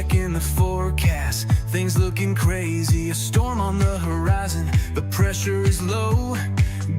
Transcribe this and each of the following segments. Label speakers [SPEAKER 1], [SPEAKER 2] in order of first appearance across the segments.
[SPEAKER 1] Checking the forecast, things looking crazy. A storm on the horizon, the pressure is low.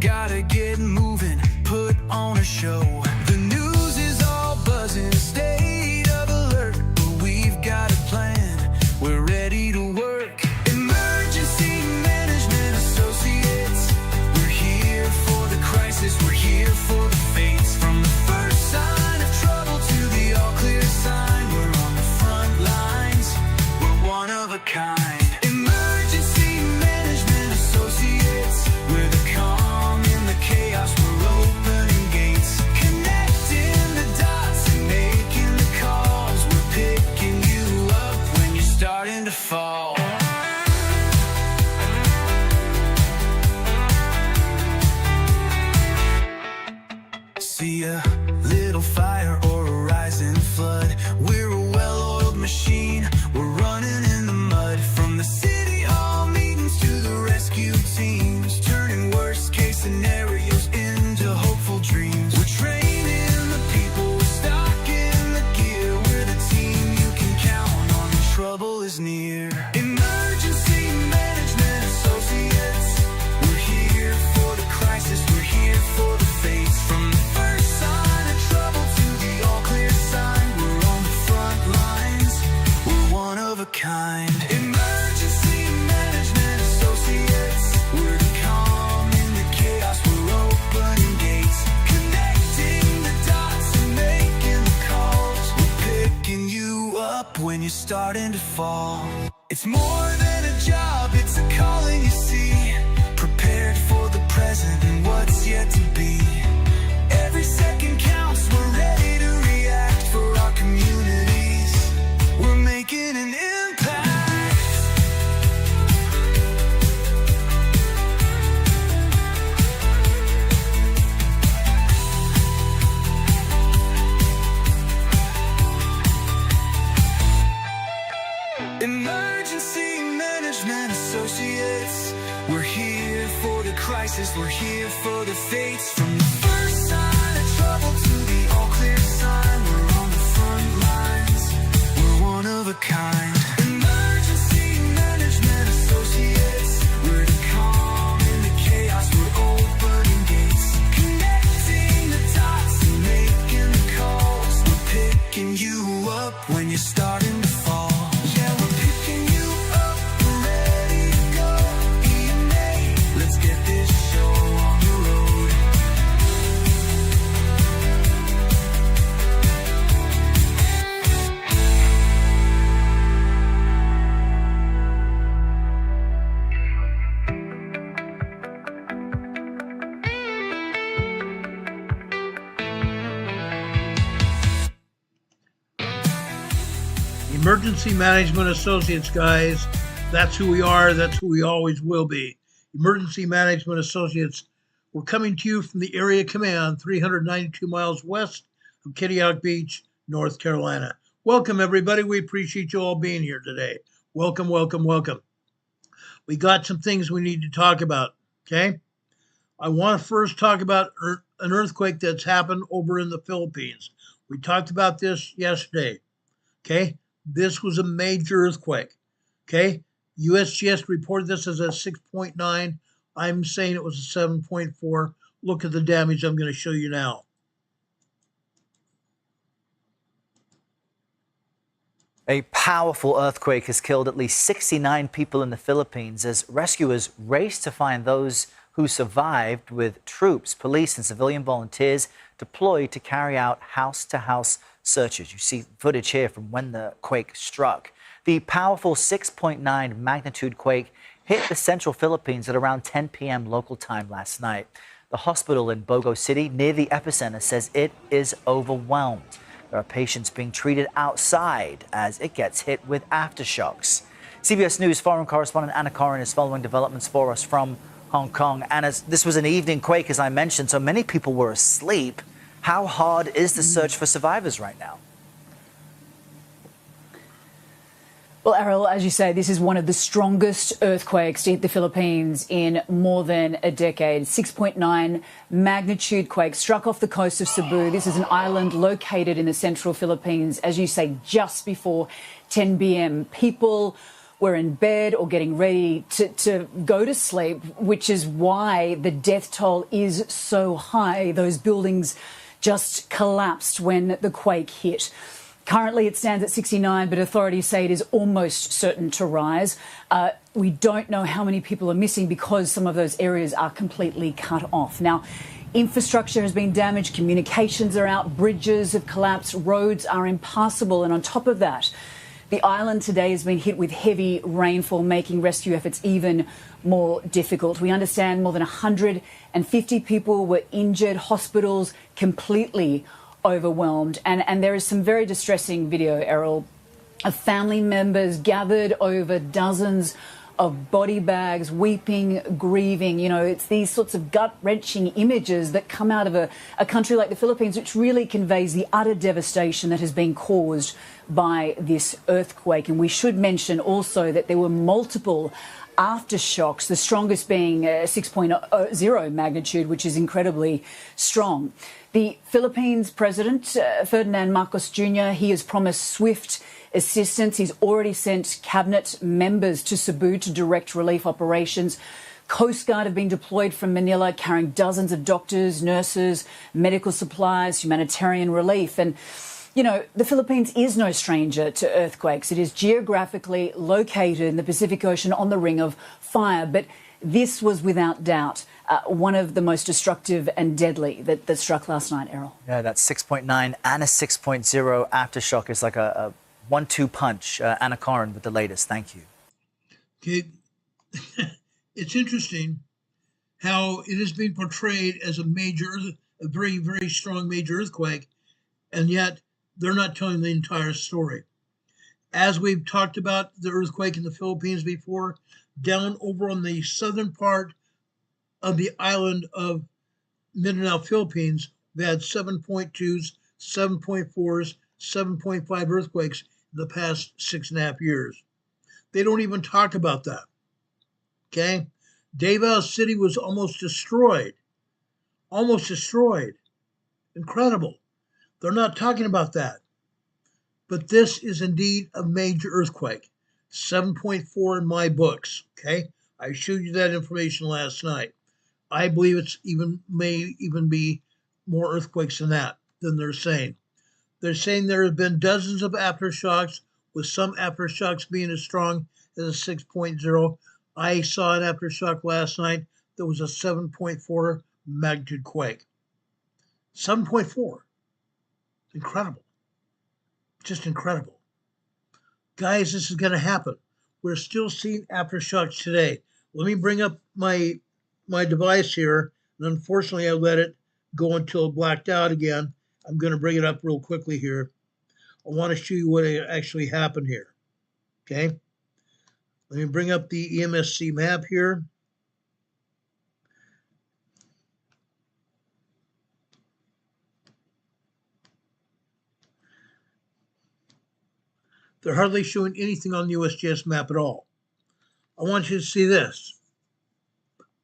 [SPEAKER 1] Gotta get moving, put on a show. The news is all buzzing, state of alert, but we've got a plan, we're ready to work. Emergency Management Associates, we're here for the crisis, we're here for the fates. From the first sign of trouble to the all clear sign, we're on the front lines, we're one of a kind. Emergency Management Associates, we're the calm in the chaos, we're opening gates, connecting the dots and making the calls. We're picking you up when you're starting to fall. See a little fire or a rising flood, we're a well-oiled machine, we're running in the mud. From the city hall meetings to the rescue teams, turning worst case scenarios into hopeful dreams. We're training the people, we're stocking the gear, we're the team you can count on when trouble is near. Emergency Management Associates, we're here for the crisis, we're here for the fates. From the first sign of trouble to the all clear sign, we're on the front lines, we're one of a kind. Emergency Management Associates, we're the calm in the chaos, we're opening gates, connecting the dots and making the calls. We're picking you up when you're starting to fall. It's more than a job, it's a calling, you see. Prepared for the present and what's yet to be. Every second counts, we're ready to react for our communities. We're making an impact. Emergency Management Associates, we're here for the crisis, we're here for the fates. From the first sign of trouble to the all clear sign, we're on the front lines, we're one of a kind. Emergency Management Associates, we're the calm in the chaos, we're opening gates, connecting the dots and making the calls. We're picking you up when you're starting to fall. Yeah, we're picking you up, we're ready to go. EMA, let's get this show on the road.
[SPEAKER 2] Emergency Management Associates, guys. That's who we are. That's who we always will be. Emergency Management Associates. We're coming to you from the Area Command, 392 miles west of Kittiac Beach, North Carolina. Welcome, everybody. We appreciate you all being here today. Welcome, welcome, welcome. We got some things we need to talk about, okay? I want to first talk about an earthquake that's happened over in the Philippines. We talked about this yesterday, okay? This was a major earthquake, okay? USGS reported this as a 6.9. I'm saying it was a 7.4. Look at the damage I'm going to show you now.
[SPEAKER 3] A powerful earthquake has killed at least 69 people in the Philippines as rescuers race to find those who survived, with troops, police, and civilian volunteers deployed to carry out house-to-house searches. You see footage here from when the quake struck. The powerful 6.9 magnitude quake hit the central Philippines at around 10 p.m. local time last night. The hospital in Bogo City, near the epicenter, says it is overwhelmed. There are patients being treated outside as it gets hit with aftershocks. CBS News foreign correspondent Anna Corin is following developments for us from Hong Kong. Anna, this was an evening quake, as I mentioned, so many people were asleep. How hard is the search for survivors right now?
[SPEAKER 4] Well, Errol, as you say, this is one of the strongest earthquakes to hit the Philippines in more than a decade. 6.9 magnitude quake struck off the coast of Cebu. This is an island located in the central Philippines, as you say, just before 10 p.m. People were in bed or getting ready to go to sleep, which is why the death toll is so high. Those buildings just collapsed when the quake hit. Currently, it stands at 69, but authorities say it is almost certain to rise. We don't know how many people are missing because some of those areas are completely cut off. Now, infrastructure has been damaged, communications are out, bridges have collapsed, roads are impassable. And on top of that, the island today has been hit with heavy rainfall, making rescue efforts even more difficult. We understand more than 150 people were injured, hospitals completely overwhelmed. And there is some very distressing video, Errol, of family members gathered over dozens of body bags, weeping, grieving. You know, it's these sorts of gut-wrenching images that come out of a country like the Philippines, which really conveys the utter devastation that has been caused by this earthquake. And we should mention also that there were multiple aftershocks, the strongest being 6.0 magnitude, which is incredibly strong. The Philippines President, Ferdinand Marcos Jr., he has promised swift assistance. He's already sent cabinet members to Cebu to direct relief operations. Coast Guard have been deployed from Manila, carrying dozens of doctors, nurses, medical supplies, humanitarian relief. And you know, the Philippines is no stranger to earthquakes. It is geographically located in the Pacific Ocean on the Ring of Fire. But this was without doubt one of the most destructive and deadly that struck last night, Errol.
[SPEAKER 3] Yeah, that 6.9 and a 6.0 aftershock is like a 1-2 punch. Anna Karin with the latest. Thank you.
[SPEAKER 2] Okay. It's interesting how it has been portrayed as a very, very strong major earthquake, and yet they're not telling the entire story. As we've talked about the earthquake in the Philippines before, down over on the southern part of the island of Mindanao, Philippines, they had 7.2s, 7.4s, 7.5 earthquakes in the past 6.5 years. They don't even talk about that. Okay? Davao City was almost destroyed. Almost destroyed. Incredible. They're not talking about that. But this is indeed a major earthquake. 7.4 in my books. Okay? I showed you that information last night. I believe may even be more earthquakes than that, than they're saying. They're saying there have been dozens of aftershocks, with some aftershocks being as strong as a 6.0. I saw an aftershock last night that was a 7.4 magnitude quake. 7.4. Incredible. Just incredible. Guys, this is going to happen. We're still seeing aftershocks today. Let me bring up my device here. And unfortunately, I let it go until it blacked out again. I'm going to bring it up real quickly here. I want to show you what actually happened here. Okay. Let me bring up the EMSC map here. They're hardly showing anything on the USGS map at all. I want you to see this.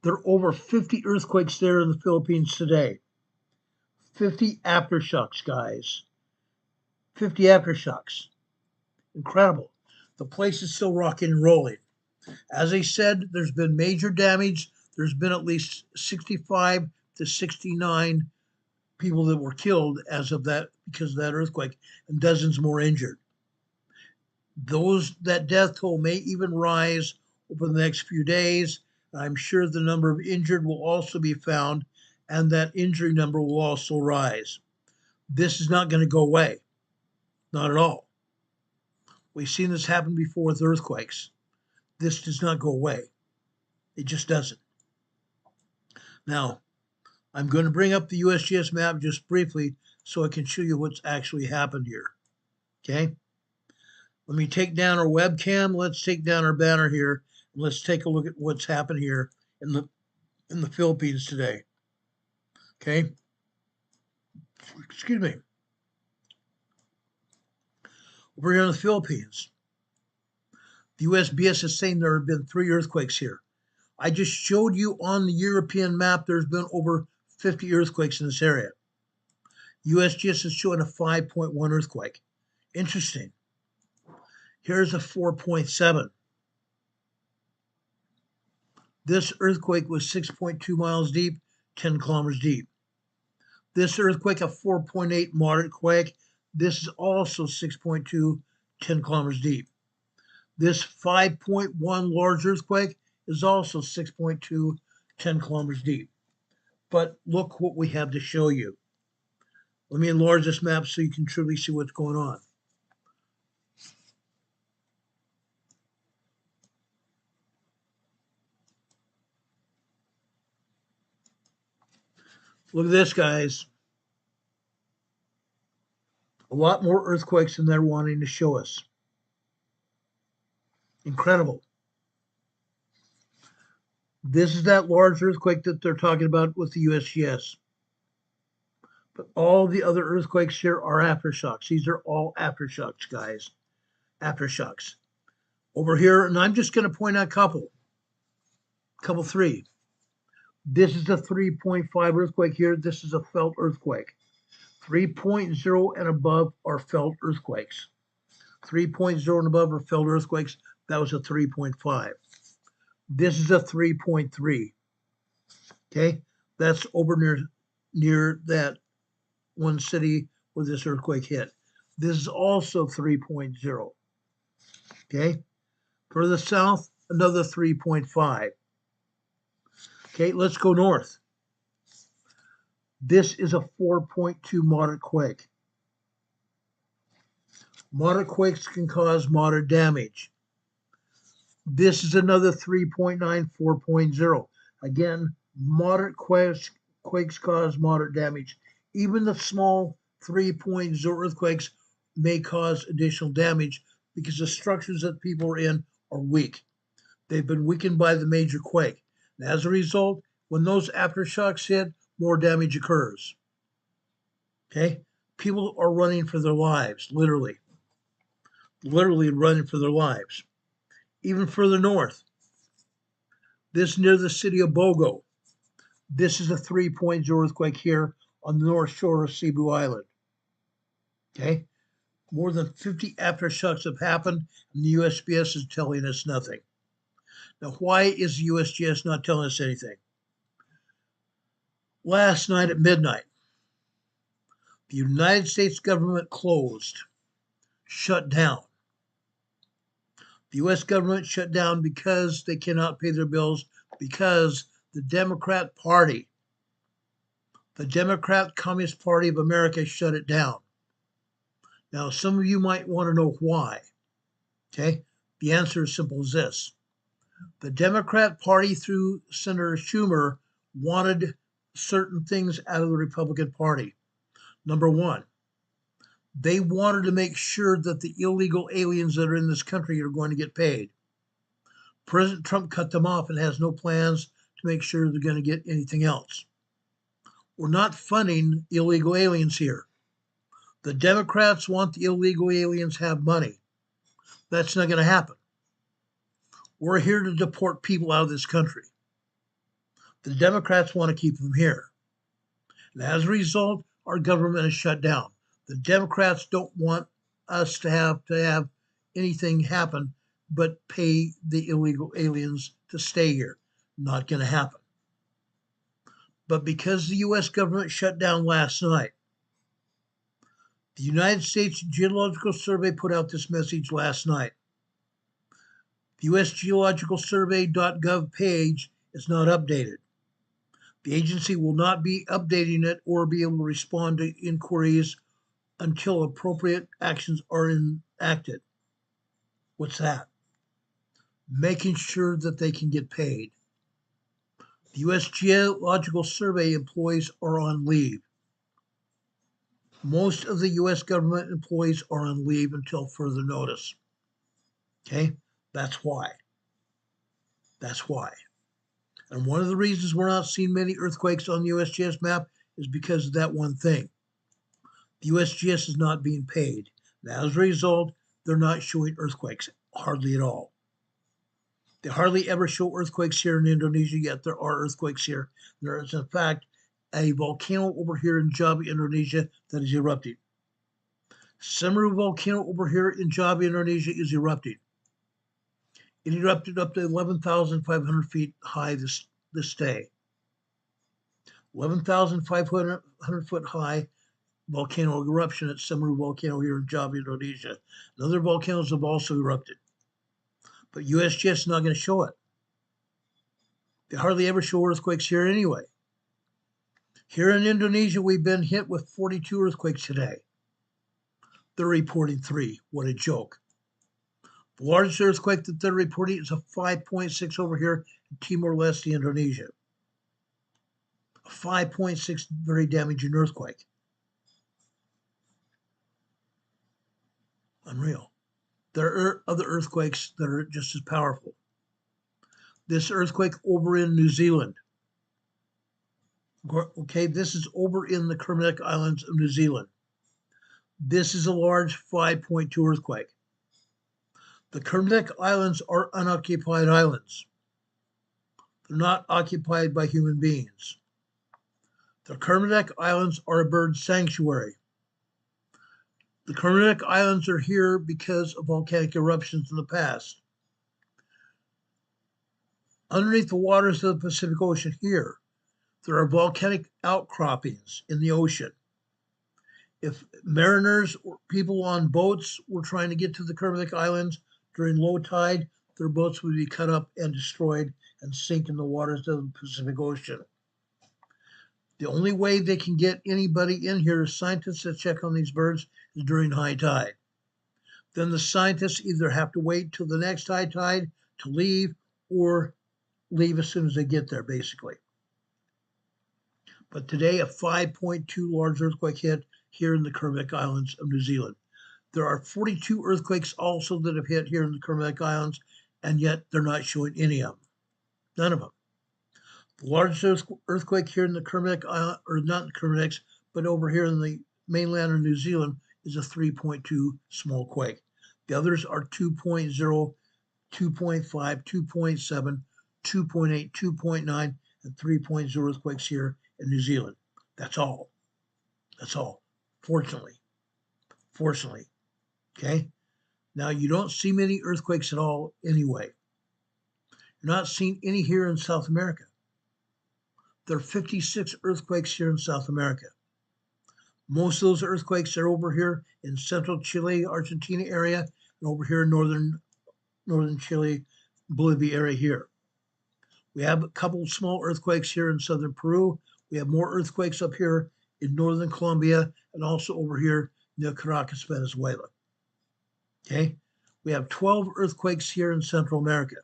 [SPEAKER 2] There are over 50 earthquakes there in the Philippines today. 50 aftershocks, guys. 50 aftershocks. Incredible. The place is still rocking and rolling. As I said, there's been major damage. There's been at least 65 to 69 people that were killed as of that, because of that earthquake, and dozens more injured. That death toll may even rise over the next few days. I'm sure the number of injured will also be found, and that injury number will also rise. This is not going to go away. Not at all. We've seen this happen before with earthquakes. This does not go away. It just doesn't. Now, I'm going to bring up the USGS map just briefly so I can show you what's actually happened here. Okay? Let me take down our webcam. Let's take down our banner here. And let's take a look at what's happened here in the Philippines today. Okay? Excuse me. Over here in the Philippines, The USBS is saying there have been 3 earthquakes here. I just showed you on the European map there's been over 50 earthquakes in this area. USGS is showing a 5.1 earthquake. Interesting. Here's a 4.7. This earthquake was 6.2 miles deep, 10 kilometers deep. This earthquake, a 4.8 moderate quake, this is also 6.2, 10 kilometers deep. This 5.1 large earthquake is also 6.2, 10 kilometers deep. But look what we have to show you. Let me enlarge this map so you can truly see what's going on. Look at this, guys. A lot more earthquakes than they're wanting to show us. Incredible. This is that large earthquake that they're talking about with the USGS. But all the other earthquakes here are aftershocks. These are all aftershocks, guys. Aftershocks. Over here, and I'm just going to point out couple 3. This is a 3.5 earthquake here. This is a felt earthquake. 3.0 and above are felt earthquakes. 3.0 and above are felt earthquakes. That was a 3.5. This is a 3.3. Okay, that's over near that one city where this earthquake hit. This is also 3.0. Okay, further south, another 3.5. Okay, let's go north. This is a 4.2 moderate quake. Moderate quakes can cause moderate damage. This is another 3.9, 4.0. Again, moderate quakes cause moderate damage. Even the small 3.0 earthquakes may cause additional damage because the structures that people are in are weak. They've been weakened by the major quake. And as a result, when those aftershocks hit, more damage occurs. Okay? People are running for their lives, literally running for their lives. Even further north, this near the city of Bogo. This is a 3.0 earthquake here on the north shore of Cebu Island. Okay? More than 50 aftershocks have happened, and the USGS is telling us nothing. Now, why is the USGS not telling us anything? Last night at midnight, the United States government closed, shut down. The U.S. government shut down because they cannot pay their bills, because the Democrat Party, the Democrat Communist Party of America, shut it down. Now, some of you might want to know why. Okay? The answer is simple as this. The Democrat Party, through Senator Schumer, wanted certain things out of the Republican Party. Number one, they wanted to make sure that the illegal aliens that are in this country are going to get paid. President Trump cut them off and has no plans to make sure they're going to get anything else. We're not funding illegal aliens here. The Democrats want the illegal aliens to have money. That's not going to happen. We're here to deport people out of this country. The Democrats want to keep them here. And as a result, our government is shut down. The Democrats don't want us to have anything happen but pay the illegal aliens to stay here. Not going to happen. But because the U.S. government shut down last night, the United States Geological Survey put out this message last night. The USGS.gov page is not updated. The agency will not be updating it or be able to respond to inquiries until appropriate actions are enacted. What's that? Making sure that they can get paid. The U.S. Geological Survey employees are on leave. Most of the U.S. government employees are on leave until further notice. Okay? That's why. That's why. And one of the reasons we're not seeing many earthquakes on the USGS map is because of that one thing. The USGS is not being paid. And as a result, they're not showing earthquakes, hardly at all. They hardly ever show earthquakes here in Indonesia, yet there are earthquakes here. There is, in fact, a volcano over here in Java, Indonesia, that is erupting. Semeru volcano over here in Java, Indonesia is erupting. It erupted up to 11,500 feet high this day. 11,500 foot high volcano eruption at Semeru volcano here in Java, Indonesia. And other volcanoes have also erupted. But USGS is not going to show it. They hardly ever show earthquakes here anyway. Here in Indonesia, we've been hit with 42 earthquakes today. They're reporting 3. What a joke. The largest earthquake that they're reporting is a 5.6 over here in Timor-Leste, Indonesia. A 5.6 very damaging earthquake. Unreal. There are other earthquakes that are just as powerful. This earthquake over in New Zealand. Okay, this is over in the Kermadec Islands of New Zealand. This is a large 5.2 earthquake. The Kermadec Islands are unoccupied islands. They're not occupied by human beings. The Kermadec Islands are a bird sanctuary. The Kermadec Islands are here because of volcanic eruptions in the past. Underneath the waters of the Pacific Ocean here, there are volcanic outcroppings in the ocean. If mariners or people on boats were trying to get to the Kermadec Islands during low tide, their boats would be cut up and destroyed and sink in the waters of the Pacific Ocean. The only way they can get anybody in here, scientists that check on these birds, is during high tide. Then the scientists either have to wait till the next high tide to leave or leave as soon as they get there, basically. But today, a 5.2 large earthquake hit here in the Kermadec Islands of New Zealand. There are 42 earthquakes also that have hit here in the Kermadec Islands, and yet they're not showing any of them. None of them. The largest earthquake here in the Kermadec Island, or not the Kermadecs, but over here in the mainland of New Zealand, is a 3.2 small quake. The others are 2.0, 2.5, 2.7, 2.8, 2.9, and 3.0 earthquakes here in New Zealand. That's all. That's all. Fortunately. Okay? Now, you don't see many earthquakes at all anyway. You're not seeing any here in South America. There are 56 earthquakes here in South America. Most of those earthquakes are over here in central Chile, Argentina area, and over here in northern Chile, Bolivia area here. We have a couple of small earthquakes here in southern Peru. We have more earthquakes up here in northern Colombia and also over here near Caracas, Venezuela. Okay? We have 12 earthquakes here in Central America.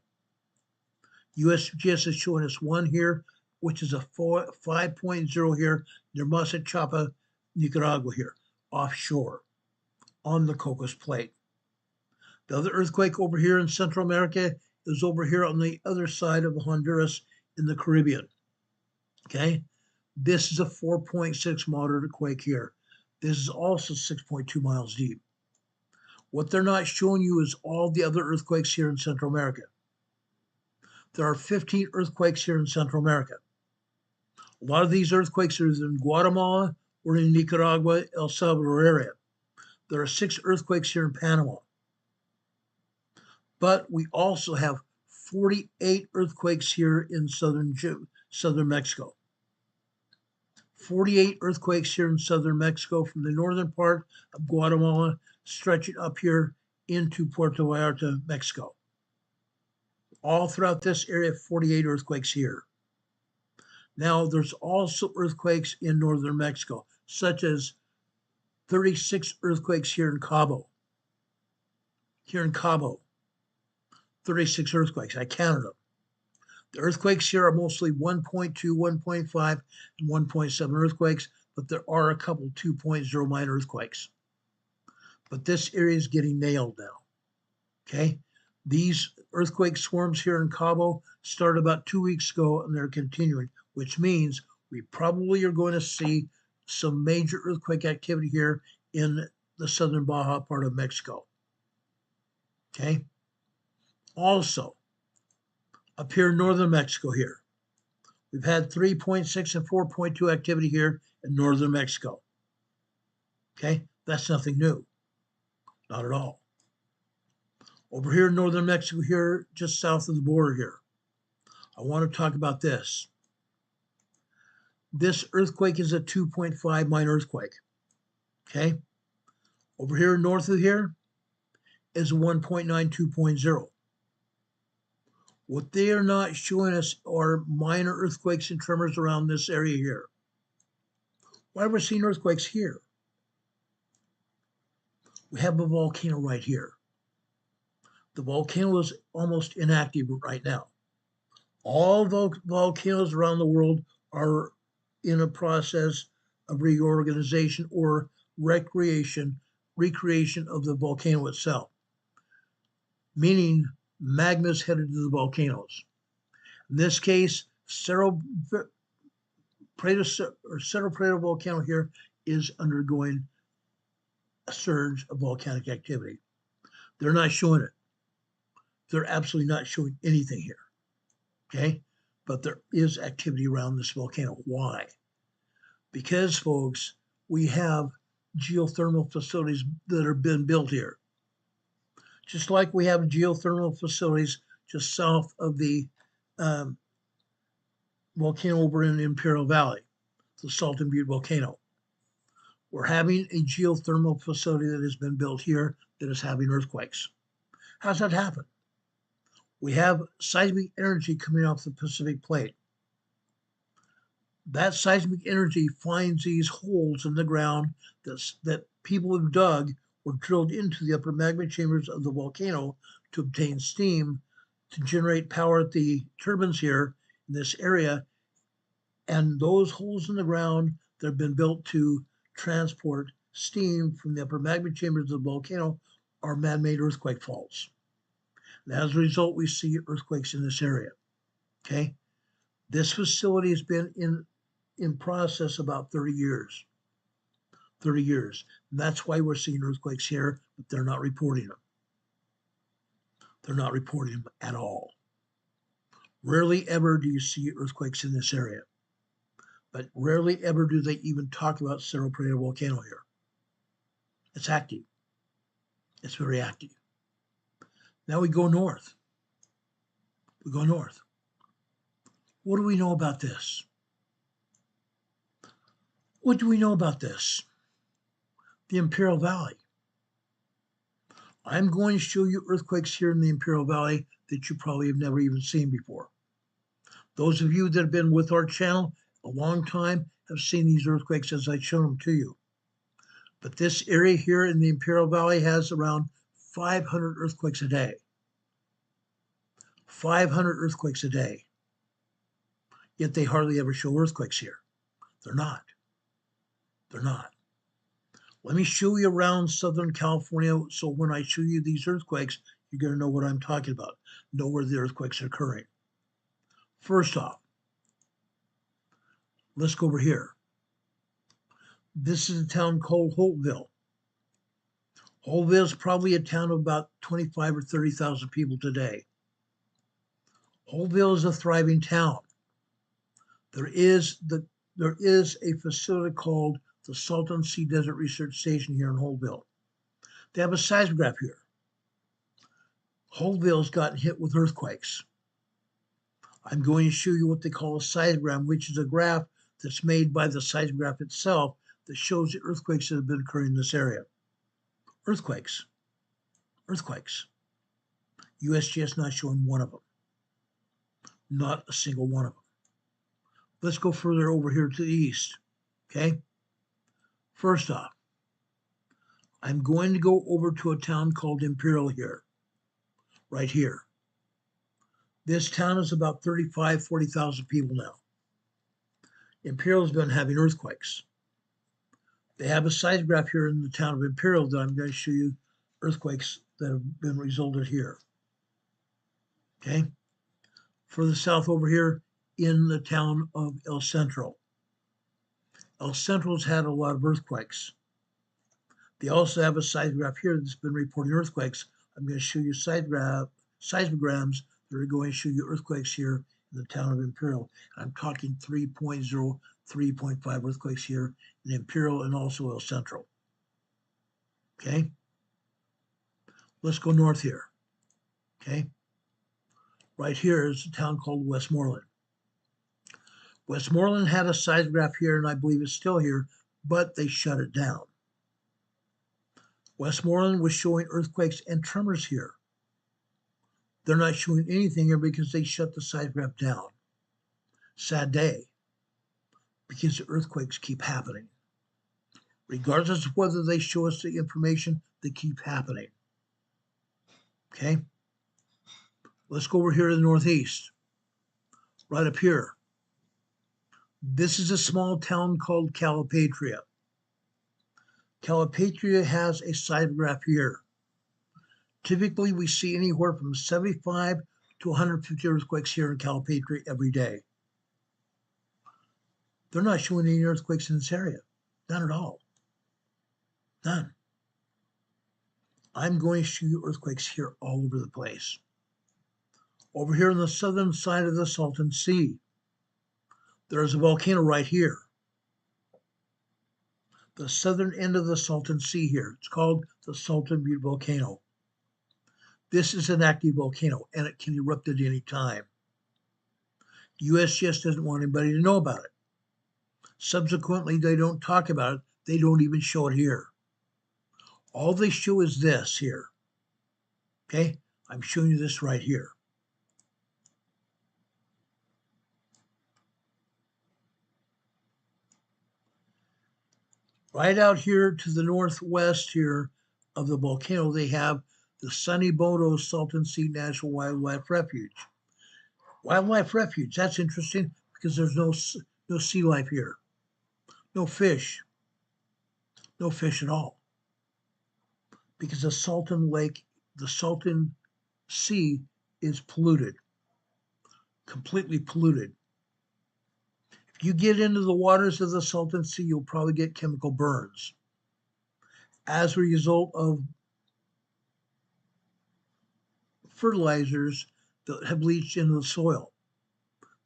[SPEAKER 2] USGS is showing us one here, which is a 5.0 here near Masachapa, Nicaragua here, offshore, on the Cocos Plate. The other earthquake over here in Central America is over here on the other side of Honduras in the Caribbean. Okay? This is a 4.6 moderate quake here. This is also 6.2 miles deep. What they're not showing you is all the other earthquakes here in Central America. There are 15 earthquakes here in Central America. A lot of these earthquakes are in Guatemala or in Nicaragua, El Salvador area. There are 6 earthquakes here in Panama. But we also have 48 earthquakes here in southern Mexico. 48 earthquakes here in southern Mexico from the northern part of Guatemala stretching up here into Puerto Vallarta, Mexico. All throughout this area, 48 earthquakes here. Now, there's also earthquakes in northern Mexico, such as 36 earthquakes here in Cabo. Here in Cabo, 36 earthquakes. I counted them. The earthquakes here are mostly 1.2, 1.5, and 1.7 earthquakes, but there are a couple 2.0 minor earthquakes. But this area is getting nailed now. Okay? These earthquake swarms here in Cabo started about 2 weeks ago, and they're continuing, which means we probably are going to see some major earthquake activity here in the southern Baja part of Mexico. Okay? Also, Up here in northern Mexico here, we've had 3.6 and 4.2 activity here in northern Mexico. Okay, that's nothing new, not at all. Over here in northern Mexico here, just south of the border here, I want to talk about this. This earthquake is a 2.5 minor earthquake. Okay, over here north of here is a 1.9 2.0. What they are not showing us are minor earthquakes and tremors around this area here. Why are we seeing earthquakes here? We have a volcano right here. The volcano is almost inactive right now. All volcanoes around the world are in a process of reorganization or recreation of the volcano itself, meaning magma is headed to the volcanoes. In this case, Cerro Prado volcano here is undergoing a surge of volcanic activity. They're not showing it. They're absolutely not showing anything here. Okay? But there is activity around this volcano. Why? Because, folks, we have geothermal facilities that have been built here. Just like we have geothermal facilities just south of the volcano over in Imperial Valley, the Salton Butte volcano. We're having a geothermal facility that has been built here that is having earthquakes. How's that happen? We have seismic energy coming off the Pacific plate. That seismic energy finds these holes in the ground that people have dug or drilled into the upper magma chambers of the volcano to obtain steam to generate power at the turbines here in this area. And those holes in the ground that have been built to transport steam from the upper magma chambers of the volcano are man-made earthquake faults. And as a result, we see earthquakes in this area. Okay? This facility has been in process about 30 years. 30 years. And that's why we're seeing earthquakes here, but they're not reporting them. They're not reporting them at all. Rarely ever do you see earthquakes in this area. But rarely ever do they even talk about Cerro Prado volcano here. It's active. It's very active. Now we go north. We go north. What do we know about this? What do we know about this? The Imperial Valley. I'm going to show you earthquakes here in the Imperial Valley that you probably have never even seen before. Those of you that have been with our channel a long time have seen these earthquakes as I've shown them to you. But this area here in the Imperial Valley has around 500 earthquakes a day. 500 earthquakes a day. Yet they hardly ever show earthquakes here. They're not. They're not. Let me show you around Southern California so when I show you these earthquakes, you're going to know what I'm talking about. Know where the earthquakes are occurring. First off, let's go over here. This is a town called Holtville. Holtville is probably a town of about 25 or 30,000 people today. Holtville is a thriving town. There is a facility called the Salton Sea Desert Research Station here in Holtville. They have a seismograph here. Holtville's gotten hit with earthquakes. I'm going to show you what they call a seismogram, which is a graph that's made by the seismograph itself that shows the earthquakes that have been occurring in this area. Earthquakes. Earthquakes. USGS not showing one of them. Not a single one of them. Let's go further over here to the east. Okay? First off, I'm going to go over to a town called Imperial here. Right here. This town is about 35, 40,000 people now. Imperial's been having earthquakes. They have a seismograph here in the town of Imperial that I'm going to show you earthquakes that have been resulted here. Okay? Further south over here in the town of El Centro. El Centro's had a lot of earthquakes. They also have a seismograph here that's been reporting earthquakes. I'm going to show you seismograms They're going to show you earthquakes here in the town of Imperial. I'm talking 3.0, 3.5 earthquakes here in Imperial and also El Centro. Okay? Let's go north here. Okay? Right here is a town called Westmoreland. Westmoreland had a seismograph here, and I believe it's still here, but they shut it down. Westmoreland was showing earthquakes and tremors here. They're not showing anything here because they shut the seismograph down. Sad day, because the earthquakes keep happening. Regardless of whether they show us the information, they keep happening. Okay? Let's go over here to the northeast. Right up here. This is a small town called Calipatria. Calipatria has a seismograph here. Typically, we see anywhere from 75 to 150 earthquakes here in Calipatria every day. They're not showing any earthquakes in this area. None at all. None. I'm going to show you earthquakes here all over the place. Over here on the southern side of the Salton Sea, there's a volcano right here. The southern end of the Salton Sea here. It's called the Salton Butte Volcano. This is an active volcano, and it can erupt at any time. USGS doesn't want anybody to know about it. Subsequently, they don't talk about it. They don't even show it here. All they show is this here. Okay? I'm showing you this right here. Right out here to the northwest here of the volcano, they have the Sunny Bono Salton Sea National Wildlife Refuge. Wildlife Refuge, that's interesting because there's no sea life here. No fish. No fish at all. Because the Salton Lake, the Salton Sea is polluted. Completely polluted. If you get into the waters of the Salton Sea, you'll probably get chemical burns as a result of fertilizers that have leached into the soil.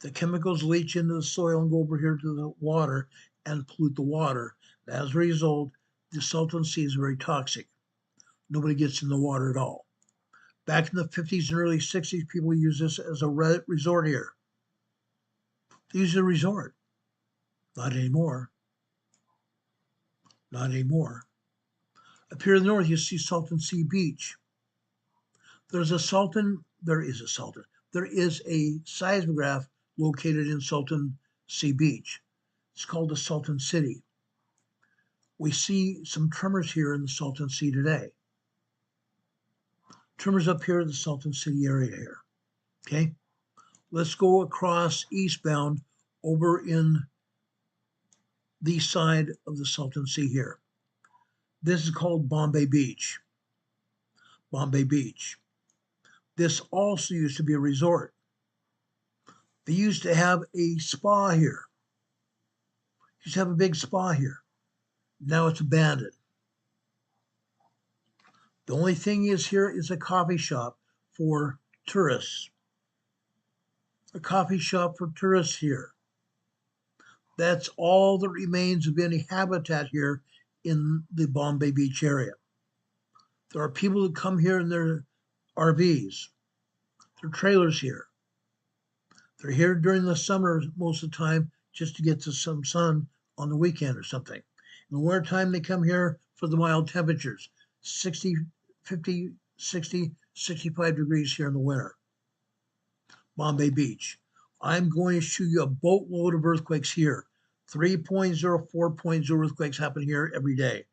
[SPEAKER 2] The chemicals leach into the soil and go over here to the water and pollute the water. As a result, the Salton Sea is very toxic. Nobody gets in the water at all. Back in the 50s and early 60s, people used this as a resort here. They used it as a resort. Not anymore. Not anymore. Up here in the north, you see Salton Sea Beach. There is a seismograph located in Salton Sea Beach. It's called the Salton City. We see some tremors here in the Salton Sea today. Tremors up here in the Salton City area here. Okay? Let's go across eastbound over in the side of the Salton Sea here. This is called Bombay Beach. Bombay Beach. This also used to be a resort. They used to have a spa here. Used to have a big spa here. Now it's abandoned. The only thing is here is a coffee shop for tourists. A coffee shop for tourists here. That's all that remains of any habitat here in the Bombay Beach area. There are people that come here in their RVs, their trailers here. They're here during the summer most of the time just to get to some sun on the weekend or something. In the wintertime, they come here for the mild temperatures, 60, 50, 60, 65 degrees here in the winter. Bombay Beach. I'm going to show you a boatload of earthquakes here. 3.0, 4.0 earthquakes happen here every day.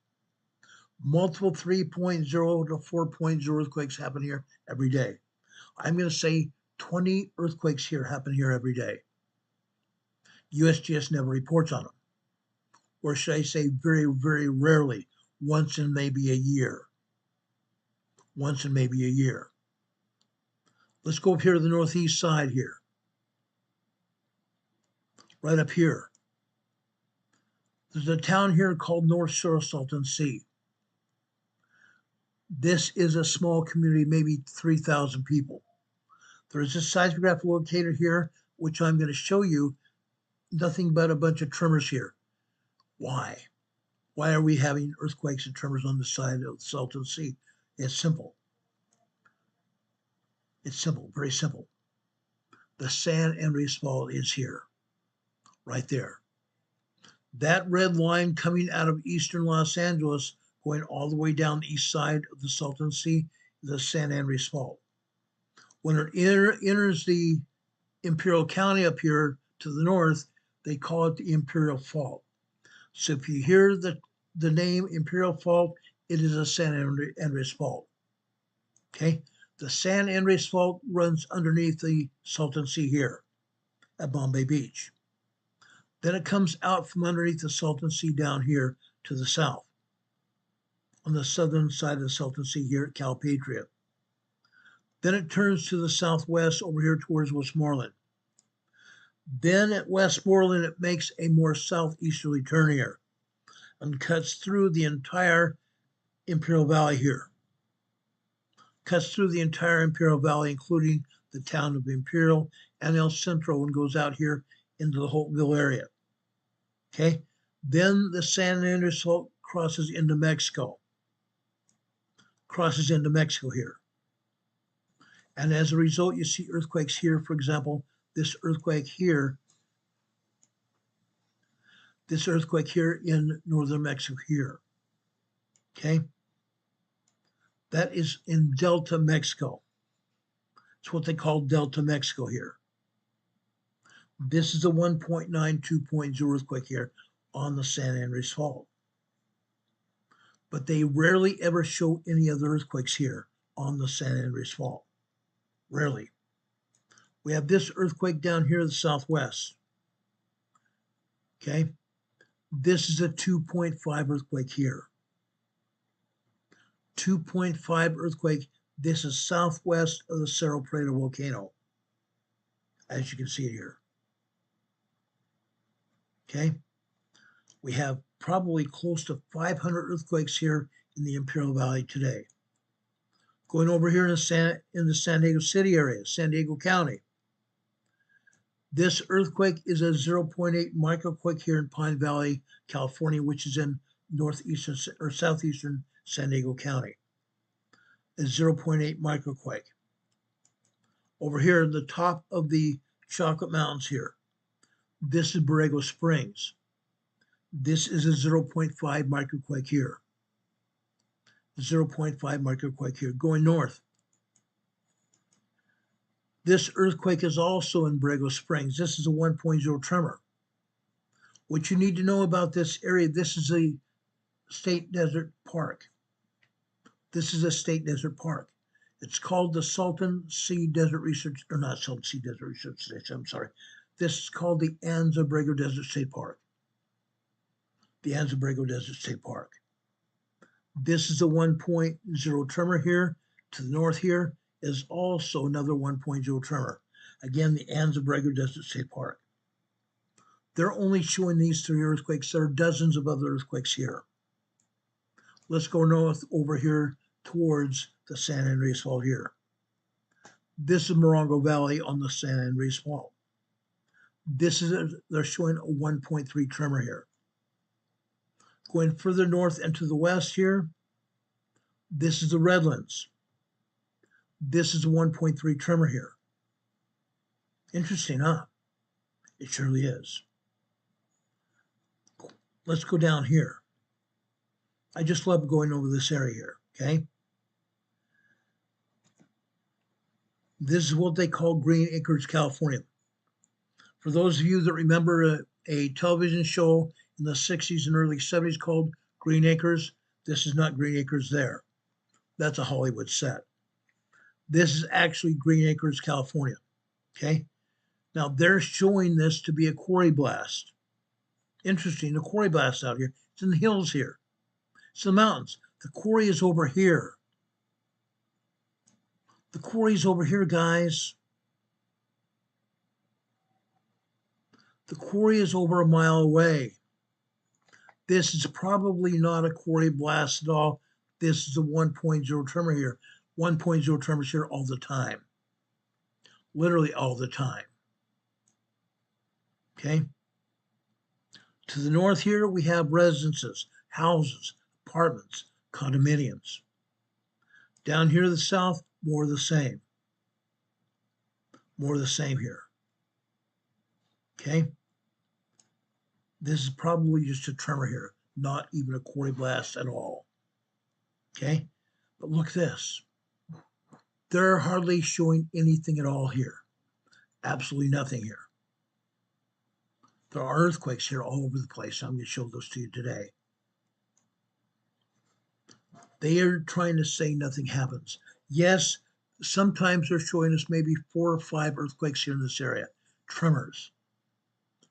[SPEAKER 2] Multiple 3.0 to 4.0 earthquakes happen here every day. I'm going to say 20 earthquakes here happen here every day. USGS never reports on them. Or should I say very, very rarely, once in maybe a year. Once in maybe a year. Let's go up here to the northeast side here. Right up here. There's a town here called North Shore Salton Sea. This is a small community, maybe 3,000 people. There is a seismograph locator here, which I'm going to show you. Nothing but a bunch of tremors here. Why? Why are we having earthquakes and tremors on the side of the Salton Sea? It's simple. It's simple, very simple. The San Andreas Fault is here, right there. That red line coming out of eastern Los Angeles, going all the way down the east side of the Salton Sea, is the San Andreas Fault. When it enters the Imperial County up here to the north, they call it the Imperial Fault. So if you hear the name Imperial Fault, it is a San Andreas Fault. Okay? The San Andreas Fault runs underneath the Salton Sea here at Bombay Beach. Then it comes out from underneath the Salton Sea down here to the south, on the southern side of the Salton Sea here at Calpatria. Then it turns to the southwest over here towards Westmoreland. Then at Westmoreland, it makes a more southeasterly turn here and cuts through the entire Imperial Valley here. Cuts through the entire Imperial Valley, including the town of Imperial and El Centro, and goes out here into the Holtville area. Okay? Then the San Andreas Fault crosses into Mexico. Crosses into Mexico here. And as a result, you see earthquakes here. For example, this earthquake here in northern Mexico here. Okay? That is in Delta, Mexico. It's what they call Delta, Mexico here. This is a 1.9, 2.0 earthquake here on the San Andreas Fault. But they rarely ever show any other earthquakes here on the San Andreas Fault. Rarely. We have this earthquake down here in the southwest. Okay? This is a 2.5 earthquake here. 2.5 earthquake. This is southwest of the Cerro Prieto volcano, as you can see it here. Okay? We have probably close to 500 earthquakes here in the Imperial Valley today. Going over here in the San Diego City area, San Diego County. This earthquake is a 0.8 microquake here in Pine Valley, California, which is in northeastern or southeastern San Diego County. A 0.8 microquake. Over here at the top of the Chocolate Mountains here, this is Borrego Springs. This is a 0.5 microquake here. 0.5 microquake here. Going north. This earthquake is also in Borrego Springs. This is a 1.0 tremor. What you need to know about this area, this is a state desert park. This is a state desert park. It's called the Salton Sea Desert Research, or not Salton Sea Desert Research Station, I'm sorry. This is called the Anza-Borrego Desert State Park. The Anza-Borrego Desert State Park. This is a 1.0 tremor here. To the north here is also another 1.0 tremor. Again, the Anza-Borrego Desert State Park. They're only showing these 3 earthquakes. There are dozens of other earthquakes here. Let's go north over here towards the San Andreas Fault here. This is Morongo Valley on the San Andreas Fault. They're showing a 1.3 tremor here. Going further north and to the west here, this is the Redlands. This is a 1.3 tremor here. Interesting, huh? It surely is. Let's go down here. I just love going over this area here, okay? This is what they call Green Acres, California. For those of you that remember a television show in the 60s and early 70s called Green Acres, this is not Green Acres there. That's a Hollywood set. This is actually Green Acres, California, okay? Now, they're showing this to be a quarry blast. Interesting, a quarry blast out here. It's in the hills here. It's the mountains. The quarry is over here. The quarry's over here, guys. The quarry is over a mile away. This is probably not a quarry blast at all. This is a 1.0 tremor here. 1.0 tremors here all the time. literally all the time. Okay? To the north here, we have residences, houses, apartments, condominiums. Down here to the south, more of the same. More of the same here. Okay? This is probably just a tremor here, not even a quarry blast at all. Okay? But look at this. They're hardly showing anything at all here. Absolutely nothing here. There are earthquakes here all over the place. I'm going to show those to you today. They are trying to say nothing happens. Yes, sometimes they're showing us maybe 4 or 5 earthquakes here in this area. Tremors.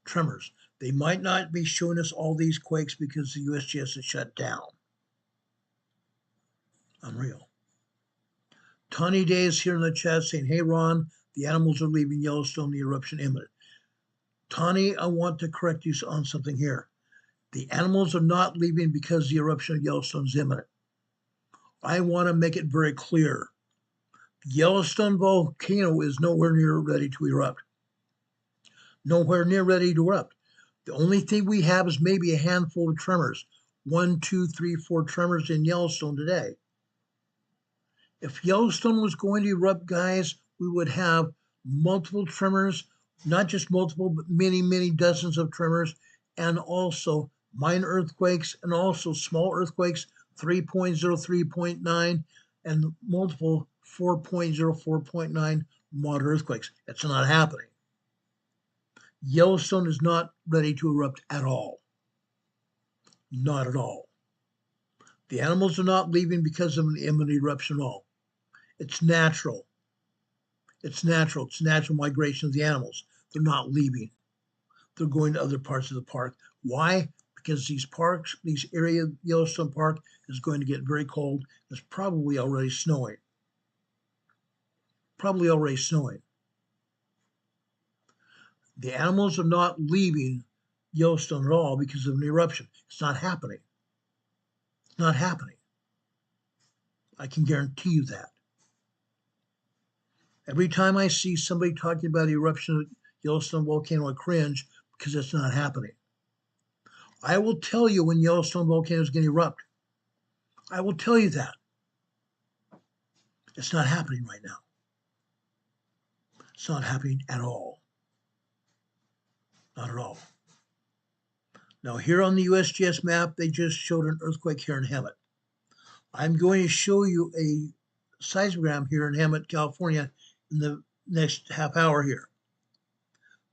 [SPEAKER 2] Tremors. They might not be showing us all these quakes because the USGS is shut down. Unreal. Tawny Day is here in the chat saying, hey, Ron, the animals are leaving Yellowstone, the eruption imminent. Tawny, I want to correct you on something here. The animals are not leaving because the eruption of Yellowstone is imminent. I want to make it very clear. The Yellowstone volcano is nowhere near ready to erupt. Nowhere near ready to erupt. The only thing we have is maybe a handful of tremors. 1, 2, 3, 4 tremors in Yellowstone today. If Yellowstone was going to erupt, guys, we would have multiple tremors, not just multiple, but many, many dozens of tremors, and also minor earthquakes and also small earthquakes, 3.0, 3.9, and multiple 4.0, 4.9 moderate earthquakes. It's not happening. Yellowstone is not ready to erupt at all. Not at all. The animals are not leaving because of an imminent eruption at all. It's natural. It's natural. It's natural migration of the animals. They're not leaving. They're going to other parts of the park. Why? Because these parks, these area, Yellowstone Park is going to get very cold. It's probably already snowing. Probably already snowing. The animals are not leaving Yellowstone at all because of an eruption. It's not happening. It's not happening. I can guarantee you that. Every time I see somebody talking about the eruption of Yellowstone volcano, I cringe because it's not happening. I will tell you when Yellowstone volcano is going to erupt. I will tell you that. It's not happening right now. It's not happening at all. Not at all. Now here on the USGS map, they just showed an earthquake here in Hemet. I'm going to show you a seismogram here in Hemet, California in the next half hour here.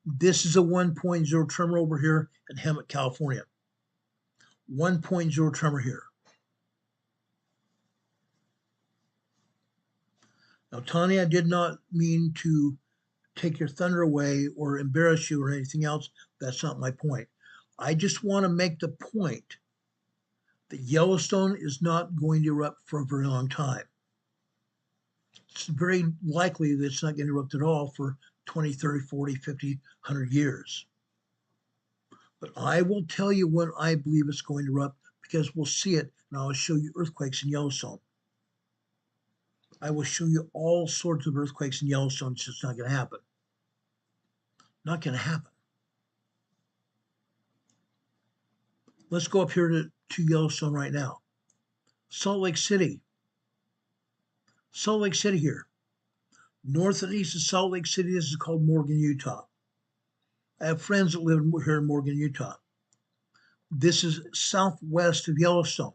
[SPEAKER 2] This is a 1.0 tremor over here in Hemet, California. 1.0 tremor here. Now, Tanya, I did not mean to take your thunder away or embarrass you or anything else. That's not my point. I just want to make the point that Yellowstone is not going to erupt for a very long time. It's very likely that it's not going to erupt at all for 20, 30, 40, 50, 100 years. But I will tell you when I believe it's going to erupt because we'll see it, and I'll show you earthquakes in Yellowstone. I will show you all sorts of earthquakes in Yellowstone. It's just not going to happen. Not going to happen. Let's go up here to Yellowstone right now. Salt Lake City. Salt Lake City here. North and east of Salt Lake City, this is called Morgan, Utah. I have friends that live here in Morgan, Utah. This is southwest of Yellowstone,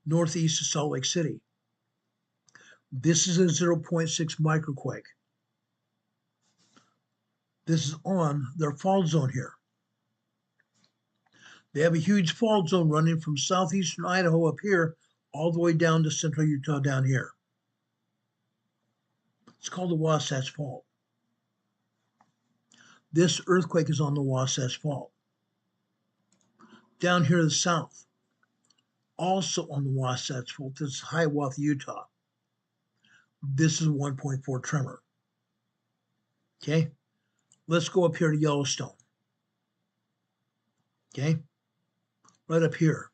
[SPEAKER 2] northeast of Salt Lake City. This is a 0.6 microquake. This is on their fault zone here. They have a huge fault zone running from southeastern Idaho up here all the way down to central Utah down here. It's called the Wasatch Fault. This earthquake is on the Wasatch Fault. Down here to the south, also on the Wasatch Fault, this is Hiawatha, Utah. This is a 1.4 tremor. Okay, let's go up here to Yellowstone. Okay, right up here.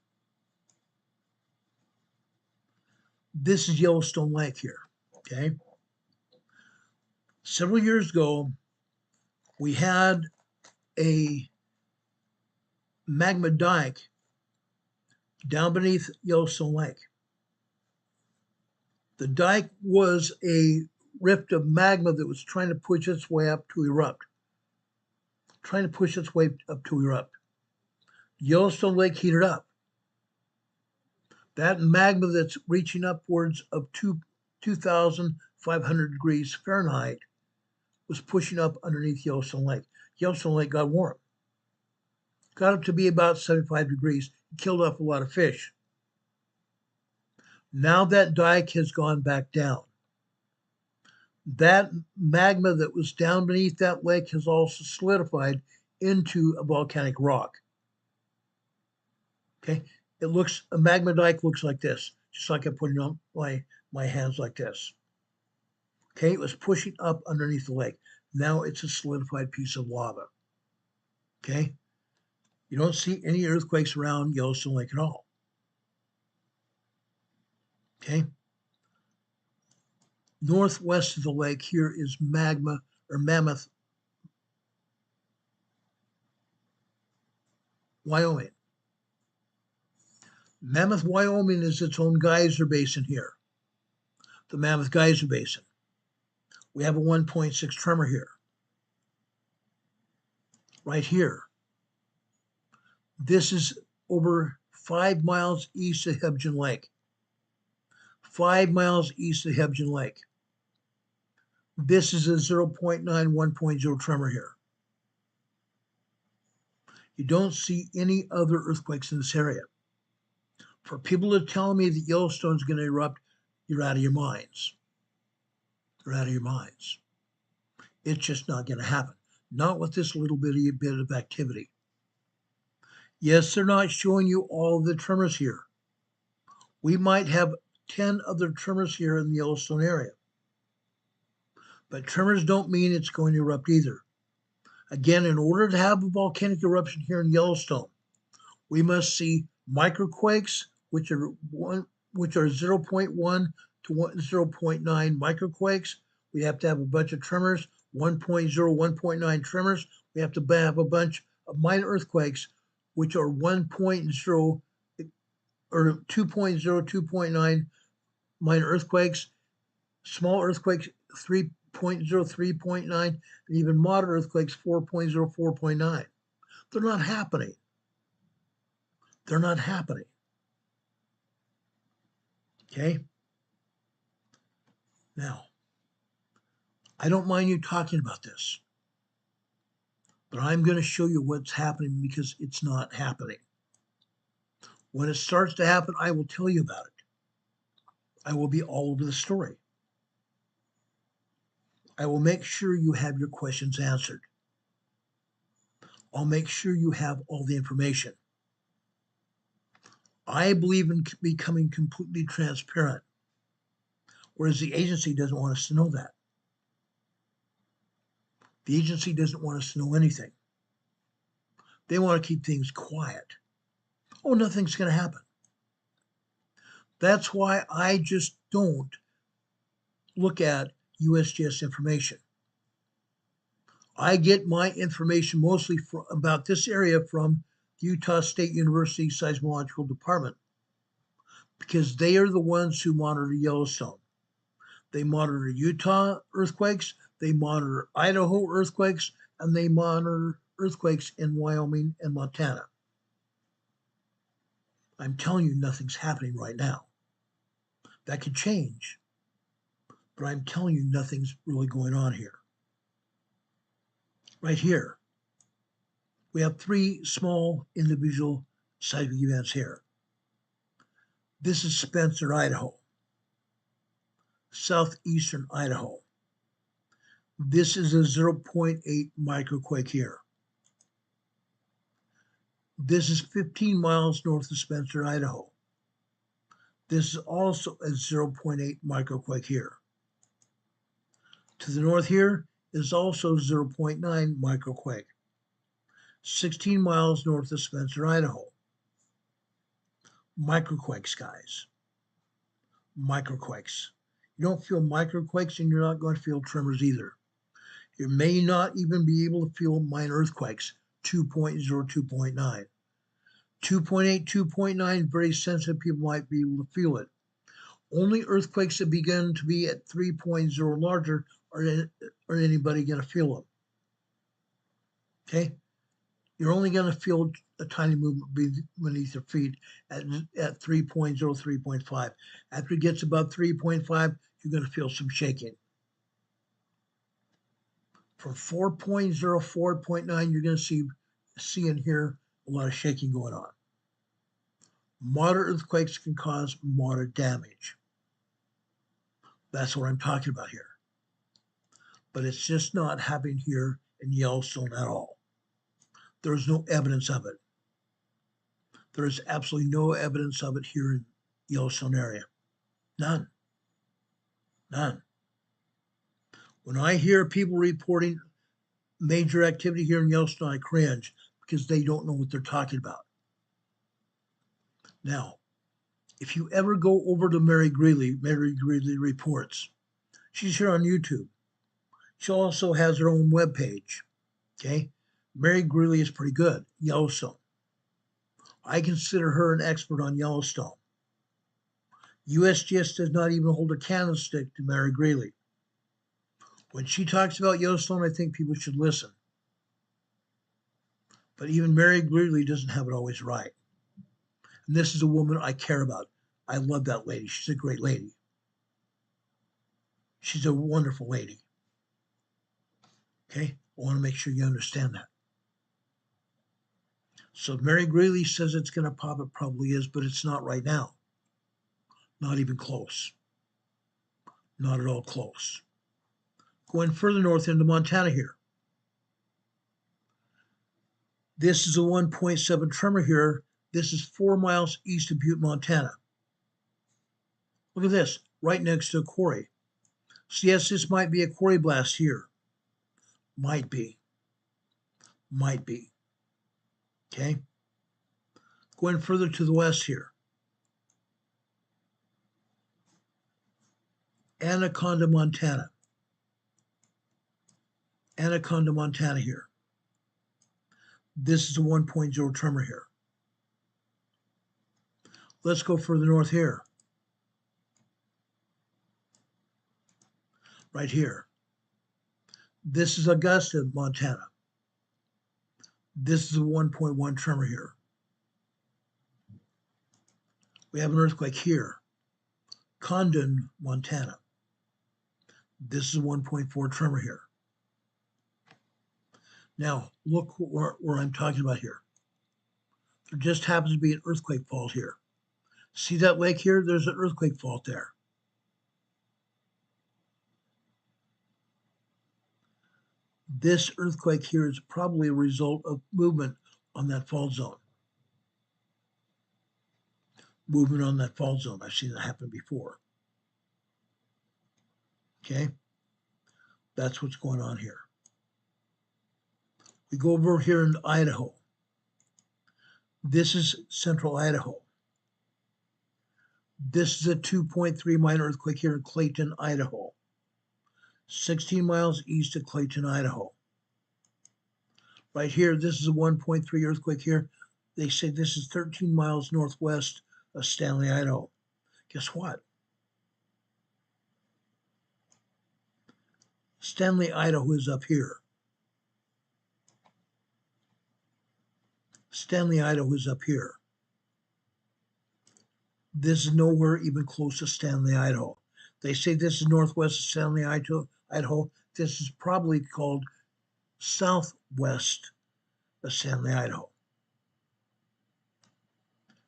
[SPEAKER 2] This is Yellowstone Lake here. Okay, Several years ago, we had a magma dike down beneath Yellowstone Lake. The dike was a rift of magma that was trying to push its way up to erupt. Yellowstone Lake heated up. That magma that's reaching upwards of 2,500 degrees Fahrenheit was pushing up underneath Yellowstone Lake. Yellowstone Lake got warm. Got up to be about 75 degrees. It killed off a lot of fish. Now that dike has gone back down. That magma that was down beneath that lake has also solidified into a volcanic rock. Okay, a magma dike looks like this, just like I'm putting on my hands like this. Okay, it was pushing up underneath the lake. Now it's a solidified piece of lava. Okay, you don't see any earthquakes around Yellowstone Lake at all. Okay, northwest of the lake here is magma or Mammoth, Wyoming. Mammoth, Wyoming is its own geyser basin here, the Mammoth Geyser Basin. We have a 1.6 tremor here. Right here. This is over 5 miles east of Hebgen Lake. 5 miles east of Hebgen Lake. This is a 0.9, 1.0 tremor here. You don't see any other earthquakes in this area. For people to tell me that Yellowstone's going to erupt, you're out of your minds. You're out of your minds. It's just not going to happen. Not with this little bit of activity. Yes, they're not showing you all the tremors here. We might have 10 other tremors here in the Yellowstone area. But tremors don't mean it's going to erupt either. Again, in order to have a volcanic eruption here in Yellowstone, we must see microquakes, which are 0.1 to 0.9 microquakes. We have to have a bunch of tremors, 1.0, 1.9 tremors. We have to have a bunch of minor earthquakes, which are 1.0 or 2.0, 2.9 minor earthquakes, small earthquakes 3.0, 3.9, and even moderate earthquakes 4.0, 4.9. They're not happening. They're not happening. Okay? Now, I don't mind you talking about this, but I'm going to show you what's happening because it's not happening. When it starts to happen, I will tell you about it. I will be all over the story. I will make sure you have your questions answered. I'll make sure you have all the information. I believe in becoming completely transparent, whereas the agency doesn't want us to know that. The agency doesn't want us to know anything. They want to keep things quiet. Oh, nothing's going to happen. That's why I just don't look at USGS information. I get my information mostly about this area from the Utah State University Seismological Department because they are the ones who monitor Yellowstone. They monitor Utah earthquakes, they monitor Idaho earthquakes, and they monitor earthquakes in Wyoming and Montana. I'm telling you, nothing's happening right now. That could change, but I'm telling you, nothing's really going on here. Right here, we have 3 small individual seismic events here. This is Spencer, Idaho, southeastern Idaho. This is a 0.8 microquake here. This is 15 miles north of Spencer, Idaho. This is also a 0.8 microquake here. To the north here is also 0.9 microquake. 16 miles north of Spencer, Idaho. Microquakes, guys. Microquakes. You don't feel microquakes and you're not going to feel tremors either. You may not even be able to feel minor earthquakes, 2.0, 2.9. 2.8, 2.9, very sensitive people might be able to feel it. Only earthquakes that begin to be at 3.0 or larger are anybody going to feel them. Okay? You're only going to feel a tiny movement beneath your feet at 3.0, 3.5. After it gets above 3.5, you're going to feel some shaking. From 4.0, 4.9, you're going to see and hear a lot of shaking going on. Moderate earthquakes can cause moderate damage. That's what I'm talking about here. But it's just not happening here in Yellowstone at all. There's no evidence of it. There is absolutely no evidence of it here in Yellowstone area. None. None. When I hear people reporting major activity here in Yellowstone, I cringe because they don't know what they're talking about. Now, if you ever go over to Mary Greeley Reports, she's here on YouTube. She also has her own webpage. Okay? Mary Greeley is pretty good, Yellowstone. I consider her an expert on Yellowstone. USGS does not even hold a candlestick to Mary Greeley. When she talks about Yellowstone, I think people should listen. But even Mary Greeley doesn't have it always right. And this is a woman I care about. I love that lady. She's a great lady. She's a wonderful lady. Okay? I want to make sure you understand that. So Mary Greeley says it's going to pop. It probably is, but it's not right now. Not even close. Not at all close. Going further north into Montana here. This is a 1.7 tremor here. This is 4 miles east of Butte, Montana. Look at this, right next to a quarry. So yes, this might be a quarry blast here. Might be. Might be. Okay? Going further to the west here. Anaconda, Montana. Anaconda, Montana here. This is a 1.0 tremor here. Let's go further north here. Right here. This is Augusta, Montana. This is a 1.1 tremor here. We have an earthquake here. Condon, Montana. This is a 1.4 tremor here. Now, look where I'm talking about here. There just happens to be an earthquake fault here. See that lake here? There's an earthquake fault there. This earthquake here is probably a result of movement on that fault zone. Movement on that fault zone. I've seen that happen before. Okay? That's what's going on here. We go over here in Idaho. This is central Idaho. This is a 2.3 minor earthquake here in Clayton, Idaho. 16 miles east of Clayton, Idaho. Right here, this is a 1.3 earthquake here. They say this is 13 miles northwest of Stanley, Idaho. Guess what? Stanley, Idaho is up here. Stanley, Idaho is up here. This is nowhere even close to Stanley, Idaho. They say this is northwest of Stanley, Idaho. This is probably called southwest of Stanley, Idaho.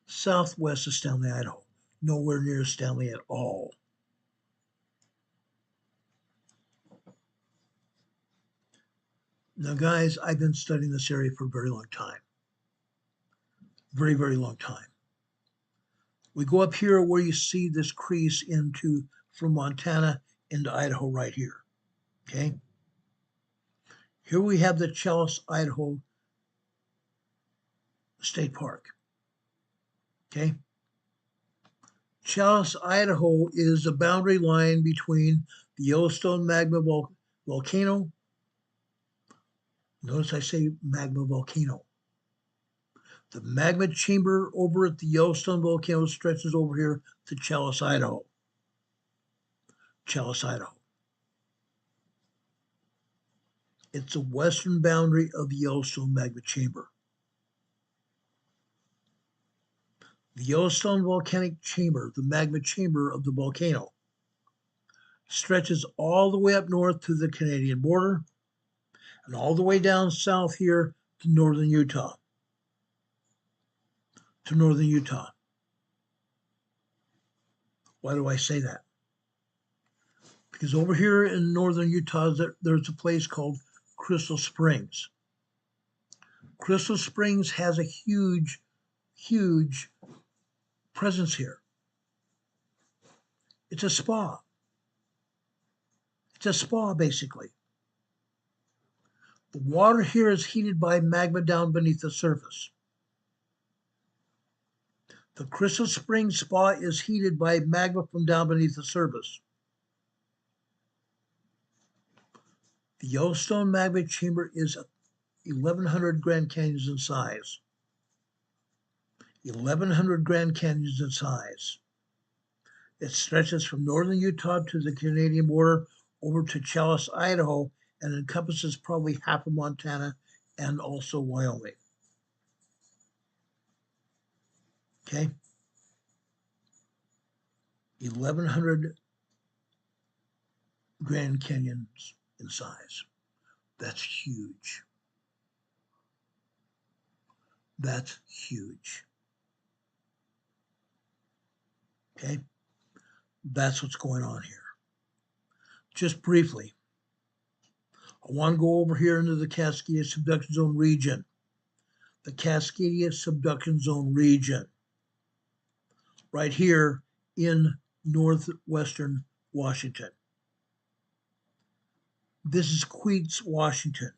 [SPEAKER 2] Southwest of Stanley, Idaho. Nowhere near Stanley at all. Now, guys, I've been studying this area for a very long time. Very, very long time. We go up here where you see this crease from Montana into Idaho right here. Okay? Here we have the Challis, Idaho State Park. Okay? Challis, Idaho is a boundary line between the Yellowstone magma volcano Notice I say magma volcano. The magma chamber over at the Yellowstone volcano stretches over here to Challis, Idaho. Challis, Idaho. It's the western boundary of the Yellowstone magma chamber. The Yellowstone volcanic chamber, the magma chamber of the volcano, stretches all the way up north to the Canadian border and all the way down south here to northern Utah. Why do I say that? Because over here in northern Utah, there's a place called Crystal Springs. Crystal Springs has a huge, huge presence here. It's a spa. It's a spa, basically. The water here is heated by magma down beneath the surface. The Crystal Springs Spa is heated by magma from down beneath the surface. The Yellowstone magma chamber is 1,100 Grand Canyons in size. 1,100 Grand Canyons in size. It stretches from northern Utah to the Canadian border over to Challis, Idaho, and encompasses probably half of Montana and also Wyoming. Okay? 1,100 Grand Canyons in size. That's huge. That's huge. Okay? That's what's going on here. Just briefly, I want to go over here into the Cascadia Subduction Zone region. The Cascadia Subduction Zone region. Right here in northwestern Washington. This is Queets, Washington.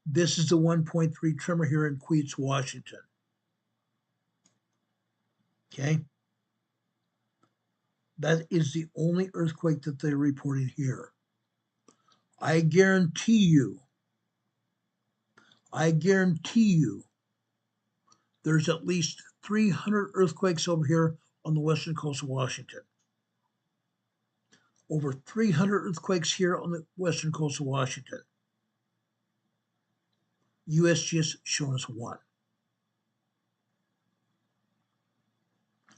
[SPEAKER 2] This is the 1.3 tremor here in Queets, Washington. Okay? That is the only earthquake that they're reporting here. I guarantee you, there's at least 300 earthquakes over here on the western coast of Washington. Over 300 earthquakes here on the western coast of Washington. USGS showing us one.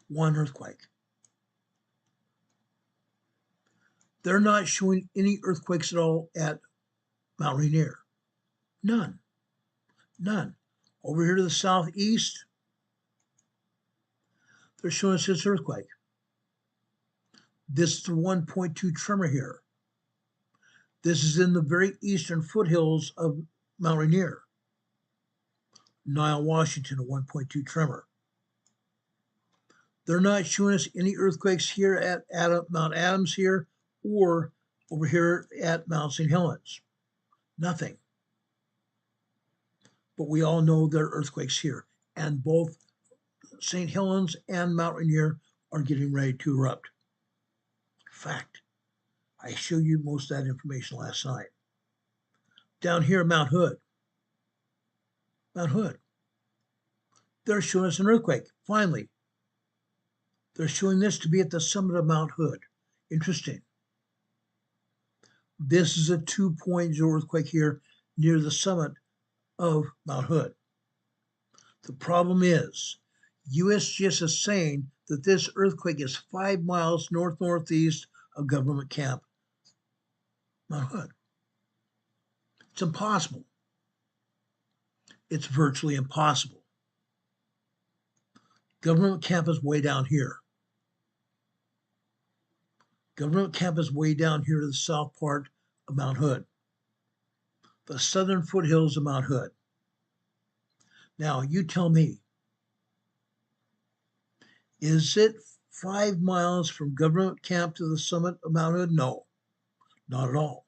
[SPEAKER 2] One earthquake. They're not showing any earthquakes at all at Mount Rainier. None. None. Over here to the southeast, they're showing us this earthquake. This is the 1.2 tremor here. This is in the very eastern foothills of Mount Rainier. Nile, Washington, a 1.2 tremor. They're not showing us any earthquakes here at Mount Adams here or over here at Mount St. Helens. Nothing. But we all know there are earthquakes here. And both St. Helens and Mount Rainier are getting ready to erupt. Fact. I showed you most of that information last night. Down here at Mount Hood. Mount Hood. They're showing us an earthquake. Finally. They're showing this to be at the summit of Mount Hood. Interesting. This is a 2.0 earthquake here near the summit of Mount Hood. The problem is, USGS is saying that this earthquake is 5 miles north-northeast of Government Camp, Mount Hood. It's impossible. It's virtually impossible. Government Camp is way down here. Government Camp is way down here to the south part of Mount Hood. The southern foothills of Mount Hood. Now, you tell me, is it 5 miles from Government Camp to the summit of Mount Hood? No, not at all.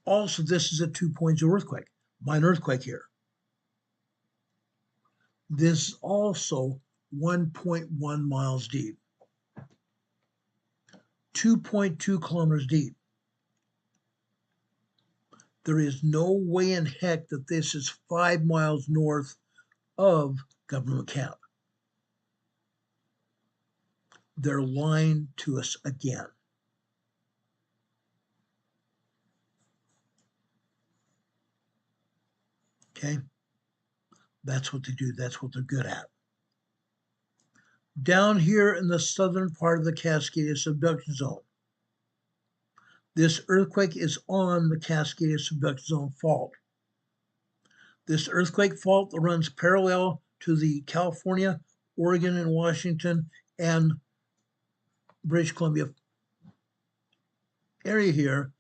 [SPEAKER 2] Also, this is a 2.0 earthquake, minor earthquake here. This is also 1.1 miles deep, 2.2 kilometers deep. There is no way in heck that this is 5 miles north of Government Camp. They're lying to us again. Okay? That's what they do. That's what they're good at. Down here in the southern part of the Cascadia subduction zone, this earthquake is on the Cascadia subduction zone fault. This earthquake fault runs parallel to the California, Oregon, and Washington and British Columbia area here.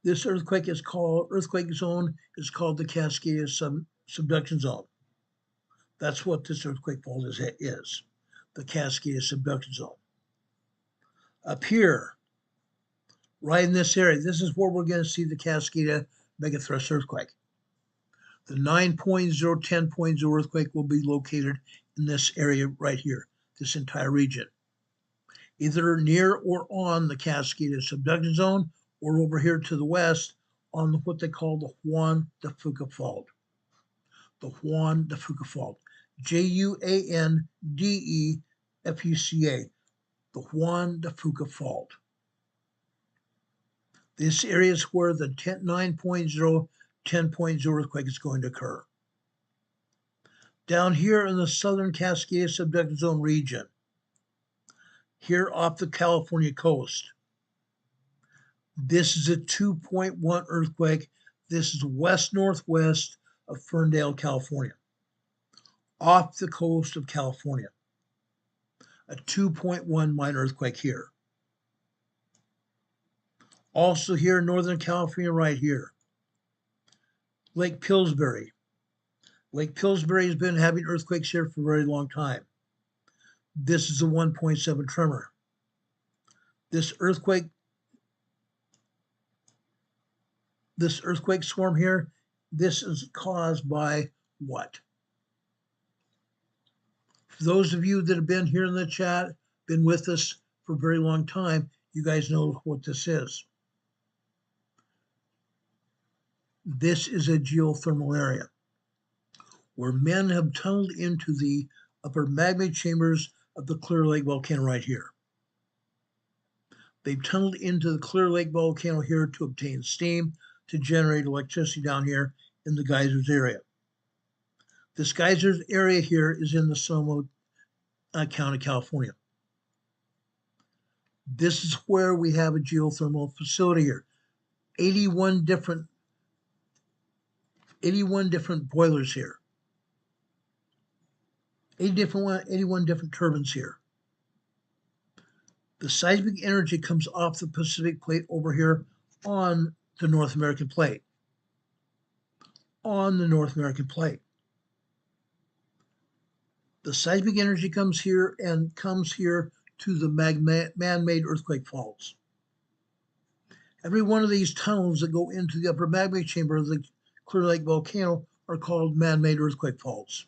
[SPEAKER 2] This earthquake zone is called the Cascadia subduction zone. That's what this earthquake fault is, the Cascadia subduction zone. Up here, right in this area, this is where we're going to see the Cascadia megathrust earthquake. The 9.0, 10.0 earthquake will be located in this area right here, this entire region, either near or on the Cascadia subduction zone, or over here to the west on what they call the Juan de Fuca fault. The Juan de Fuca fault, Juandefuca, the Juan de Fuca fault. This area is where the 9.0, 10.0 earthquake is going to occur. Down here in the southern Cascadia subduction zone region, here off the California coast, this is a 2.1 earthquake. This is west-northwest of Ferndale, California, off the coast of California. A 2.1 minor earthquake here. Also here in Northern California, right here, Lake Pillsbury. Lake Pillsbury has been having earthquakes here for a very long time. This is a 1.7 tremor. This earthquake swarm here, this is caused by what? For those of you that have been here in the chat, been with us for a very long time, you guys know what this is. This is a geothermal area where men have tunneled into the upper magma chambers of the Clear Lake volcano right here. They've tunneled into the Clear Lake volcano here to obtain steam to generate electricity down here in the geysers area. This geysers area here is in the Sonoma County, California. This is where we have a geothermal facility here. 81 different boilers here. 81 different turbines here. The seismic energy comes off the Pacific plate over here on the North American plate. On the North American plate. The seismic energy comes here to the man-made earthquake faults. Every one of these tunnels that go into the upper magma chamber of the Clear Lake volcano are called man-made earthquake faults.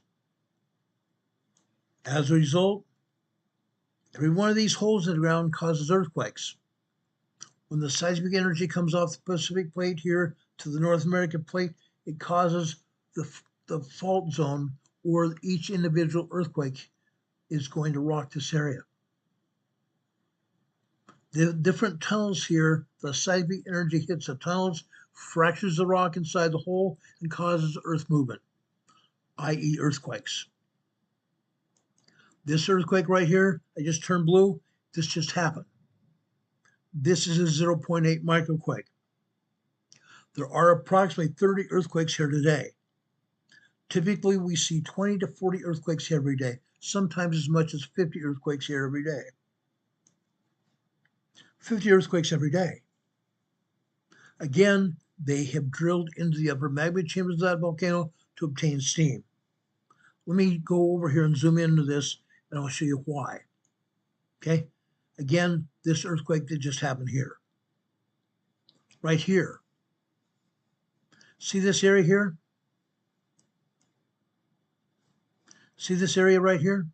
[SPEAKER 2] As a result, every one of these holes in the ground causes earthquakes. When the seismic energy comes off the Pacific plate here to the North American plate, it causes the fault zone, or each individual earthquake is going to rock this area. The different tunnels here, the seismic energy hits the tunnels, fractures the rock inside the hole, and causes earth movement, i.e. earthquakes. This earthquake right here, I just turned blue, this just happened. This is a 0.8 microquake. There are approximately 30 earthquakes here today. Typically, we see 20 to 40 earthquakes here every day, sometimes as much as 50 earthquakes here every day. 50 earthquakes every day. Again, they have drilled into the upper magma chambers of that volcano to obtain steam. Let me go over here and zoom into this, and I'll show you why. Okay? Again, this earthquake that just happened here. Right here. See this area here? See this area right here?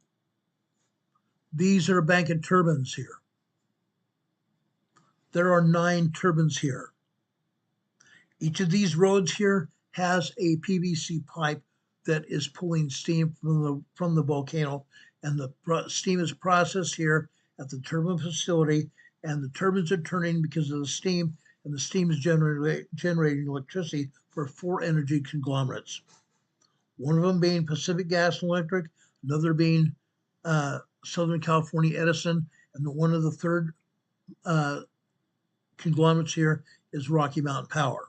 [SPEAKER 2] These are a bank of turbines here. There are 9 turbines here. Each of these roads here has a PVC pipe that is pulling steam from the volcano, and the steam is processed here at the turbine facility, and the turbines are turning because of the steam, and the steam is generating electricity for 4 energy conglomerates. One of them being Pacific Gas and Electric, another being Southern California Edison, and one of the third conglomerates here is Rocky Mountain Power.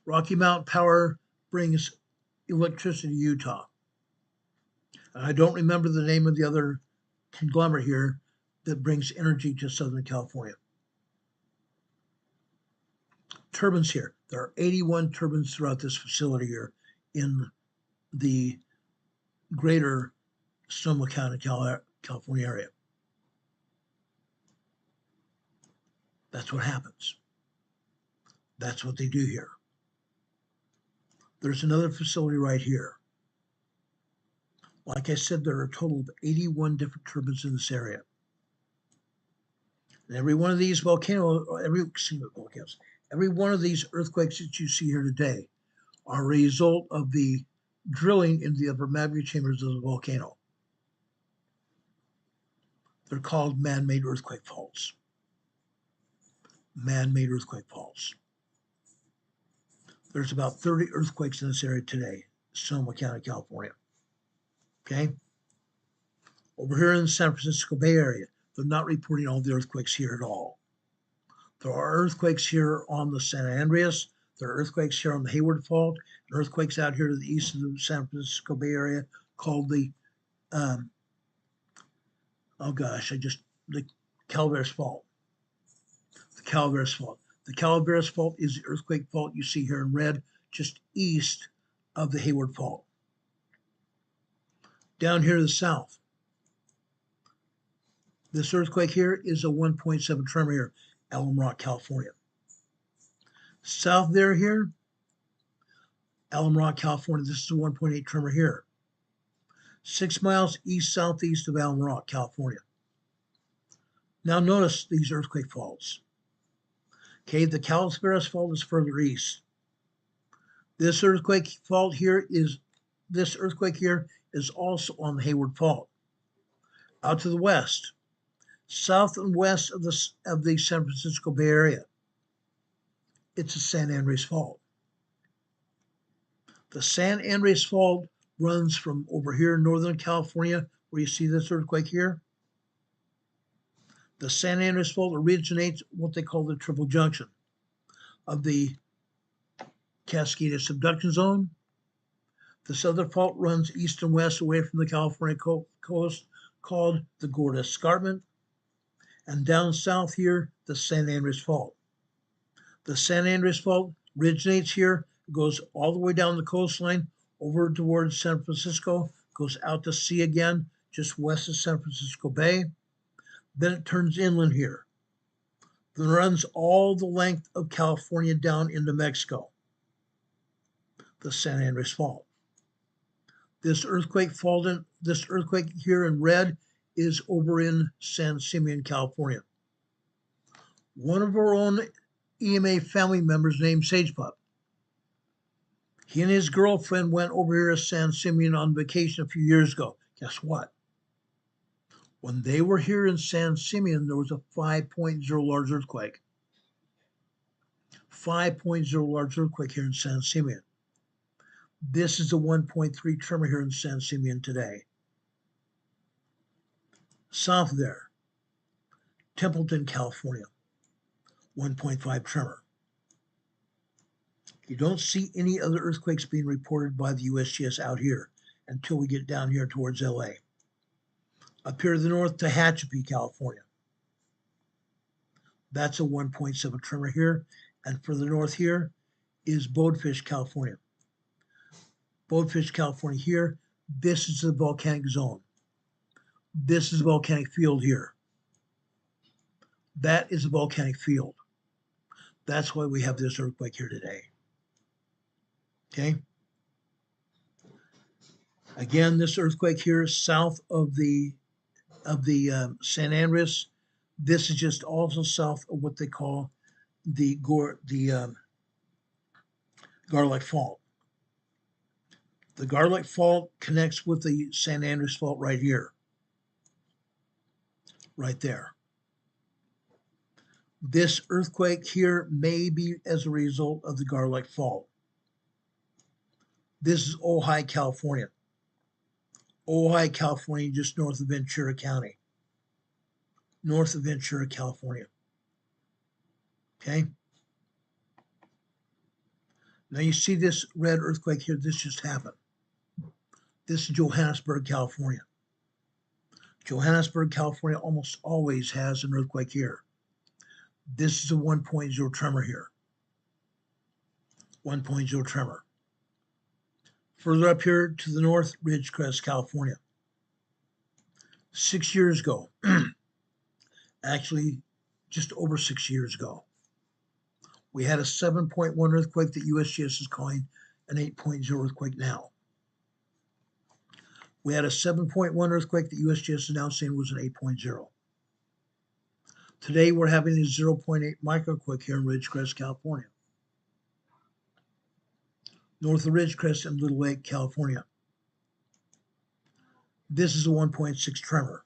[SPEAKER 2] Rocky Mountain Power brings electricity to Utah. And I don't remember the name of the other conglomerate here that brings energy to Southern California. Turbines here. There are 81 turbines throughout this facility here in the greater Sonoma County, California area. That's what happens. That's what they do here. There's another facility right here. Like I said, there are a total of 81 different turbines in this area. And every one of these volcanoes, every one of these earthquakes that you see here today are a result of the drilling into the upper magma chambers of the volcano. They're called man-made earthquake faults. Man-made earthquake faults. There's about 30 earthquakes in this area today, Sonoma County, California. Okay? Over here in the San Francisco Bay Area, they're not reporting all the earthquakes here at all. There are earthquakes here on the San Andreas. There are earthquakes here on the Hayward Fault, and earthquakes out here to the east of the San Francisco Bay Area called the, the Calaveras Fault. The Calaveras Fault. The Calaveras Fault is the earthquake fault you see here in red, just east of the Hayward Fault. Down here to the south, this earthquake here is a 1.7 tremor here, Alum Rock, California. South there here, Alum Rock, California, this is a 1.8 tremor here. 6 miles east-southeast of Alum Rock, California. Now notice these earthquake faults. Okay, the Calaveras Fault is further east. This earthquake here is also on the Hayward Fault. Out to the west, south and west of the San Francisco Bay Area, it's the San Andreas Fault. The San Andreas Fault runs from over here in Northern California, where you see this earthquake here. The San Andreas Fault originates what they call the triple junction of the Cascade Subduction Zone. This other fault runs east and west away from the California coast, called the Gorda Escarpment. And down south here, the San Andreas Fault. The San Andreas Fault originates here, goes all the way down the coastline, over towards San Francisco, goes out to sea again, just west of San Francisco Bay. Then it turns inland here. Then runs all the length of California down into Mexico. The San Andreas Fault. This earthquake here in red is over in San Simeon, California. One of our own EMA family members named Sagepup. He and his girlfriend went over here to San Simeon on vacation a few years ago. Guess what? When they were here in San Simeon, there was a 5.0 large earthquake. 5.0 large earthquake here in San Simeon. This is a 1.3 tremor here in San Simeon today. South there, Templeton, California, 1.5 tremor. You don't see any other earthquakes being reported by the USGS out here until we get down here towards LA. Up here to the north, Tehachapi, California. That's a 1.7 tremor here. And further north here is Bonefish, California. Bonefish, California here. This is the volcanic zone. This is a volcanic field here. That is a volcanic field. That's why we have this earthquake here today. Okay. Again, this earthquake here is south of the San Andreas. This is just also south of what they call the Garlic Fault. The Garlic Fault connects with the San Andreas Fault right here. Right there. This earthquake here may be as a result of the Garlic Fault. This is Ojai, California. Ojai, California, just north of Ventura County. North of Ventura, California. Okay? Now you see this red earthquake here. This just happened. This is Johannesburg, California. Johannesburg, California almost always has an earthquake here. This is a 1.0 tremor here. 1.0 tremor. Further up here to the north, Ridgecrest, California. 6 years ago, actually just over 6 years ago, we had a 7.1 earthquake that USGS is calling an 8.0 earthquake now. We had a 7.1 earthquake that USGS is now saying was an 8.0. Today we're having a 0.8 microquake here in Ridgecrest, California. North of Ridgecrest and Little Lake, California. This is a 1.6 tremor.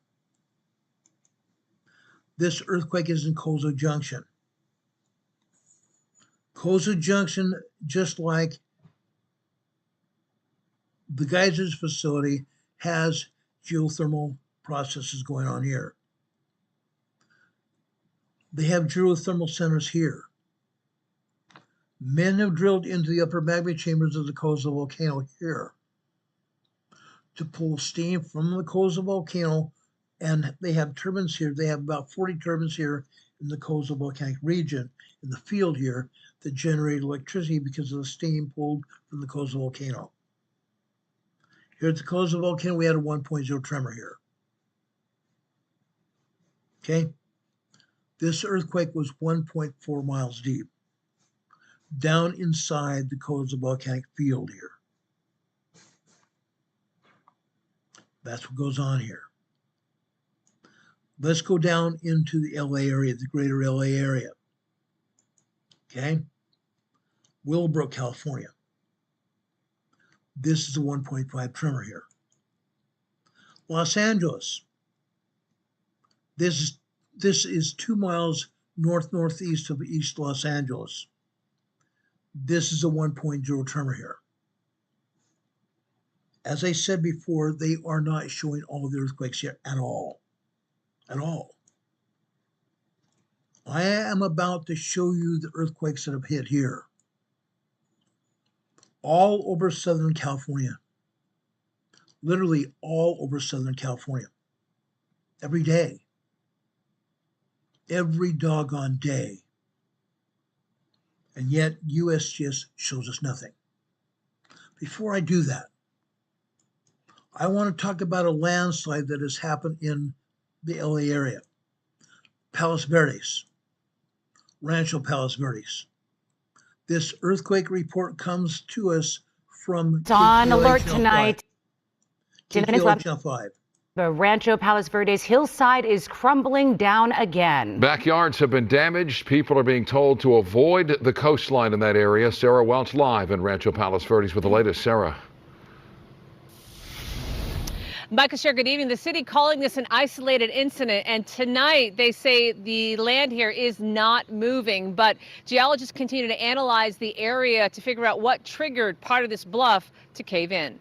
[SPEAKER 2] This earthquake is in Kozo Junction. Kozo Junction, just like the geysers facility, has geothermal processes going on here. They have geothermal centers here. Men have drilled into the upper magma chambers of the Kozo volcano here to pull steam from the Kozo volcano, and they have turbines here. They have about 40 turbines here in the Kozo volcanic region in the field here that generate electricity because of the steam pulled from the Kozo volcano. Here at the Kozo volcano, we had a 1.0 tremor here. Okay? This earthquake was 1.4 miles deep, down inside the Kozo volcanic field here. That's what goes on here. Let's go down into the LA area, the greater LA area. Okay? Willowbrook, California. This is a 1.5 tremor here. Los Angeles. This is 2 miles northeast of East Los Angeles. This is a 1.0 tremor here. As I said before, they are not showing all of the earthquakes here at all. At all. I am about to show you the earthquakes that have hit here. All over Southern California. Literally all over Southern California. Every day. Every doggone day. And yet USGS shows us nothing. Before I do that, I want to talk about a landslide that has happened in the LA area. Palos Verdes, Rancho Palos Verdes. This earthquake report comes to us from
[SPEAKER 5] It's on
[SPEAKER 2] KTLA
[SPEAKER 5] alert
[SPEAKER 2] Channel
[SPEAKER 5] tonight.
[SPEAKER 2] 5. KTLA Channel 5.
[SPEAKER 5] The Rancho Palos Verdes hillside is crumbling down again.
[SPEAKER 6] Backyards have been damaged. People are being told to avoid the coastline in that area. Sarah Welch live in Rancho Palos Verdes with the latest. Sarah.
[SPEAKER 7] Michael Sher, good evening. The city calling this an isolated incident, and tonight they say the land here is not moving, but geologists continue to analyze the area to figure out what triggered part of this bluff to cave in.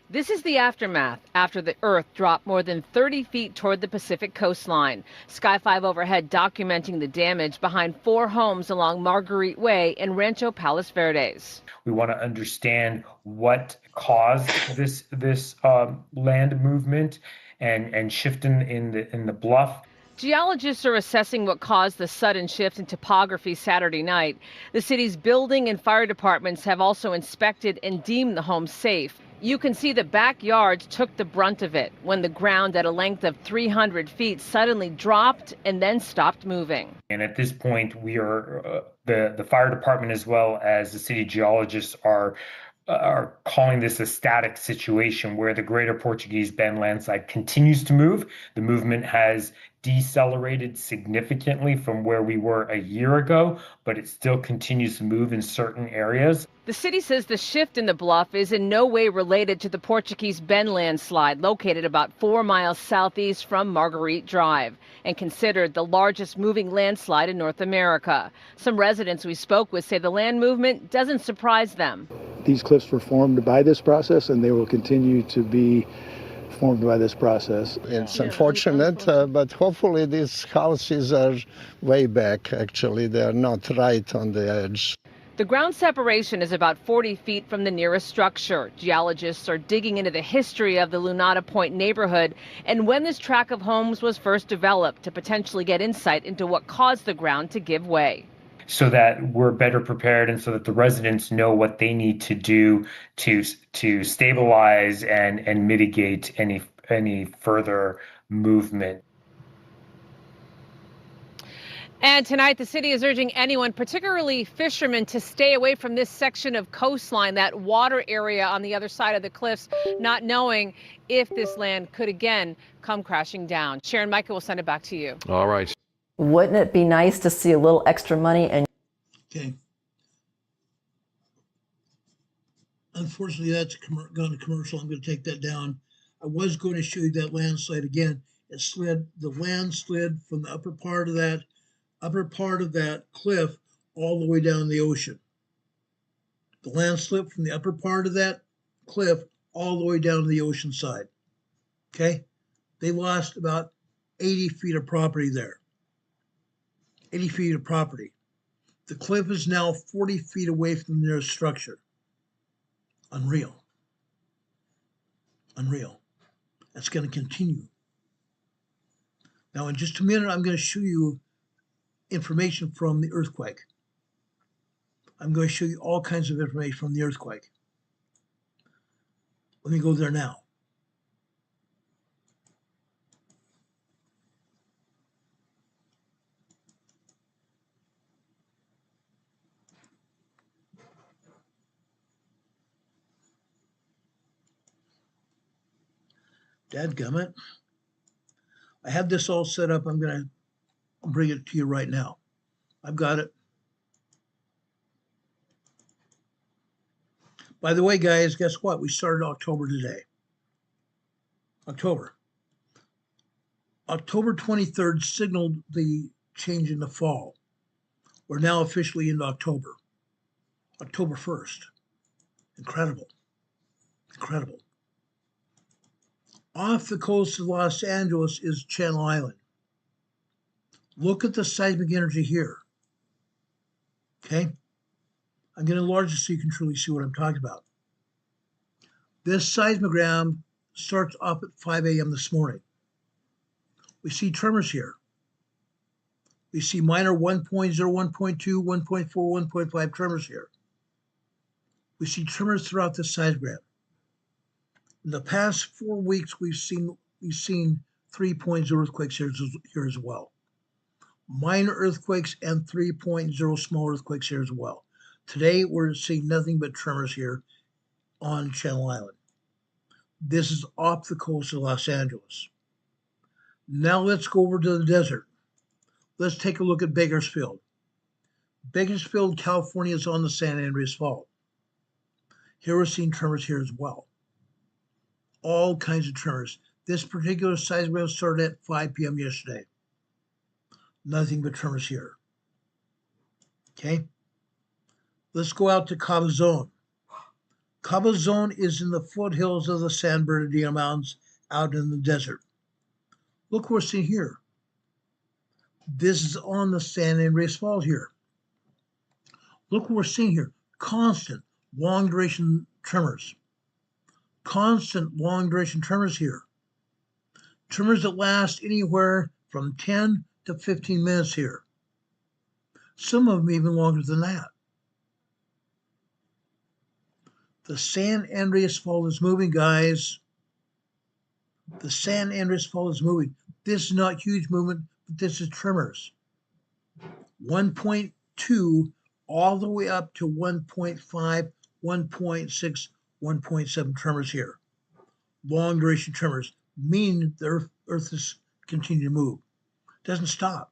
[SPEAKER 7] This is the aftermath after the earth dropped more than 30 feet toward the Pacific coastline. Sky 5 overhead documenting the damage behind 4 homes along Marguerite Way in Rancho Palos Verdes.
[SPEAKER 8] We want to understand what caused this land movement and shift in the bluff.
[SPEAKER 7] Geologists are assessing what caused the sudden shift in topography Saturday night. The city's building and fire departments have also inspected and deemed the home safe. You can see the backyards took the brunt of it when the ground at a length of 300 feet suddenly dropped and then stopped moving.
[SPEAKER 8] And at this point, we are the fire department as well as the city geologists are calling this a static situation where the greater Portuguese Bend landslide continues to move. The movement has decelerated significantly from where we were a year ago, but it still continues to move in certain areas.
[SPEAKER 7] The city says the shift in the bluff is in no way related to the Portuguese Bend landslide, located about 4 miles southeast from Marguerite Drive, and considered the largest moving landslide in North America. Some residents we spoke with say the land movement doesn't surprise them.
[SPEAKER 9] These cliffs were formed by this process, and they will continue to be formed by this process.
[SPEAKER 10] It's unfortunate, but hopefully these houses are way back, actually. They are not right on the edge.
[SPEAKER 7] The ground separation is about 40 feet from the nearest structure. Geologists are digging into the history of the Lunada Point neighborhood and when this tract of homes was first developed to potentially get insight into what caused the ground to give way.
[SPEAKER 8] So that we're better prepared and so that the residents know what they need to do to stabilize and mitigate any further movement.
[SPEAKER 7] And tonight, the city is urging anyone, particularly fishermen, to stay away from this section of coastline, that water area on the other side of the cliffs, not knowing if this land could again come crashing down. Sharon, Micah, will send it back to you.
[SPEAKER 6] All right.
[SPEAKER 11] Wouldn't it be nice to see a little extra money? And
[SPEAKER 2] Okay. Unfortunately, that's gone to commercial. I'm going to take that down. I was going to show you that landslide again. The land slid from the upper part of that cliff all the way down the ocean. The land slipped from the upper part of that cliff all the way down to the ocean side. Okay? They lost about 80 feet of property there. 80 feet of property. The cliff is now 40 feet away from the nearest structure. Unreal. Unreal. That's going to continue. Now, in just a minute, I'm going to show you information from the earthquake. I'm going to show you all kinds of information from the earthquake. Let me go there now. Dadgummit. I have this all set up. I'm going to bring it to you right now. I've got it. By the way, guys, guess what? We started October today. October 23rd signaled the change in the fall. We're now officially into October. October 1st. Incredible. Incredible. Off the coast of Los Angeles is Channel Island. Look at the seismic energy here. Okay? I'm going to enlarge it so you can truly see what I'm talking about. This seismogram starts up at 5 a.m. this morning. We see tremors here. We see minor 1.0, 1.2, 1.4, 1.5 tremors here. We see tremors throughout the seismogram. In the past 4 weeks, we've seen 3.0 earthquakes here as well. Minor earthquakes and 3.0 small earthquakes here as well. Today, we're seeing nothing but tremors here on Channel Island. This is off the coast of Los Angeles. Now let's go over to the desert. Let's take a look at Bakersfield. Bakersfield, California is on the San Andreas Fault. Here we're seeing tremors here as well. All kinds of tremors. This particular seismogram started at 5 p.m. yesterday. Nothing but tremors here. Okay? Let's go out to Cabazon. Cabazon is in the foothills of the San Bernardino Mountains out in the desert. Look what we're seeing here. This is on the San Andreas Fault here. Look what we're seeing here. Constant, long duration tremors. Constant, long duration tremors here. Tremors that last anywhere from 10 to 15 minutes here. Some of them even longer than that. The San Andreas Fault is moving, guys. The San Andreas Fault is moving. This is not huge movement, but this is tremors. 1.2 all the way up to 1.5, 1.6, 1.7 tremors here. Long duration tremors mean the Earth is continuing to move. Doesn't stop.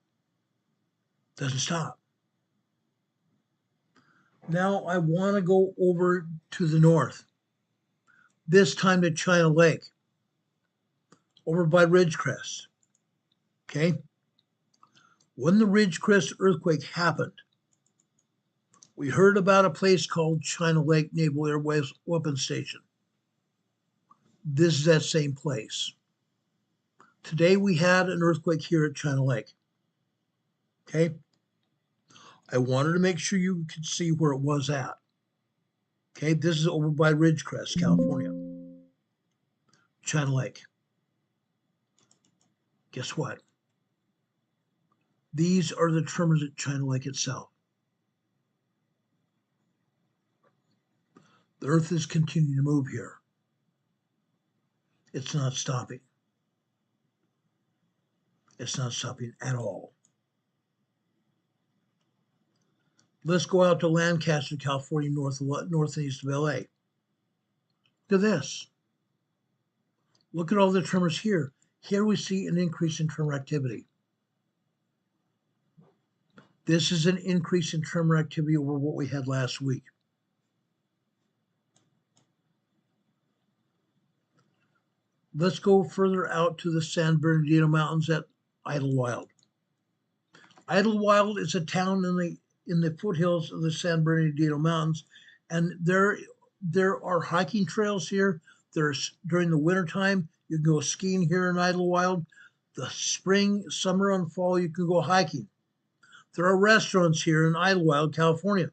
[SPEAKER 2] Doesn't stop. Now I want to go over to the north, this time to China Lake, over by Ridgecrest. Okay? When the Ridgecrest earthquake happened, we heard about a place called China Lake Naval Air Weapons Station. This is that same place. Today we had an earthquake here at China Lake. Okay? I wanted to make sure you could see where it was at. Okay, this is over by Ridgecrest, California. China Lake. Guess what? These are the tremors at China Lake itself. The earth is continuing to move here. It's not stopping. It's not stopping at all. Let's go out to Lancaster, California, north and east of LA. Look at this. Look at all the tremors here. Here we see an increase in tremor activity. This is an increase in tremor activity over what we had last week. Let's go further out to the San Bernardino Mountains at Idlewild. Idlewild is a town in the foothills of the San Bernardino Mountains, and there are hiking trails here. There's during the wintertime, you can go skiing here in Idlewild. The spring, summer, and fall, you can go hiking. There are restaurants here in Idlewild, California.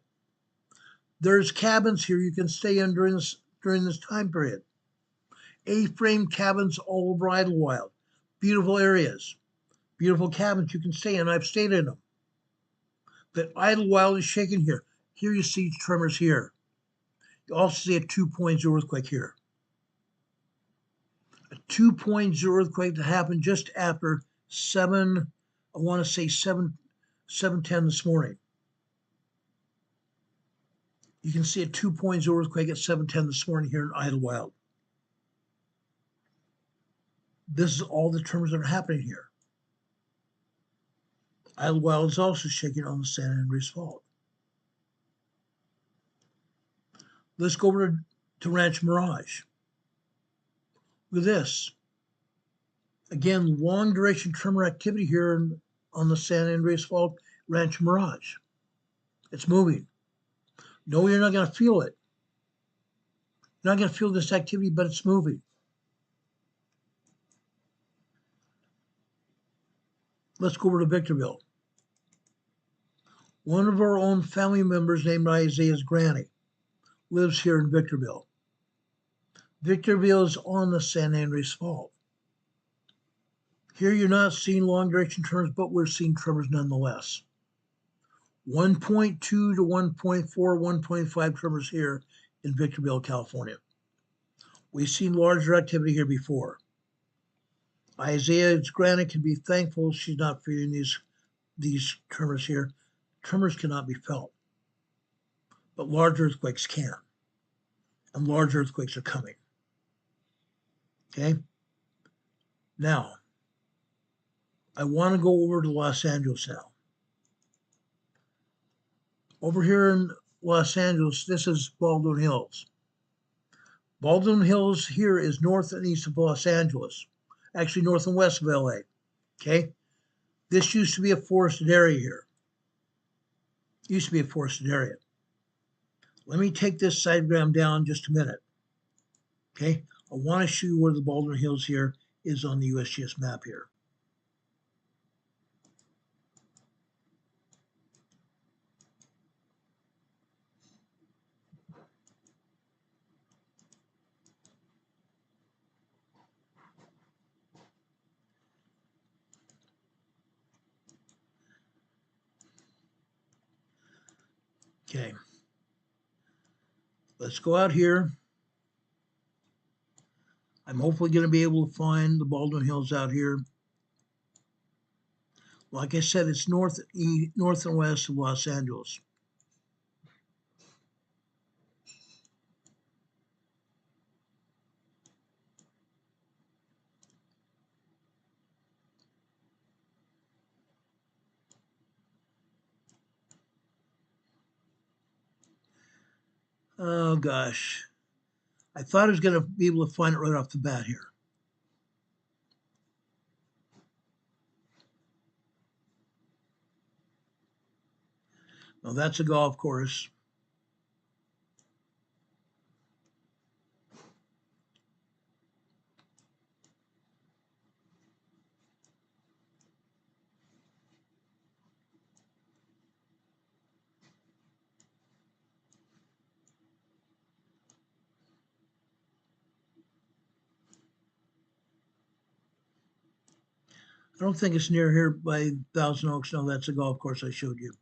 [SPEAKER 2] There's cabins here you can stay in during this time period. A-frame cabins all over Idlewild. Beautiful areas. Beautiful cabins you can stay in. I've stayed in them. But Idlewild is shaking here. Here you see tremors here. You also see a 2.0 earthquake here. A 2.0 earthquake that happened just after 7:10 this morning. You can see a 2.0 earthquake at 7:10 this morning here in Idlewild. This is all the tremors that are happening here. Idlewild is also shaking on the San Andreas Fault. Let's go over to Ranch Mirage. Look at this. Again, long duration tremor activity here on the San Andreas Fault, Ranch Mirage. It's moving. No, you're not going to feel it. You're not going to feel this activity, but it's moving. Let's go over to Victorville. One of our own family members named Isaiah's granny lives here in Victorville. Victorville is on the San Andreas Fault. Here you're not seeing long duration tremors, but we're seeing tremors nonetheless. 1.2 to 1.4, 1.5 tremors here in Victorville, California. We've seen larger activity here before. Isaiah's granny can be thankful she's not feeling these tremors here. Tremors cannot be felt, but large earthquakes can, and large earthquakes are coming. Okay? Now, I want to go over to Los Angeles now. Over here in Los Angeles, this is Baldwin Hills. Baldwin Hills here is north and east of Los Angeles, actually north and west of LA. Okay? This used to be a forested area here. Used to be a forested area. Let me take this diagram down just a minute. Okay? I want to show you where the Baldwin Hills here is on the USGS map here. Okay. Let's go out here. I'm hopefully going to be able to find the Baldwin Hills out here. Like I said, it's north and west of Los Angeles. Oh gosh. I thought I was going to be able to find it right off the bat here. Now that's a golf course. I don't think it's near here by Thousand Oaks. No, that's a golf course I showed you.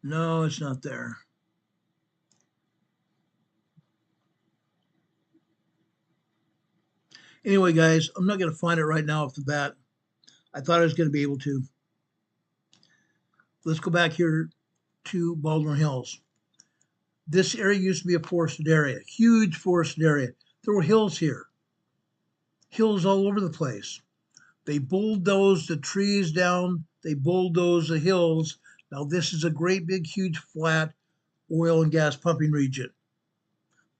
[SPEAKER 2] No, it's not there. Anyway, guys, I'm not going to find it right now off the bat. I thought I was going to be able to. Let's go back here to Baldwin Hills. This area used to be a forested area, huge forested area. There were hills here, hills all over the place. They bulldozed the trees down. They bulldozed the hills. Now this is a great big huge flat oil and gas pumping region.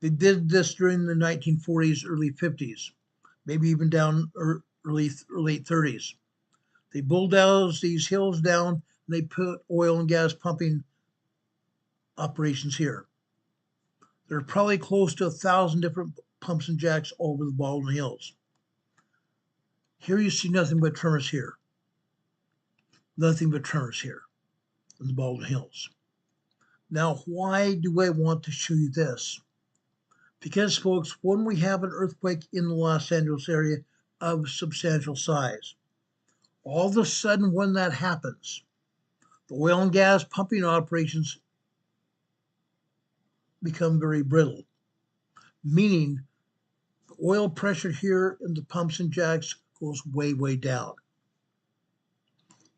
[SPEAKER 2] They did this during the 1940s, early 50s, maybe even down late 30s. They bulldozed these hills down and they put oil and gas pumping operations here. There are probably close to 1,000 different pumps and jacks all over the Baldwin Hills. Here you see nothing but tremors here. Nothing but tremors here in the Baldwin Hills. Now, why do I want to show you this? Because, folks, when we have an earthquake in the Los Angeles area of substantial size, all of a sudden when that happens, the oil and gas pumping operations become very brittle, meaning the oil pressure here in the pumps and jacks goes way, way down.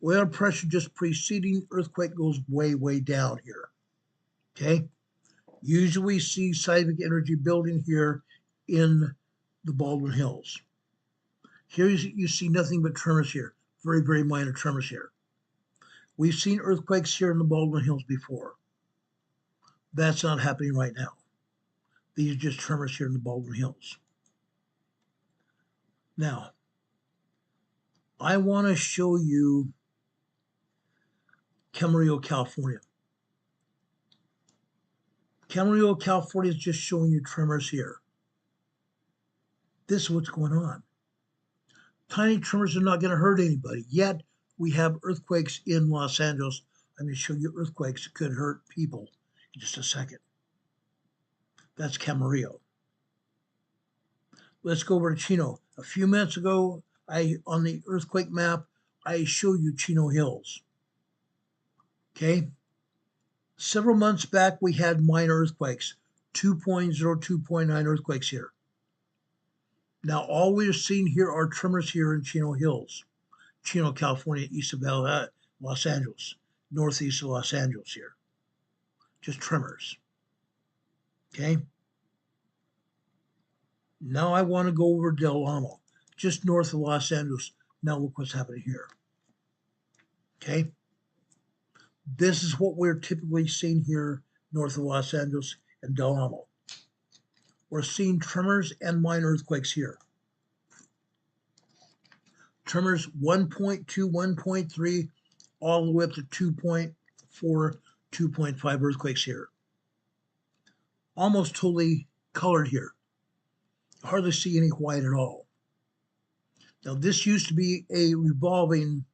[SPEAKER 2] Oil pressure just preceding earthquake goes way, way down here. Okay? Usually we see seismic energy building here in the Baldwin Hills. Here you see nothing but tremors here. Very, very minor tremors here. We've seen earthquakes here in the Baldwin Hills before. That's not happening right now. These are just tremors here in the Baldwin Hills. Now, I want to show you Camarillo, California. Camarillo, California is just showing you tremors here. This is what's going on. Tiny tremors are not going to hurt anybody. Yet, we have earthquakes in Los Angeles. I'm going to show you earthquakes that could hurt people in just a second. That's Camarillo. Let's go over to Chino. A few minutes ago, on the earthquake map, I showed you Chino Hills. Okay? Several months back, we had minor earthquakes, 2.0, 2.9 earthquakes here. Now, all we're seeing here are tremors here in Chino Hills, Chino, California, east of Aveyah, Los Angeles, northeast of Los Angeles here. Just tremors. Okay? Now I want to go over Del Amo, just north of Los Angeles. Now look what's happening here. Okay? This is what we're typically seeing here north of Los Angeles and Del Amo. We're seeing tremors and minor earthquakes here. Tremors 1.2, 1.3, all the way up to 2.4, 2.5 earthquakes here. Almost totally colored here. Hardly see any white at all. Now this used to be a revolving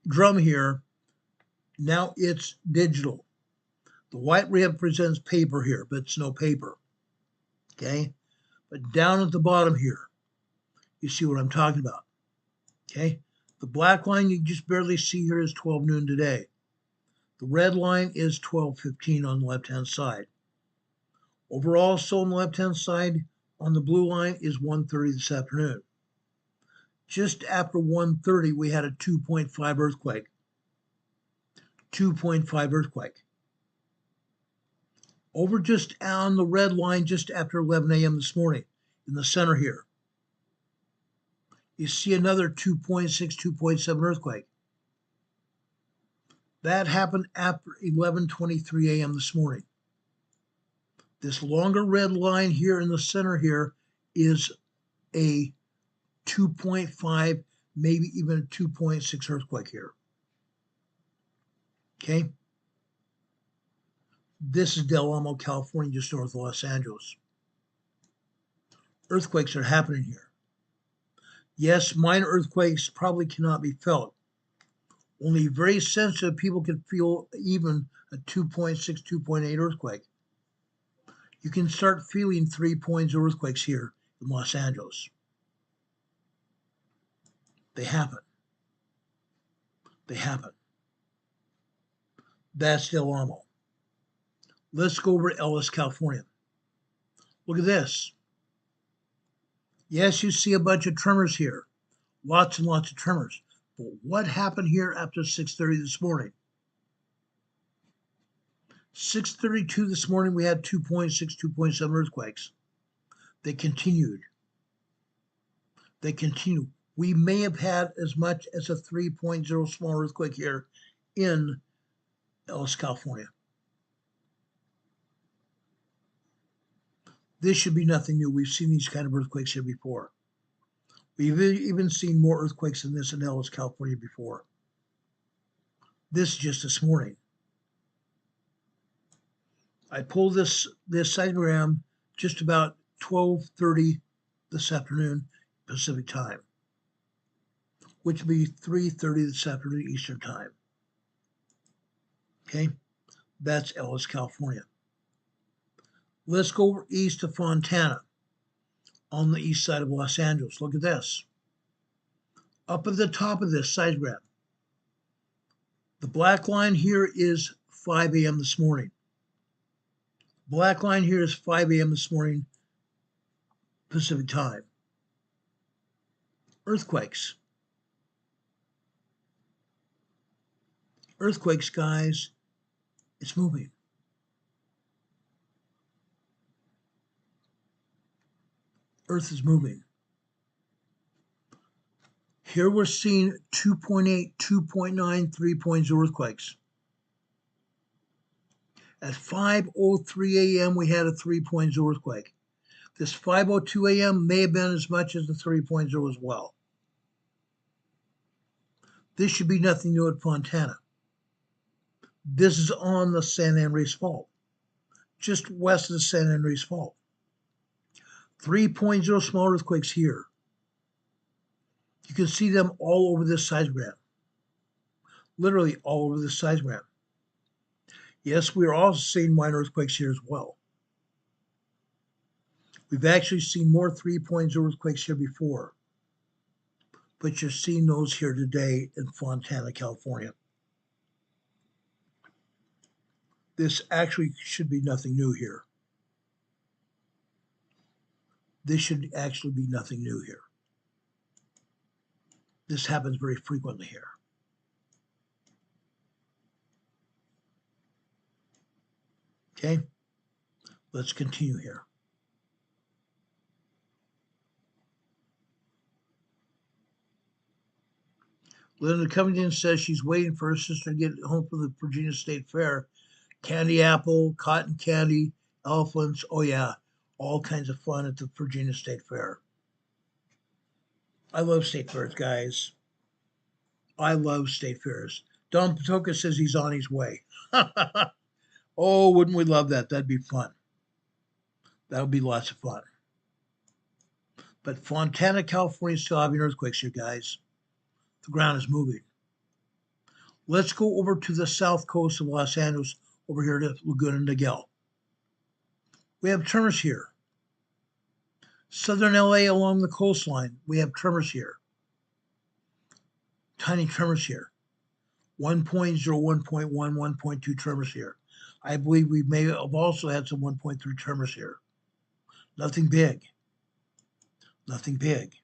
[SPEAKER 2] drum here. Now it's digital. The white represents paper here, but it's no paper. Okay? But down at the bottom here, you see what I'm talking about. Okay? The black line you just barely see here is 12 noon today. The red line is 12:15 on the left-hand side. Overall, so on the left-hand side, on the blue line is 1:30 this afternoon. Just after 1:30, we had a 2.5 earthquake. 2.5 earthquake. Over just on the red line, just after 11 a.m. this morning, in the center here, you see another 2.6, 2.7 earthquake. That happened after 11:23 a.m. this morning. This longer red line here in the center here is a 2.5, maybe even a 2.6 earthquake here. Okay? This is Del Amo, California, just north of Los Angeles. Earthquakes are happening here. Yes, minor earthquakes probably cannot be felt. Only very sensitive people can feel even a 2.6, 2.8 earthquake. You can start feeling 3.0 earthquakes here in Los Angeles. They happen. They happen. That's Del Amo. Let's go over to Ellis, California. Look at this. Yes, you see a bunch of tremors here. Lots and lots of tremors. But what happened here after 6:30 this morning? 6:32 this morning, we had 2.6, 2.7 earthquakes. They continued. They continue. We may have had as much as a 3.0 small earthquake here in Ellis, California. This should be nothing new. We've seen these kind of earthquakes here before. We've even seen more earthquakes than this in Ellis, California before. This just this morning. I pulled this seismogram just about 12:30 this afternoon Pacific time, which would be 3:30 this afternoon Eastern time. Okay, that's Ellis, California. Let's go over east to Fontana on the east side of Los Angeles. Look at this. Up at the top of this seismogram, the black line here is 5 a.m. this morning. Black line here is 5 a.m. this morning Pacific time. Earthquakes. Earthquakes, guys. It's moving. Earth is moving. Here we're seeing 2.8, 2.9, 3.0 earthquakes. At 5:03 a.m., we had a 3.0 earthquake. This 5:02 a.m. may have been as much as the 3.0 as well. This should be nothing new at Fontana. This is on the San Andreas Fault, just west of the San Andreas Fault. 3.0 small earthquakes here. You can see them all over this seismogram. Literally all over this seismogram. Yes, we are also seeing minor earthquakes here as well. We've actually seen more 3.0 earthquakes here before, but you're seeing those here today in Fontana, California. This actually should be nothing new here. This should actually be nothing new here. This happens very frequently here. Okay, let's continue here. Linda Covington says she's waiting for her sister to get home from the Virginia State Fair. Candy apple, cotton candy, elephants. Oh yeah, all kinds of fun at the Virginia State Fair. I love state fairs, guys. I love state fairs. Don Patoka says he's on his way. Oh, wouldn't we love that? That'd be fun. That would be lots of fun. But Fontana, California is still having earthquakes here, guys. The ground is moving. Let's go over to the south coast of Los Angeles, over here to Laguna Niguel. We have tremors here. Southern LA along the coastline, we have tremors here. Tiny tremors here. 1.0, 1.1, 1.2 tremors here. I believe we may have also had some 1.3 tremors here. Nothing big. Nothing big.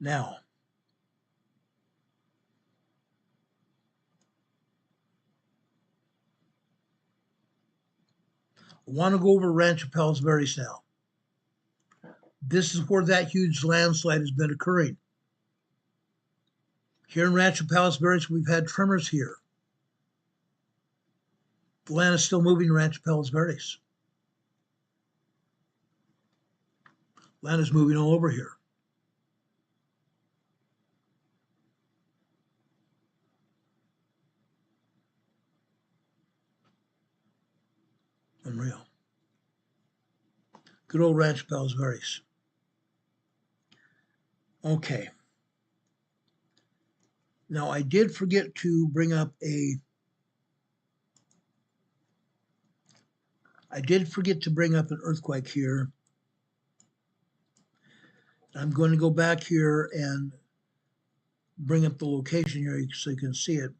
[SPEAKER 2] Now, I want to go over Rancho Palos Verdes now. This is where that huge landslide has been occurring. Here in Rancho Palos Verdes, we've had tremors here. The land is still moving in Rancho Palos Verdes. Land is moving all over here. Unreal. Good old Rancho Palos Verdes. Okay. Now, I did forget to bring up an earthquake here. I'm going to go back here and bring up the location here so you can see it.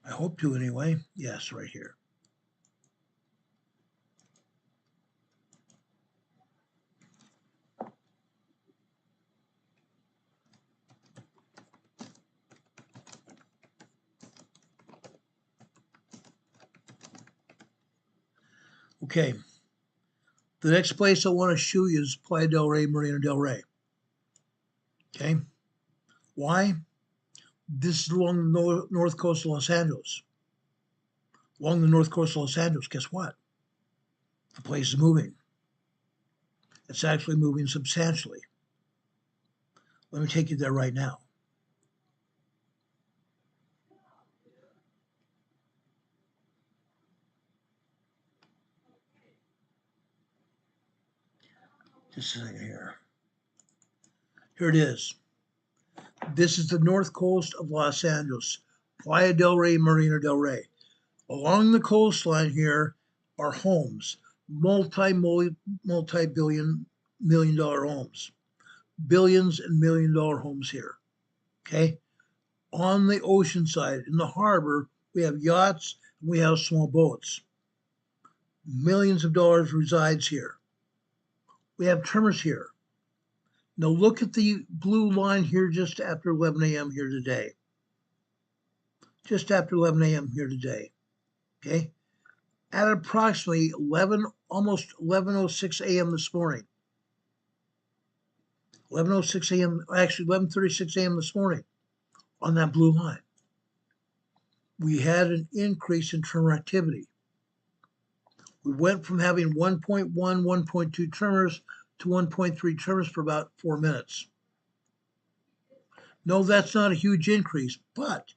[SPEAKER 2] I hope to anyway. Yes, right here. Okay. The next place I want to show you is Playa del Rey, Marina del Rey. Okay. Why? This is along the north coast of Los Angeles. Along the north coast of Los Angeles, guess what? The place is moving. It's actually moving substantially. Let me take you there right now. Just a second here. Here it is. This is the north coast of Los Angeles, Playa del Rey, Marina del Rey. Along the coastline here are homes, multi-billion dollar homes, billions and $1 million homes here. Okay. On the ocean side, in the harbor, we have yachts, and we have small boats. Millions of dollars resides here. We have tremors here. Now look at the blue line here just after 11 a.m. here today. Just after 11 a.m. here today. Okay. At approximately almost 11:06 a.m. this morning. 11:06 a.m. Actually 11:36 a.m. this morning. On that blue line, we had an increase in tremor activity. We went from having 1.1, 1.2 tremors to 1.3 tremors for about 4 minutes. No, that's not a huge increase, but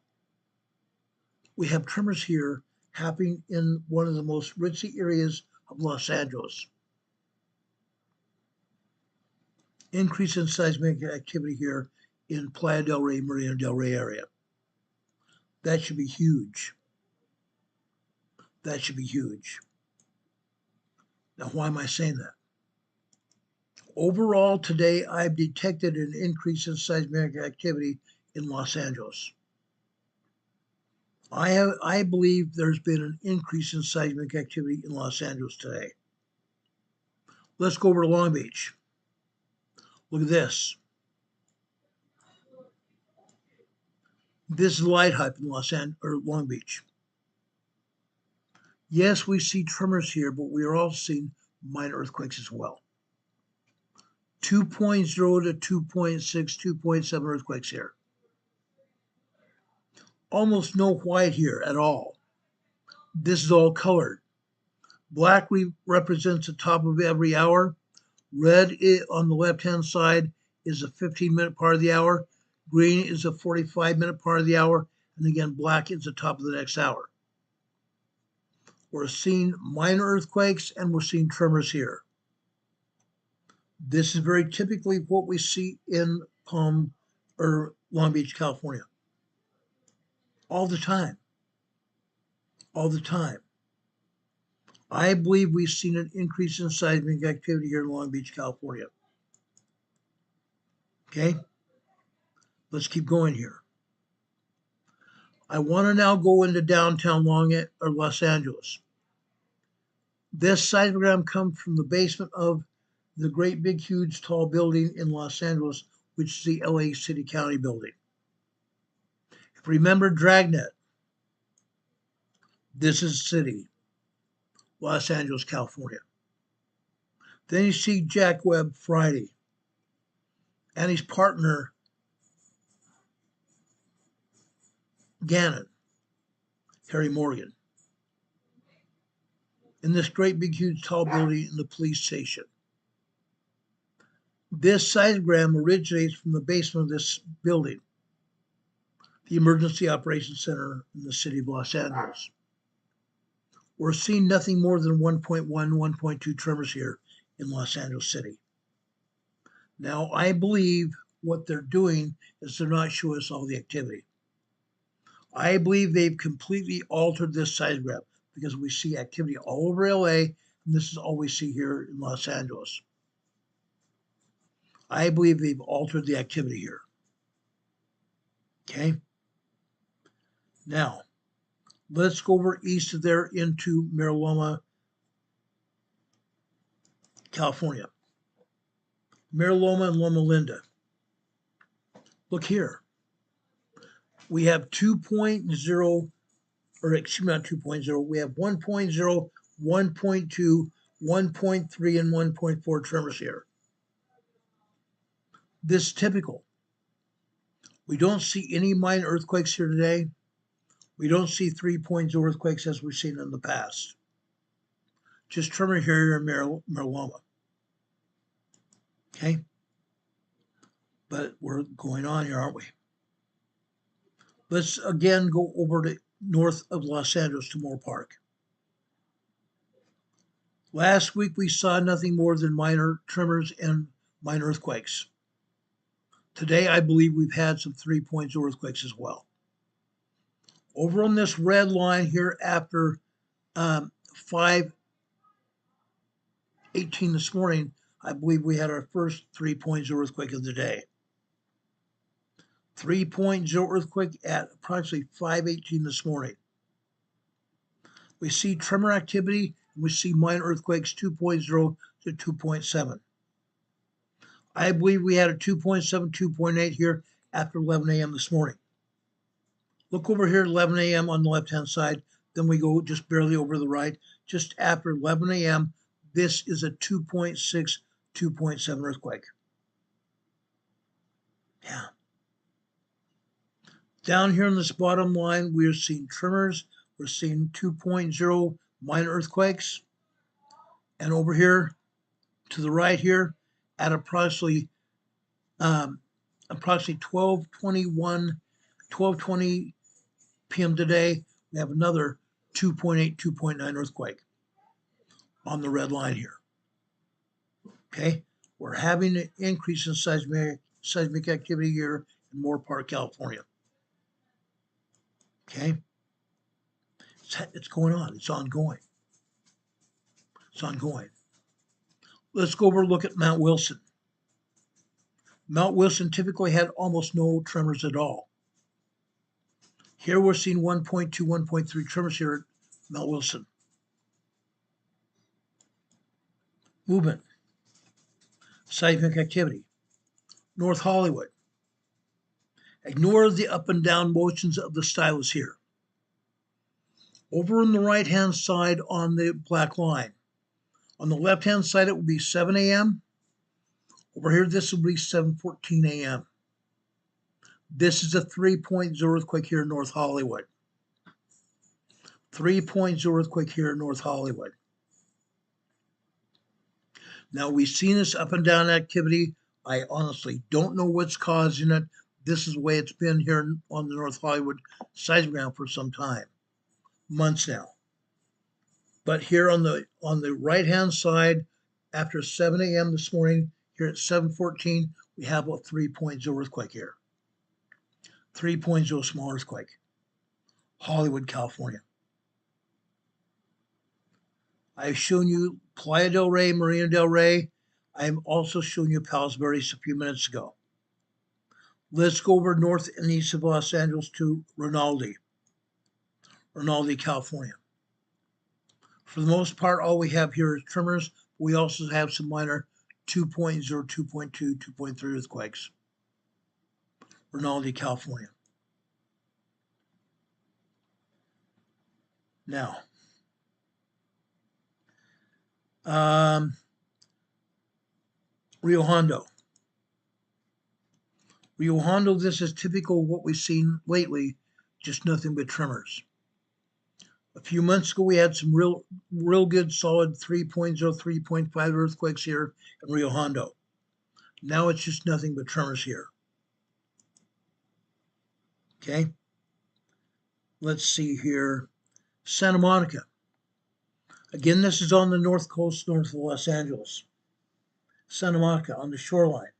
[SPEAKER 2] we have tremors here happening in one of the most ritzy areas of Los Angeles. Increase in seismic activity here in Playa del Rey, Marina del Rey area. That should be huge. That should be huge. Now, why am I saying that? Overall, today, I've detected an increase in seismic activity in Los Angeles. I believe there's been an increase in seismic activity in Los Angeles today. Let's go over to Long Beach. Look at this. This is light hype in Long Beach. Yes, we see tremors here, but we are also seeing minor earthquakes as well. 2.0 to 2.6, 2.7 earthquakes here. Almost no white here at all. This is all colored. Black represents the top of every hour. Red on the left-hand side is a 15-minute part of the hour. Green is a 45-minute part of the hour. And again, black is the top of the next hour. We're seeing minor earthquakes and we're seeing tremors here. This is very typically what we see in Long Beach, California. All the time. All the time. I believe we've seen an increase in seismic activity here in Long Beach, California. Okay? Let's keep going here. I want to now go into downtown Los Angeles. This seismogram comes from the basement of the great big huge tall building in Los Angeles, which is the LA City County building. If you remember Dragnet, this is city, Los Angeles, California. Then you see Jack Webb Friday and his partner Gannon, Harry Morgan, in this great big huge tall building in the police station. This seismogram originates from the basement of this building, the Emergency Operations Center in the city of Los Angeles. We're seeing nothing more than 1.1, 1.2 tremors here in Los Angeles City. Now, I believe what they're doing is they're not showing us all the activity. I believe they've completely altered this seismogram because we see activity all over LA, and this is all we see here in Los Angeles. I believe they've altered the activity here. Okay? Now, let's go over east of there into Mira Loma, California. Mira Loma and Loma Linda. Look here. We have 2.0, or excuse me, not 2.0. We have 1.0, 1.2, 1.3, and 1.4 tremors here. This is typical. We don't see any minor earthquakes here today. We don't see 3.0 earthquakes as we've seen in the past. Just tremor here in Mira Loma. Okay? But we're going on here, aren't we? Let's again go over to north of Los Angeles to Moore Park. Last week we saw nothing more than minor tremors and minor earthquakes. Today I believe we've had some 3.0 earthquakes as well. Over on this red line here after 5:18 this morning, I believe we had our first 3.0 earthquake of the day. 3.0 earthquake at approximately 5:18 this morning. We see tremor activity, and we see minor earthquakes 2.0 to 2.7. I believe we had a 2.7, 2.8 here after 11 a.m. this morning. Look over here at 11 a.m. on the left-hand side. Then we go just barely over the right. Just after 11 a.m., this is a 2.6, 2.7 earthquake. Yeah. Down here on this bottom line, we are seeing tremors. We're seeing 2.0 minor earthquakes. And over here to the right here at approximately 12:20 p.m. today, we have another 2.8, 2.9 earthquake on the red line here. Okay, we're having an increase in seismic activity here in Moore Park, California. Okay, it's going on. It's ongoing. It's ongoing. Let's go over and look at Mount Wilson. Mount Wilson typically had almost no tremors at all. Here we're seeing 1.2, 1.3 tremors here at Mount Wilson. Movement. Seismic activity. North Hollywood. Ignore the up and down motions of the stylus here. Over on the right-hand side on the black line. On the left-hand side, it will be 7 a.m. Over here, this will be 7:14 a.m. This is a 3.0 earthquake here in North Hollywood. 3.0 earthquake here in North Hollywood. Now, we've seen this up and down activity. I honestly don't know what's causing it. This is the way it's been here on the North Hollywood seismogram for some time, months now. But here on the right-hand side, after 7 a.m. this morning, here at 7:14, we have a 3.0 earthquake here. 3.0 small earthquake. Hollywood, California. I've shown you Playa del Rey, Marina del Rey. I've also shown you Palos Verdes a few minutes ago. Let's go over north and east of Los Angeles to Rinaldi, California. For the most part, all we have here is tremors. We also have some minor 2.0, 2.2, 2.3 earthquakes. Rinaldi, California. Now, Rio Hondo. Rio Hondo, this is typical of what we've seen lately, just nothing but tremors. A few months ago, we had some real good solid 3.0, 3.5 earthquakes here in Rio Hondo. Now it's just nothing but tremors here. Okay. Let's see here. Santa Monica. Again, this is on the north coast, north of Los Angeles. Santa Monica on the shoreline.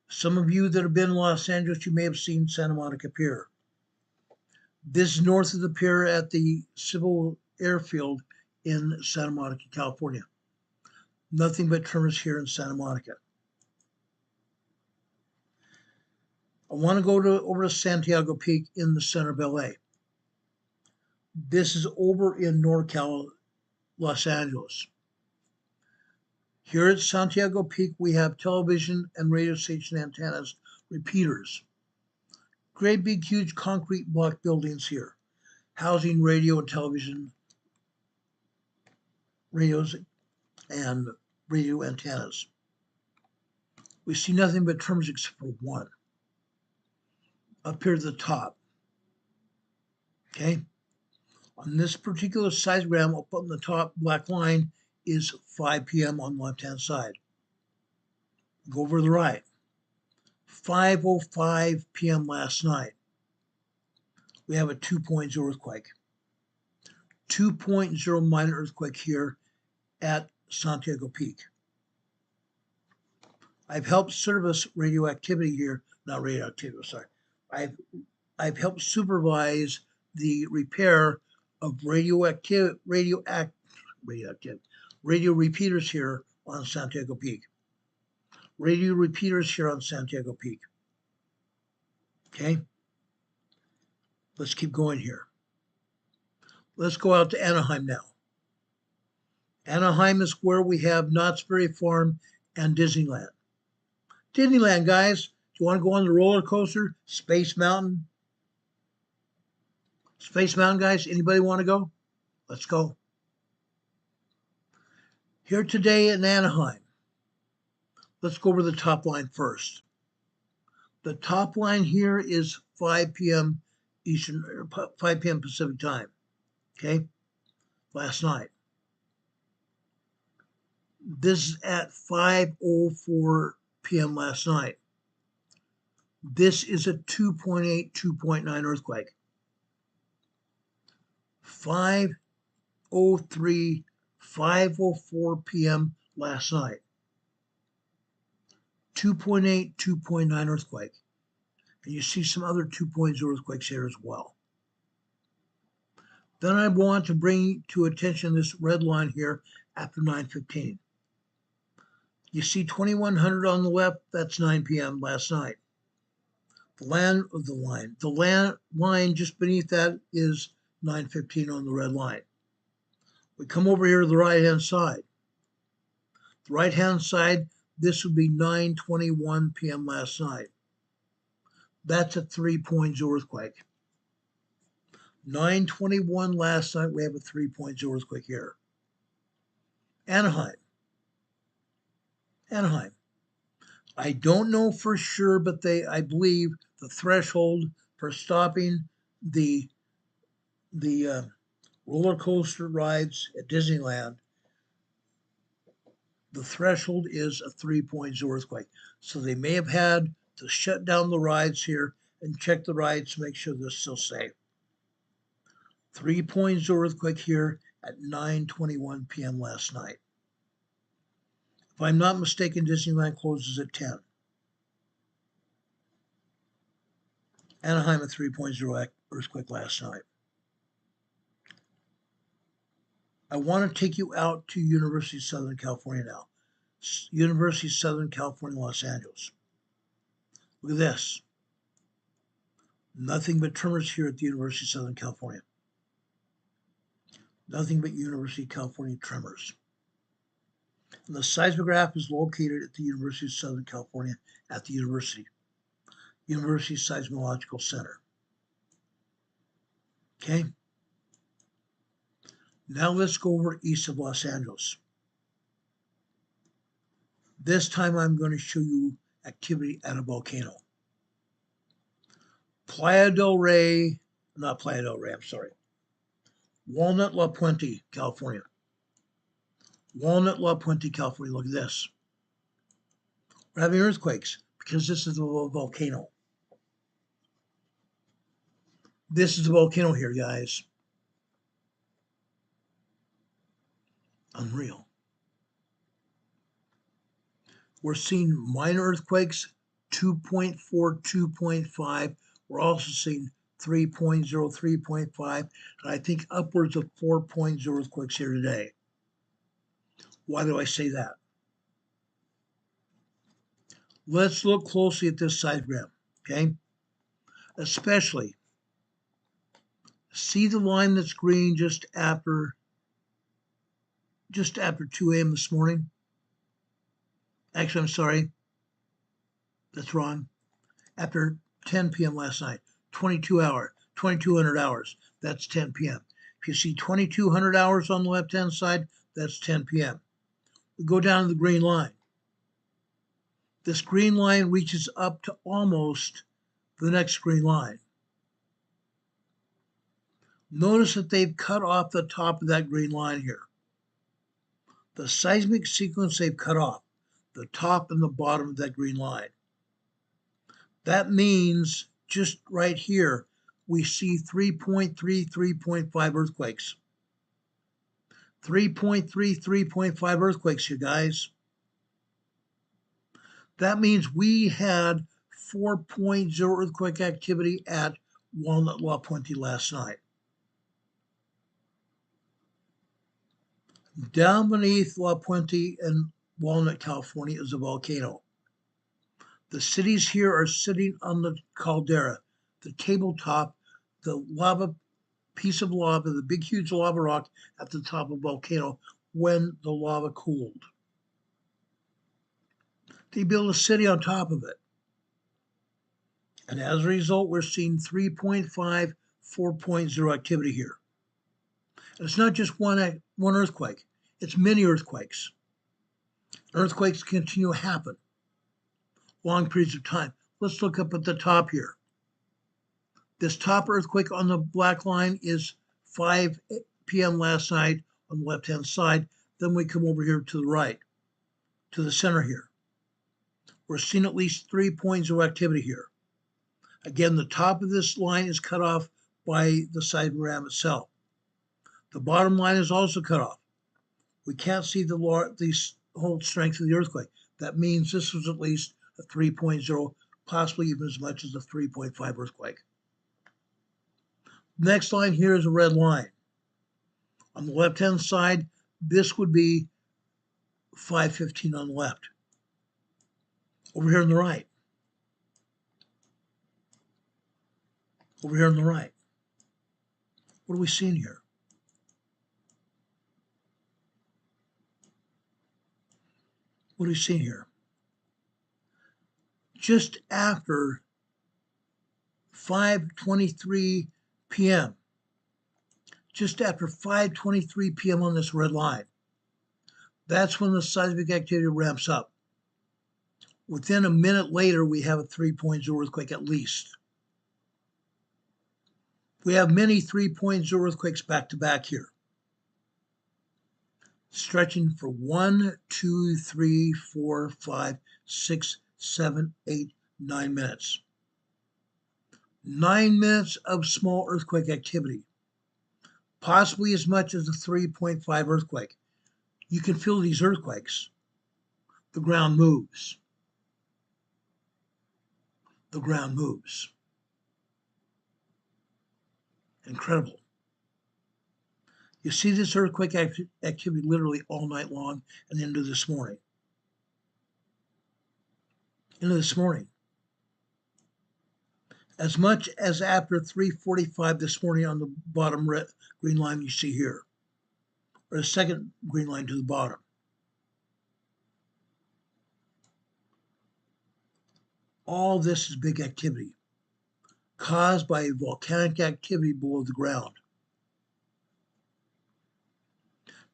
[SPEAKER 2] Some of you that have been in Los Angeles, you may have seen Santa Monica Pier. This is north of the pier at the Civil Airfield in Santa Monica, California. Nothing but tremors here in Santa Monica. I want to go over to Santiago Peak in the center of LA. This is over in NorCal, Los Angeles. Here at Santiago Peak, we have television and radio station antennas, repeaters. Great big huge concrete block buildings here, housing radio and television, radios and radio antennas. We see nothing but tremors except for one. Up here at the top. Okay? On this particular seismogram, up on the top black line is 5 p.m. on the left-hand side. Go over to the right. 5:05 p.m. last night. We have a 2.0 earthquake. 2.0 minor earthquake here at Santiago Peak. I've helped service radioactivity here, not radioactivity, sorry. I've helped supervise the repair of radio repeaters here on Santiago Peak. Radio repeaters here on Santiago Peak. Okay? Let's keep going here. Let's go out to Anaheim now. Anaheim is where we have Knott's Berry Farm and Disneyland. Disneyland, guys. Do you want to go on the roller coaster? Space Mountain? Space Mountain, guys? Anybody want to go? Let's go. Here today in Anaheim. Let's go over the top line first. The top line here is 5 p.m. Eastern, 5 p.m. Pacific time. Okay? Last night. This is at 5:04 p.m. last night. This is a 2.8, 2.9 earthquake. 5:03, 5:04 p.m. last night. 2.8, 2.9 earthquake. And you see some other 2.0 earthquakes here as well. Then I want to bring to attention this red line here after 9:15. You see 2100 on the left, that's 9 p.m. last night. The land line just beneath that is 9:15 on the red line. We come over here to the right-hand side. The right-hand side, this would be 9:21 p.m. last night. That's a 3.0 earthquake. 9:21 last night, we have a 3.0 earthquake here. Anaheim. I don't know for sure, but I believe the threshold for stopping the roller coaster rides at Disneyland, the threshold is a 3.0 earthquake. So they may have had to shut down the rides here and check the rides to make sure they're still safe. 3.0 earthquake here at 9:21 p.m. last night. If I'm not mistaken, Disneyland closes at 10. Anaheim, a 3.0 earthquake last night. I want to take you out to University of Southern California now. University of Southern California, Los Angeles. Look at this. Nothing but tremors here at the University of Southern California. Nothing but University of California tremors. And the seismograph is located at the University of Southern California at the University Seismological Center. Okay. Now let's go over east of Los Angeles. This time I'm going to show you activity at a volcano. Walnut La Puente, California. Walnut La Puente, California. Look at this. We're having earthquakes because this is a volcano. This is the volcano here, guys. Unreal. We're seeing minor earthquakes, 2.4, 2.5. We're also seeing 3.0, 3.5, and I think upwards of 4.0 earthquakes here today. Why do I say that? Let's look closely at this seismogram, okay? Especially, see the line that's green just after 2 a.m. this morning? Actually, I'm sorry. That's wrong. After 10 p.m. last night, 2200 hours, that's 10 p.m. If you see 2200 hours on the left-hand side, that's 10 p.m. We go down to the green line. This green line reaches up to almost the next green line. Notice that they've cut off the top of that green line here. The seismic sequence they've cut off, the top and the bottom of that green line. That means just right here, we see 3.3, 3.5 earthquakes. 3.3, 3.5 earthquakes, you guys. That means we had 4.0 earthquake activity at Walnut La Puente last night. Down beneath La Puente and Walnut, California is a volcano. The cities here are sitting on the caldera, the tabletop, the lava, piece of lava, the big, huge lava rock at the top of the volcano when the lava cooled. They built a city on top of it. And as a result, we're seeing 3.5, 4.0 activity here. And it's not just one earthquake, it's many earthquakes. Earthquakes continue to happen long periods of time. Let's look up at the top here. This top earthquake on the black line is 5 p.m. last night on the left-hand side. Then we come over here to the right, to the center here. We're seeing at least 3.0 activity here. Again, the top of this line is cut off by the seismogram itself. The bottom line is also cut off. We can't see the whole strength of the earthquake. That means this was at least a 3.0, possibly even as much as a 3.5 earthquake. Next line here is a red line. On the left-hand side, this would be 5:15 on the left. Over here on the right. Over here on the right. What are we seeing here? What do we see here? Just after 5:23 p.m., just after 5:23 p.m. on this red line, that's when the seismic activity ramps up. Within a minute later, we have a 3.0 earthquake at least. We have many 3.0 earthquakes back to back here, stretching for 1, 2, 3, 4, 5, 6, 7, 8, 9 minutes. 9 minutes of small earthquake activity, possibly as much as a 3.5 earthquake. You can feel these earthquakes. The ground moves. The ground moves. Incredible. You see this earthquake activity literally all night long and into this morning. Into this morning. As much as after 3:45 this morning on the bottom red, green line you see here. or the second green line to the bottom. All this is big activity caused by volcanic activity below the ground.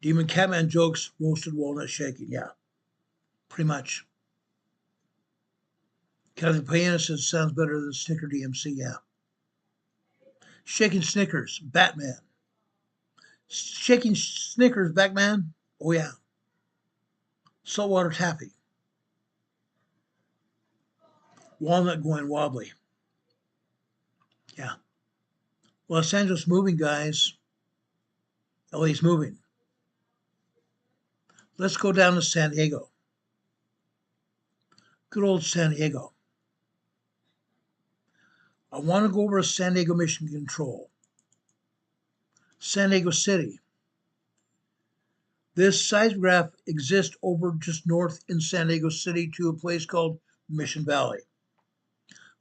[SPEAKER 2] Demon Catman jokes, roasted walnut shaking. Yeah, pretty much. Kathy Payana says, sounds better than Snicker DMC. Yeah. Shaking Snickers, Batman. Shaking Snickers, Batman. Oh, yeah. Saltwater taffy. Walnut going wobbly. Yeah. Los Angeles moving, guys. LA's moving. Let's go down to San Diego. Good old San Diego. I want to go over to San Diego Mission Control. San Diego City. This seismograph exists over just north in San Diego City to a place called Mission Valley.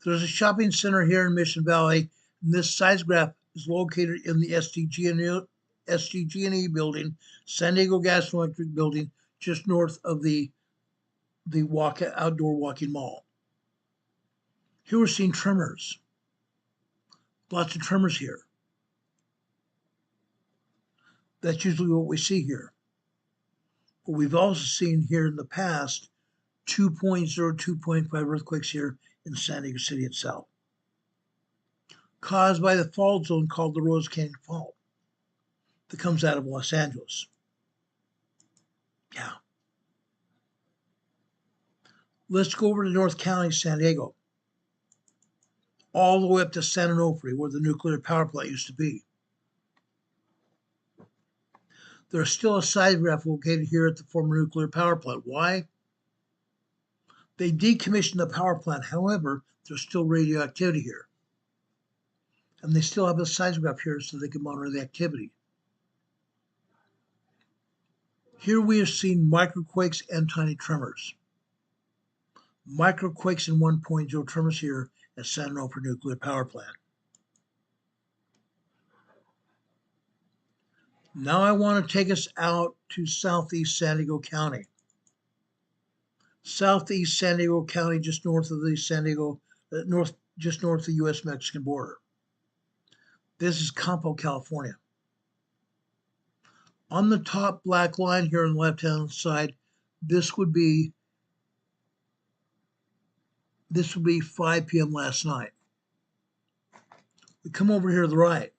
[SPEAKER 2] There's a shopping center here in Mission Valley, and this seismograph is located in the SDG&E building, San Diego Gas and Electric building, just north of the outdoor walking mall. Here we're seeing tremors. Lots of tremors here. That's usually what we see here. But we've also seen here in the past 2.0, 2.5 earthquakes here in San Diego City itself, caused by the fault zone called the Rose Canyon Fault that comes out of Los Angeles. Yeah. Let's go over to North County, San Diego, all the way up to San Onofre, where the nuclear power plant used to be. There's still a seismograph located here at the former nuclear power plant. Why? They decommissioned the power plant. However, there's still radioactivity here. And they still have a seismograph here so they can monitor the activity. Here we are seeing microquakes and tiny tremors. Microquakes and 1.0 tremors here at San Onofre Nuclear Power Plant. Now I want to take us out to southeast San Diego County. Southeast San Diego County, just north of the just north of the U.S.-Mexican border. This is Campo, California. On the top black line here on the left-hand side, this would be 5 p.m. last night. We come over here to the right.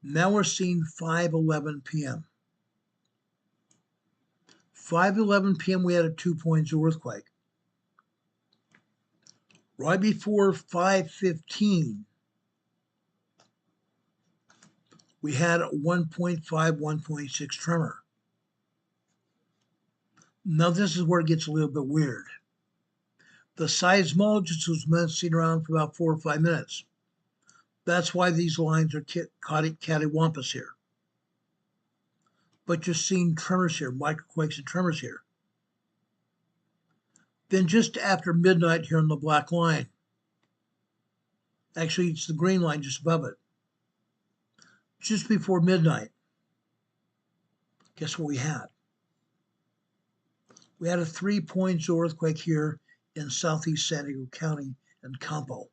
[SPEAKER 2] Now we're seeing 5:11 p.m. 5:11 p.m. we had a 2.0 earthquake. Right before 5:15, we had a 1.5, 1.6 tremor. Now this is where it gets a little bit weird. The seismologist was messing around for about 4 or 5 minutes. That's why these lines are cattywampus here. But you're seeing tremors here, microquakes and tremors here. Then just after midnight here on the black line, actually it's the green line just above it, just before midnight, guess what we had? We had a 3.0 earthquake here in southeast San Diego County in Campo.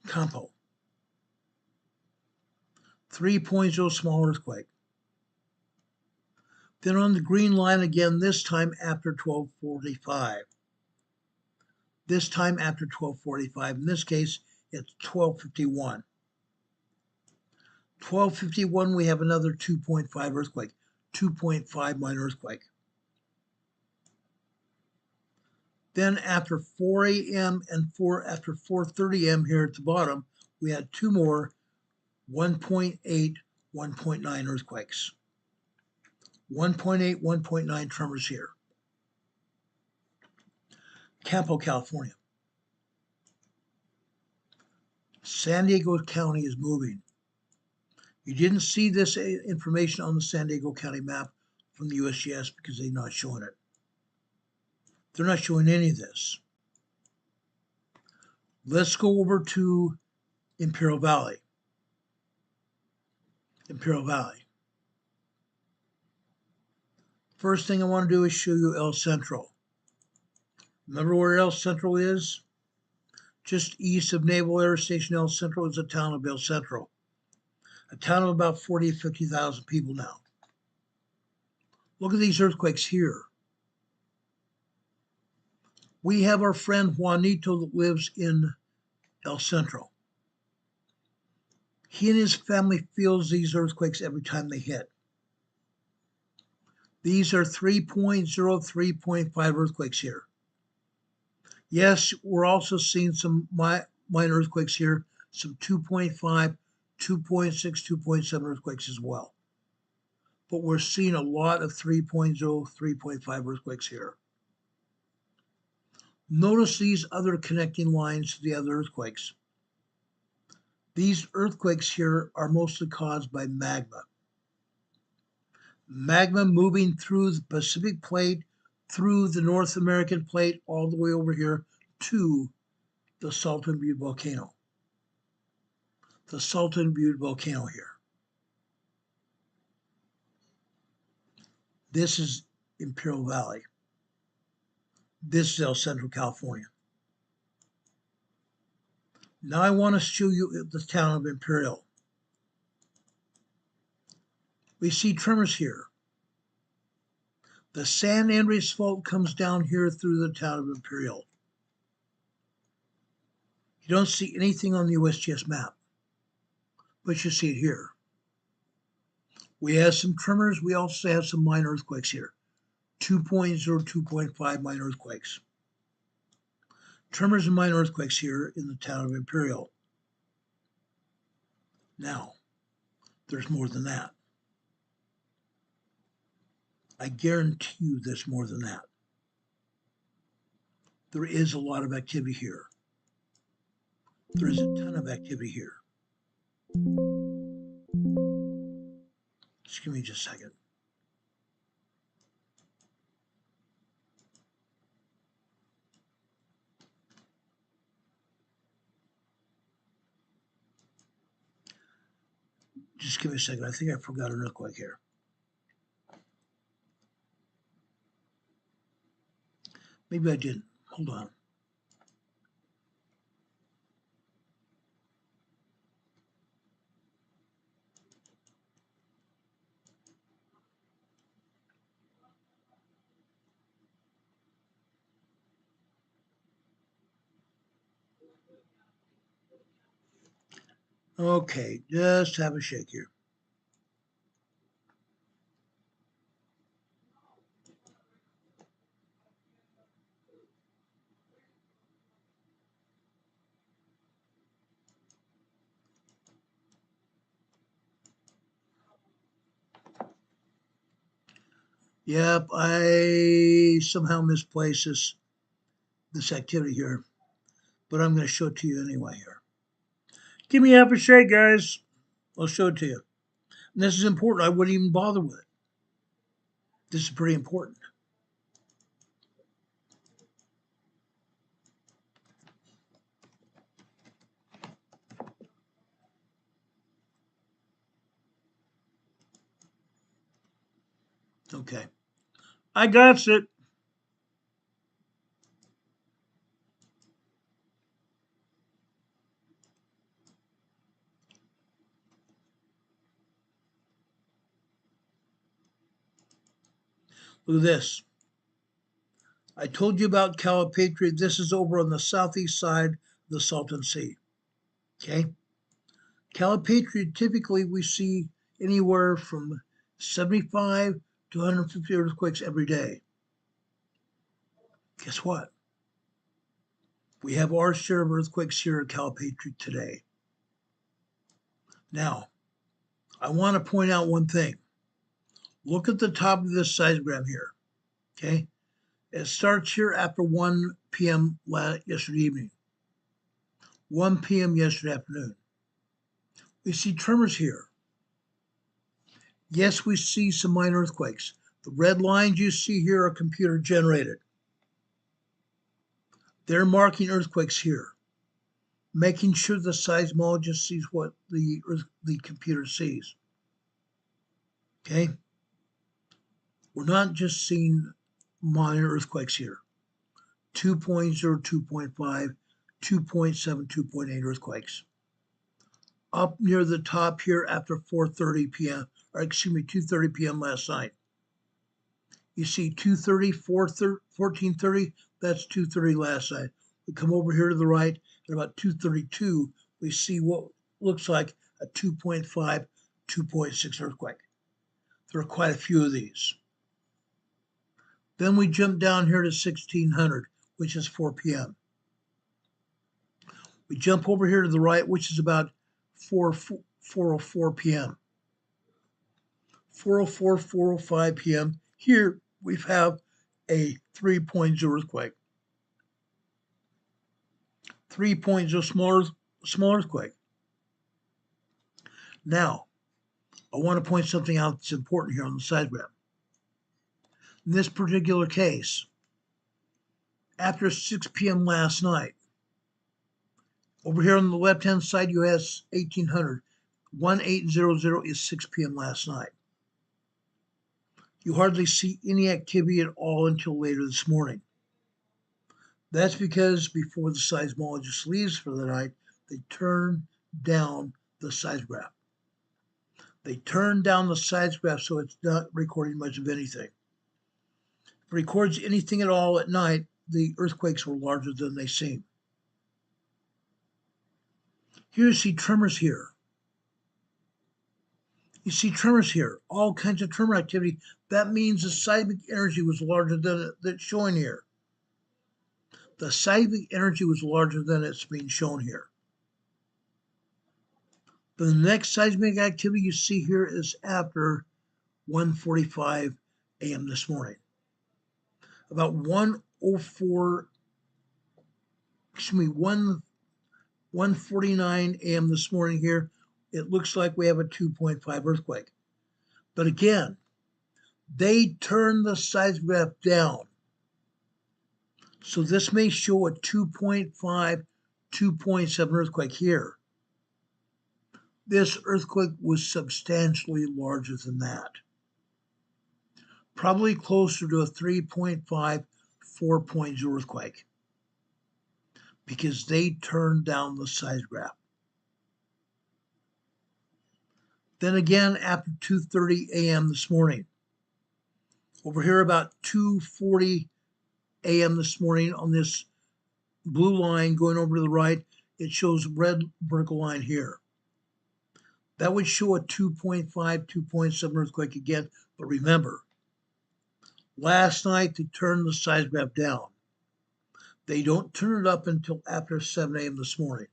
[SPEAKER 2] 3.0 small earthquake. Then on the green line again, this time after 12:45. This time after 12:45. In this case, it's 12:51. 12:51, we have another 2.5 earthquake, 2.5 minor earthquake. Then after 4 a.m. and after 4:30 a.m. here at the bottom, we had two more 1.8, 1.9 earthquakes. 1.8, 1.9 tremors here. Campo, California. San Diego County is moving. You didn't see this information on the San Diego County map from the USGS because they're not showing it. They're not showing any of this. Let's go over to Imperial Valley. Imperial Valley. First thing I want to do is show you El Centro. Remember where El Centro is? Just east of Naval Air Station El Centro is the town of El Centro. A town of about 40,000 to 50,000 people now. Look at these earthquakes here. We have our friend Juanito that lives in El Centro. He and his family feels these earthquakes every time they hit. These are 3.0, 3.5 earthquakes here. Yes, we're also seeing some minor earthquakes here, some 2.5, 2.6, 2.7 earthquakes as well. But we're seeing a lot of 3.0, 3.5 earthquakes here. Notice these other connecting lines to the other earthquakes. These earthquakes here are mostly caused by magma. Magma moving through the Pacific plate, through the North American plate, all the way over here to the Salton Butte volcano. The Salton Butte volcano here. This is Imperial Valley. This is El Centro, California. Now I want to show you the town of Imperial. We see tremors here. The San Andreas Fault comes down here through the town of Imperial. You don't see anything on the USGS map, but you see it here. We have some tremors. We also have some minor earthquakes here. 2.0, 2.5 minor earthquakes. Tremors and minor earthquakes here in the town of Imperial. Now, there's more than that. I guarantee you there's more than that. There is a lot of activity here. There is a ton of activity here. Just give me just a second. Just give me a second. I think I forgot an earthquake here. Maybe I didn't. Hold on. Okay, just have a shake here. Yep, I somehow misplaced this activity here, but I'm going to show it to you anyway here. Give me half a shake, guys. I'll show it to you. And this is important. I wouldn't even bother with it. This is pretty important. Okay. I got it. Look at this. I told you about Calipatria. This is over on the southeast side of the Salton Sea. Okay? Calipatria, typically we see anywhere from 75 to 150 earthquakes every day. Guess what? We have our share of earthquakes here at Calipatria today. Now, I want to point out one thing. Look at the top of this seismogram here. Okay? It starts here after 1 p.m. yesterday evening. 1 p.m. yesterday afternoon. We see tremors here. Yes, we see some minor earthquakes. The red lines you see here are computer generated. They're marking earthquakes here, making sure the seismologist sees what the computer sees. Okay? We're not just seeing minor earthquakes here. 2.0, 2.5, 2.7, 2.8 earthquakes. Up near the top here after 4:30 p.m., or excuse me, 2:30 p.m. last night. You see 2:30, 14:30, that's 2:30 last night. We come over here to the right, at about 2:32, we see what looks like a 2.5, 2.6 earthquake. There are quite a few of these. Then we jump down here to 1600, which is 4 p.m. We jump over here to the right, which is about 4:04 p.m. 4:04, 4:05 p.m. Here we have a 3.0 earthquake. 3.0 small earthquake. Now, I want to point something out that's important here on the seismograph. In this particular case, after 6 p.m. last night, over here on the left-hand side, you have 1800. 1800 is 6 p.m. last night. You hardly see any activity at all until later this morning. That's because before the seismologist leaves for the night, they turn down the seismograph. They turn down the seismograph so it's not recording much of anything. If it records anything at all at night, the earthquakes were larger than they seem. Here you see tremors here. You see tremors here, all kinds of tremor activity. That means the seismic energy was larger than it's showing here. The seismic energy was larger than it's being shown here. The next seismic activity you see here is after 1:45 a.m. this morning. About 1:49 a.m. this morning here, it looks like we have a 2.5 earthquake. But again, they turn the seismograph down. So this may show a 2.5, 2.7 earthquake here. This earthquake was substantially larger than that. Probably closer to a 3.5, 4.0 earthquake, because they turned down the seismograph. Then again, after 2:30 a.m. this morning, over here about 2:40 a.m. this morning on this blue line going over to the right, it shows red vertical line here. That would show a 2.5, 2.7 earthquake again. But remember, last night they turned the seismograph down. They don't turn it up until after 7 a.m. this morning.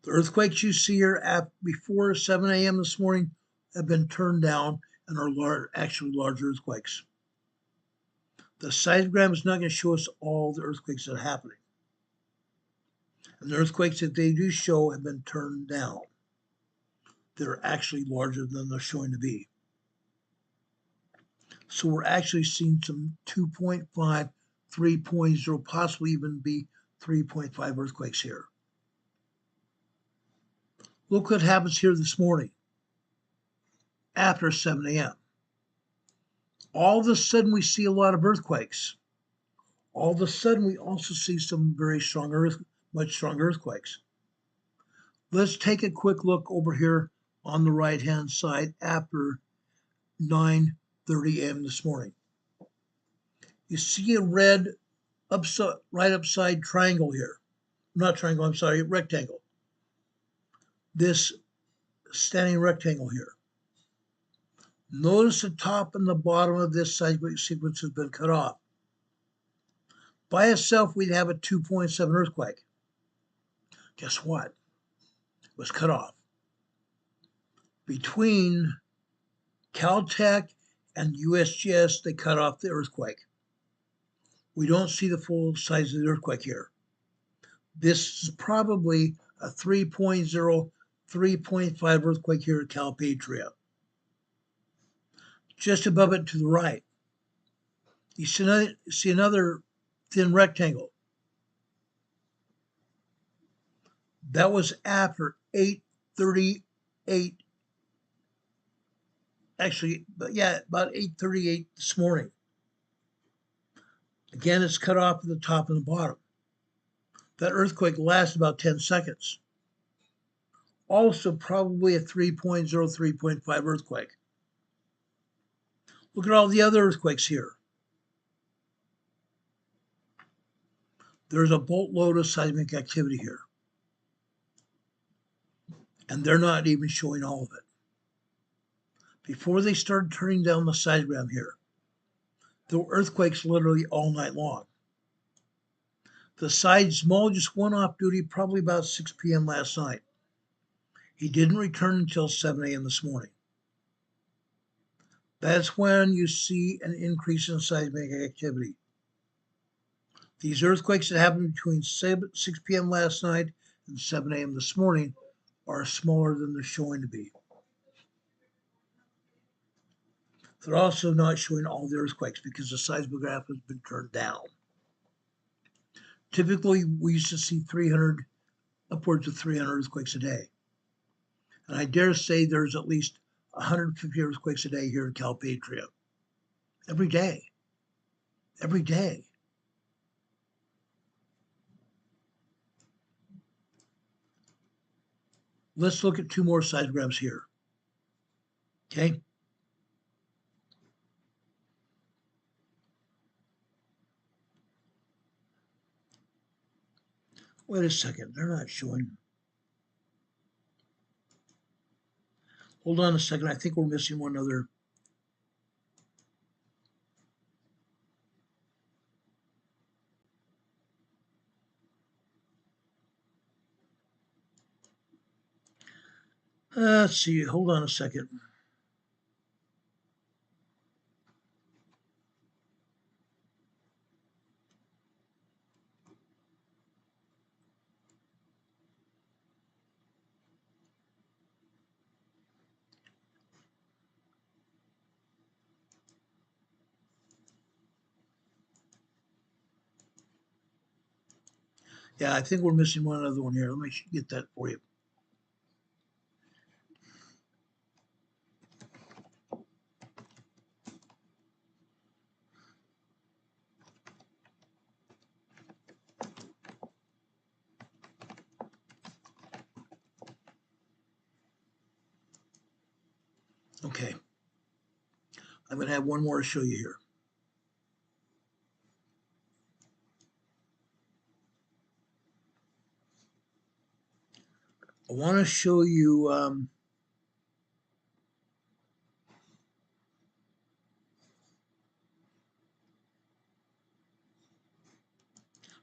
[SPEAKER 2] The earthquakes you see here before 7 a.m. this morning have been turned down and are actually larger earthquakes. The seismogram is not going to show us all the earthquakes that are happening. And the earthquakes that they do show have been turned down. They're actually larger than they're showing to be. So we're actually seeing some 2.5, 3.0, possibly even be 3.5 earthquakes here. Look what happens here this morning after 7 a.m. All of a sudden we see a lot of earthquakes. All of a sudden we also see some very strong much stronger earthquakes. Let's take a quick look over here on the right-hand side after 9:30 a.m. this morning. You see a red right upside triangle here. Not triangle, I'm sorry, rectangle. This standing rectangle here. Notice the top and the bottom of this seismic sequence has been cut off. By itself, we'd have a 2.7 earthquake. Guess what? It was cut off. Between Caltech and USGS, they cut off the earthquake. We don't see the full size of the earthquake here. This is probably a 3.0, 3.5 earthquake here at Calpatria. Just above it to the right, you see another thin rectangle. That was after 8:38 Actually, but yeah, about 8:38 this morning. Again, it's cut off at the top and the bottom. That earthquake lasted about 10 seconds. Also, probably a 3.0, 3.5 earthquake. Look at all the other earthquakes here. There's a boatload of seismic activity here. And they're not even showing all of it. Before they started turning down the seismogram here, there were earthquakes literally all night long. The seismologist went off duty probably about 6 p.m. last night. He didn't return until 7 a.m. this morning. That's when you see an increase in seismic activity. These earthquakes that happened between 6 p.m. last night and 7 a.m. this morning are smaller than they're showing to be. They're also not showing all the earthquakes because the seismograph has been turned down. Typically, we used to see upwards of 300 earthquakes a day. And I dare say there's at least 150 earthquakes a day here in Calpatria. Every day. Every day. Let's look at 2 more seismograms here. Okay? Wait a second, they're not showing. Hold on a second, I think we're missing one other. Let's see, hold on a second. Yeah, I think we're missing one other one here. Let me get that for you. Okay. I'm going to have one more to show you here. I want to show you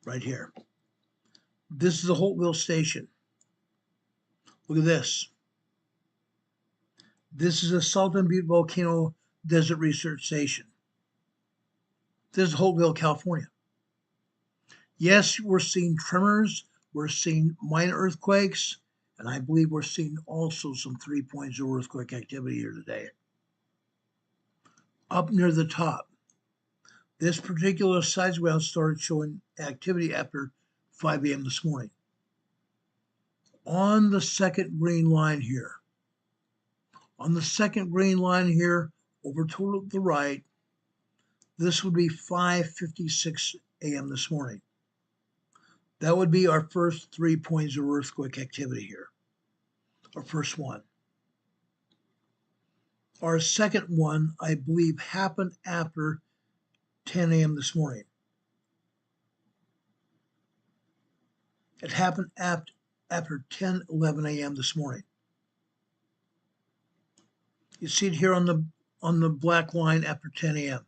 [SPEAKER 2] right here. This is the Holtville station. Look at this. This is a Salton Butte Volcano Desert Research Station. This is Holtville, California. Yes, we're seeing tremors, we're seeing minor earthquakes, and I believe we're seeing also some 3.0 earthquake activity here today. Up near the top, this particular seismogram started showing activity after 5 a.m. this morning. On the second green line here, over to the right, this would be 5:56 a.m. this morning. That would be our first 3.0 earthquake activity here, our first one. Our second one, I believe, happened after 10 a.m. this morning. It happened after 10:11 a.m. this morning. You see it here on the black line after 10 a.m.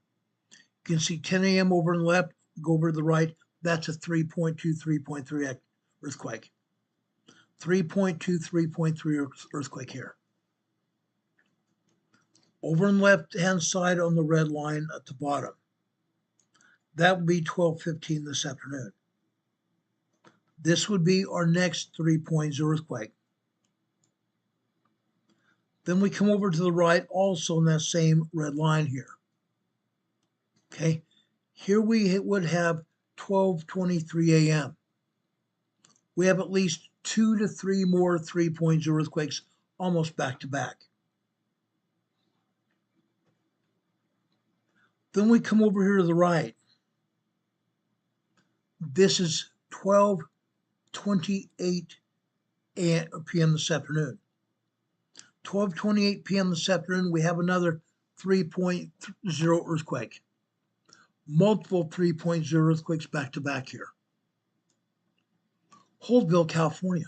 [SPEAKER 2] You can see 10 a.m. over on the left, go over to the right. That's a 3.2, 3.3 earthquake. 3.2, 3.3 earthquake here. Over on the left-hand side on the red line at the bottom, that would be 12:15 this afternoon. This would be our next 3.0 earthquake. Then we come over to the right, also in that same red line here. Okay, here we would have 12:23 a.m. We have at least 2 to 3 more 3.0 earthquakes almost back to back. Then we come over here to the right. This is 12:28 p.m. this afternoon. 12:28 p.m. this afternoon, we have another 3.0 earthquake. Multiple 3.0 earthquakes back to back here. Holtville, California.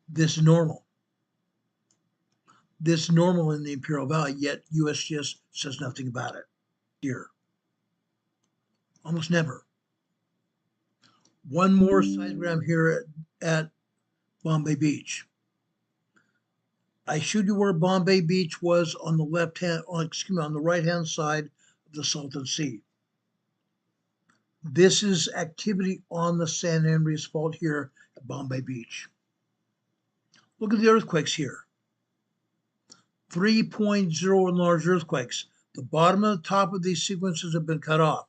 [SPEAKER 2] This is normal. This is normal in the Imperial Valley, yet USGS says nothing about it here. Almost never. One more seismogram here at Bombay Beach. I showed you where Bombay Beach was on the on the right-hand side of the Salton Sea. This is activity on the San Andreas Fault here at Bombay Beach. Look at the earthquakes here. 3.0 large earthquakes. The bottom and the top of these sequences have been cut off.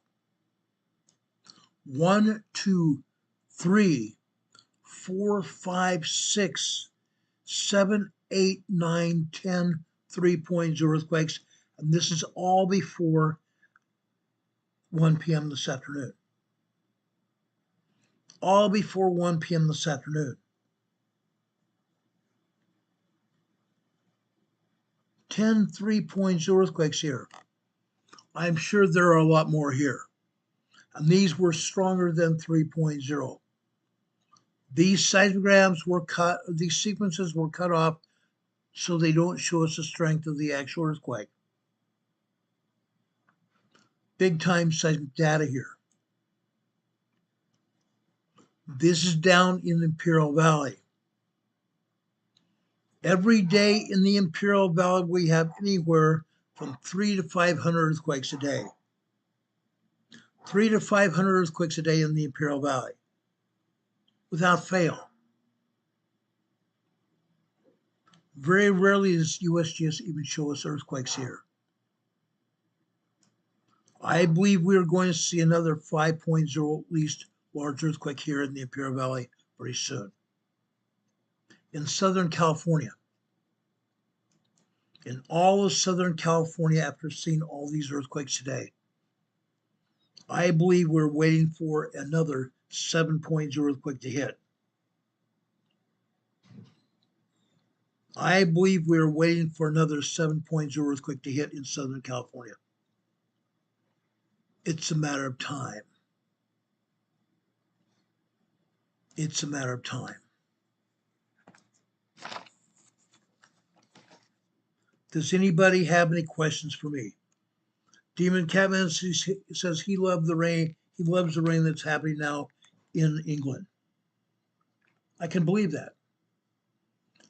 [SPEAKER 2] 1, 2, 3, 4, 5, 6, 7, 8, 9, 10, 3.0 earthquakes. And this is all before 1 p.m. this afternoon. All before 1 p.m. this afternoon. 10 3.0 earthquakes here. I'm sure there are a lot more here. And these were stronger than 3.0. These seismograms were cut, these sequences were cut off so they don't show us the strength of the actual earthquake. Big time seismic data here. This is down in the Imperial Valley. Every day in the Imperial Valley, we have anywhere from 300 to 500 earthquakes a day. 300 to 500 earthquakes a day in the Imperial Valley, without fail. Very rarely does USGS even show us earthquakes here. I believe we are going to see another 5.0 at least large earthquake here in the Imperial Valley very soon. In Southern California. In all of Southern California, after seeing all these earthquakes today, I believe we're waiting for another 7.0 earthquake to hit. I believe we're waiting for another 7.0 earthquake to hit in Southern California. It's a matter of time. It's a matter of time. Does anybody have any questions for me? Demon Catman says he loves the rain. He loves the rain that's happening now in England. I can believe that.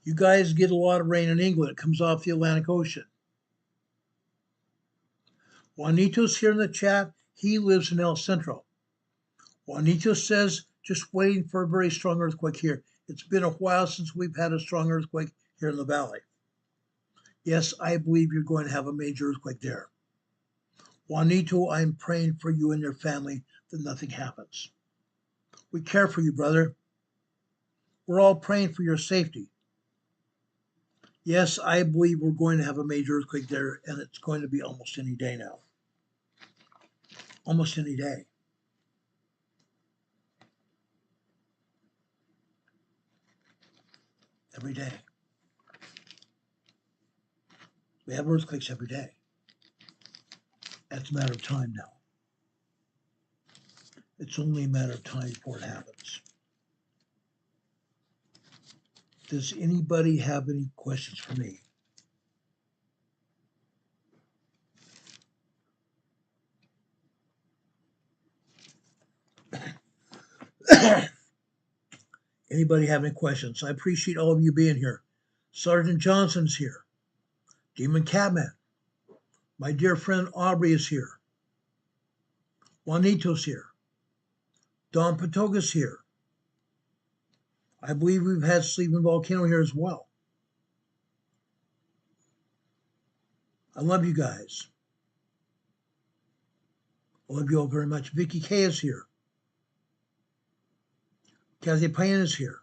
[SPEAKER 2] You guys get a lot of rain in England. It comes off the Atlantic Ocean. Juanito's here in the chat. He lives in El Centro. Juanito says, just waiting for a very strong earthquake here. It's been a while since we've had a strong earthquake here in the valley. Yes, I believe you're going to have a major earthquake there. Juanito, I'm praying for you and your family that nothing happens. We care for you, brother. We're all praying for your safety. Yes, I believe we're going to have a major earthquake there, and it's going to be almost any day now. Almost any day. Every day. We have earthquakes every day. That's a matter of time now. It's only a matter of time before it happens. Does anybody have any questions for me? Anybody have any questions? I appreciate all of you being here. Sergeant Johnson's here. Demon Catman. My dear friend Aubrey is here. Juanito's here. Don Patoga's here. I believe we've had Sleeping Volcano here as well. I love you guys. I love you all very much. Vicky K is here. Kathy Payne is here.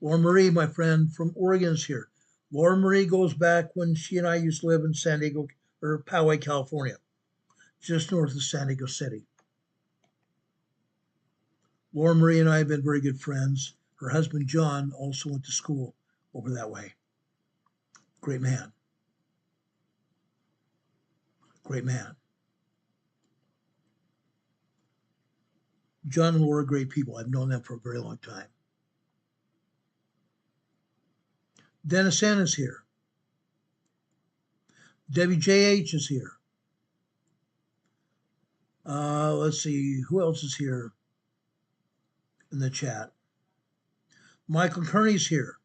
[SPEAKER 2] Laura Marie, my friend from Oregon, is here. Laura Marie goes back when she and I used to live in San Diego or Poway, California, just north of San Diego City. Laura Marie and I have been very good friends. Her husband, John, also went to school over that way. Great man. Great man. John and Laura are great people. I've known them for a very long time. Dennis N is here. Debbie JH is here. Let's see, who else is here in the chat? Michael Kearney's here.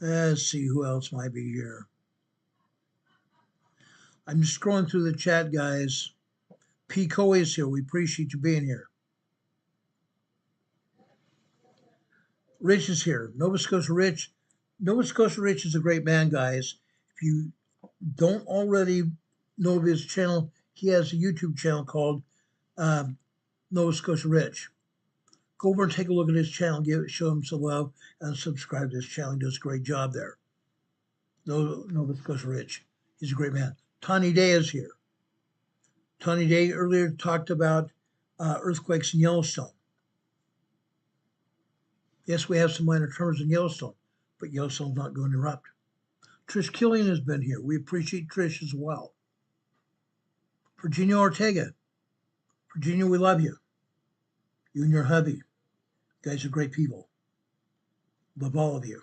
[SPEAKER 2] Let's see who else might be here. I'm just scrolling through the chat, guys. P. Coe is here. We appreciate you being here. Rich is here. Nova Scotia Rich. Nova Scotia Rich is a great man, guys. If you don't already know of his channel, he has a YouTube channel called Nova Scotia Rich. Go over and take a look at his channel, show him some love, and subscribe to his channel. He does a great job there. Nova Scotia Rich. He's a great man. Tawny Day is here. Tawny Day earlier talked about earthquakes in Yellowstone. Yes, we have some minor tremors in Yellowstone, but Yellowstone's not going to erupt. Trish Killian has been here. We appreciate Trish as well. Virginia Ortega. Virginia, we love you. You and your hubby. You guys are great people. Love all of you.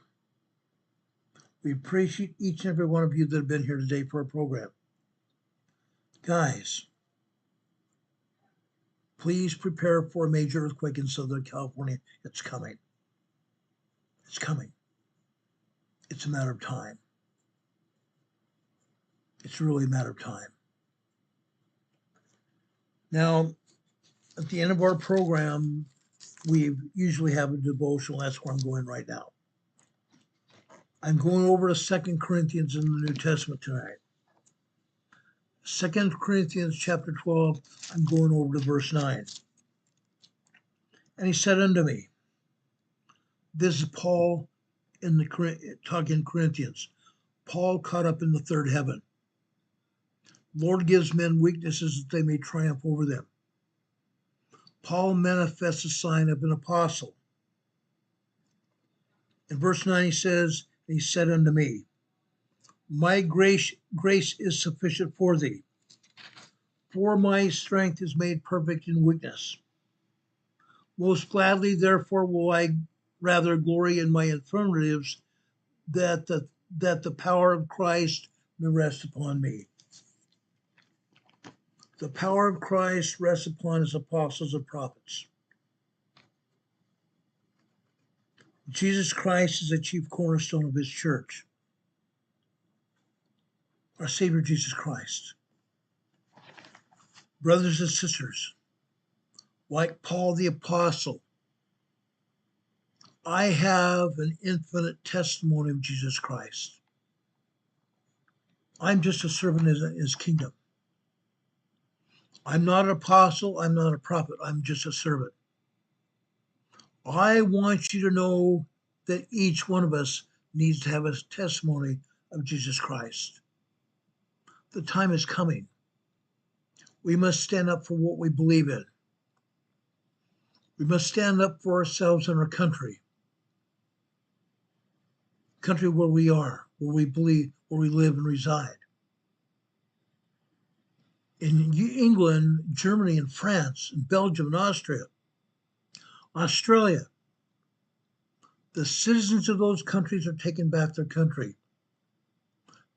[SPEAKER 2] We appreciate each and every one of you that have been here today for our program. Guys, please prepare for a major earthquake in Southern California. It's coming. It's coming. It's a matter of time. It's really a matter of time. Now, at the end of our program, we usually have a devotional. That's where I'm going right now. I'm going over to 2 Corinthians in the New Testament tonight. 2 Corinthians chapter 12, I'm going over to verse 9. And he said unto me, this is Paul talking Corinthians. Paul caught up in the third heaven. Lord gives men weaknesses that they may triumph over them. Paul manifests a sign of an apostle. In verse 9 he says, and he said unto me, my grace is sufficient for thee, for my strength is made perfect in weakness. Most gladly, therefore, will I rather glory in my infirmities, that the power of Christ may rest upon me. The power of Christ rests upon his apostles and prophets. Jesus Christ is the chief cornerstone of his church. Our Savior Jesus Christ. Brothers and sisters, like Paul the Apostle, I have an infinite testimony of Jesus Christ. I'm just a servant in his kingdom. I'm not an apostle, I'm not a prophet, I'm just a servant. I want you to know that each one of us needs to have a testimony of Jesus Christ. The time is coming. We must stand up for what we believe in. We must stand up for ourselves and our country. Country where we are, where we believe, where we live and reside. In England, Germany, and France, and Belgium, and Austria, Australia, the citizens of those countries are taking back their country.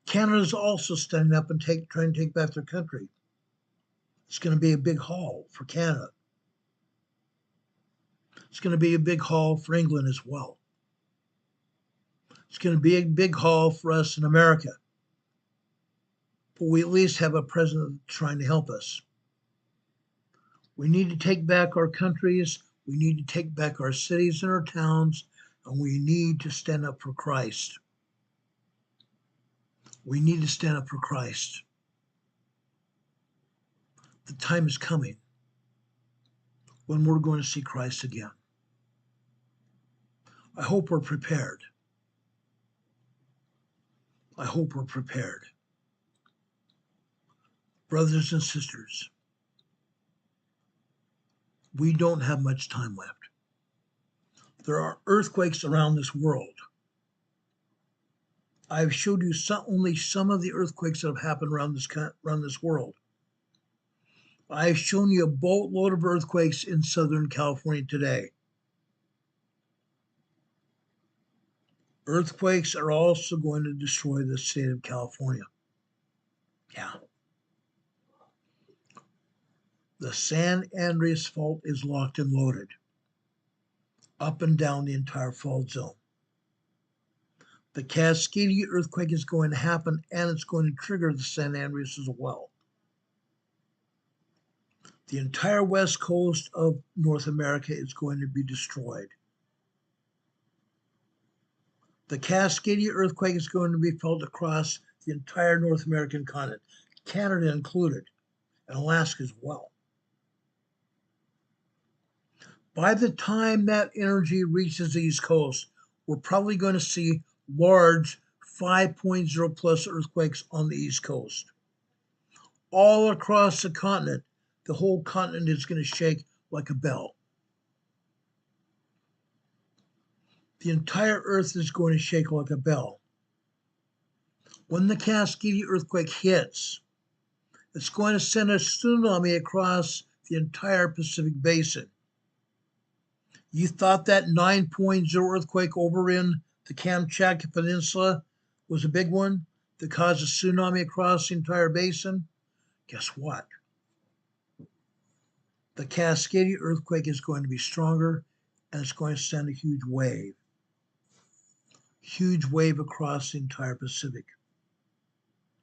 [SPEAKER 2] Canada is also standing up and trying to take back their country. It's going to be a big haul for Canada. It's going to be a big haul for England as well. It's going to be a big haul for us in America. But we at least have a president trying to help us. We need to take back our countries. We need to take back our cities and our towns. And we need to stand up for Christ. We need to stand up for Christ. The time is coming when we're going to see Christ again. I hope we're prepared. I hope we're prepared. Brothers and sisters, we don't have much time left. There are earthquakes around this world. I've showed you only some of the earthquakes that have happened around this world. I've shown you a boatload of earthquakes in Southern California today. Earthquakes are also going to destroy the state of California. Yeah. The San Andreas Fault is locked and loaded up and down the entire fault zone. The Cascadia earthquake is going to happen, and it's going to trigger the San Andreas as well. The entire west coast of North America is going to be destroyed. The Cascadia earthquake is going to be felt across the entire North American continent, Canada included, and Alaska as well. By the time that energy reaches the East Coast, we're probably going to see large 5.0 plus earthquakes on the East Coast. All across the continent, the whole continent is going to shake like a bell. The entire earth is going to shake like a bell. When the Cascadia earthquake hits, it's going to send a tsunami across the entire Pacific Basin. You thought that 9.0 earthquake over in the Kamchatka Peninsula was a big one that caused a tsunami across the entire basin? Guess what? The Cascadia earthquake is going to be stronger, and it's going to send a huge wave across the entire Pacific.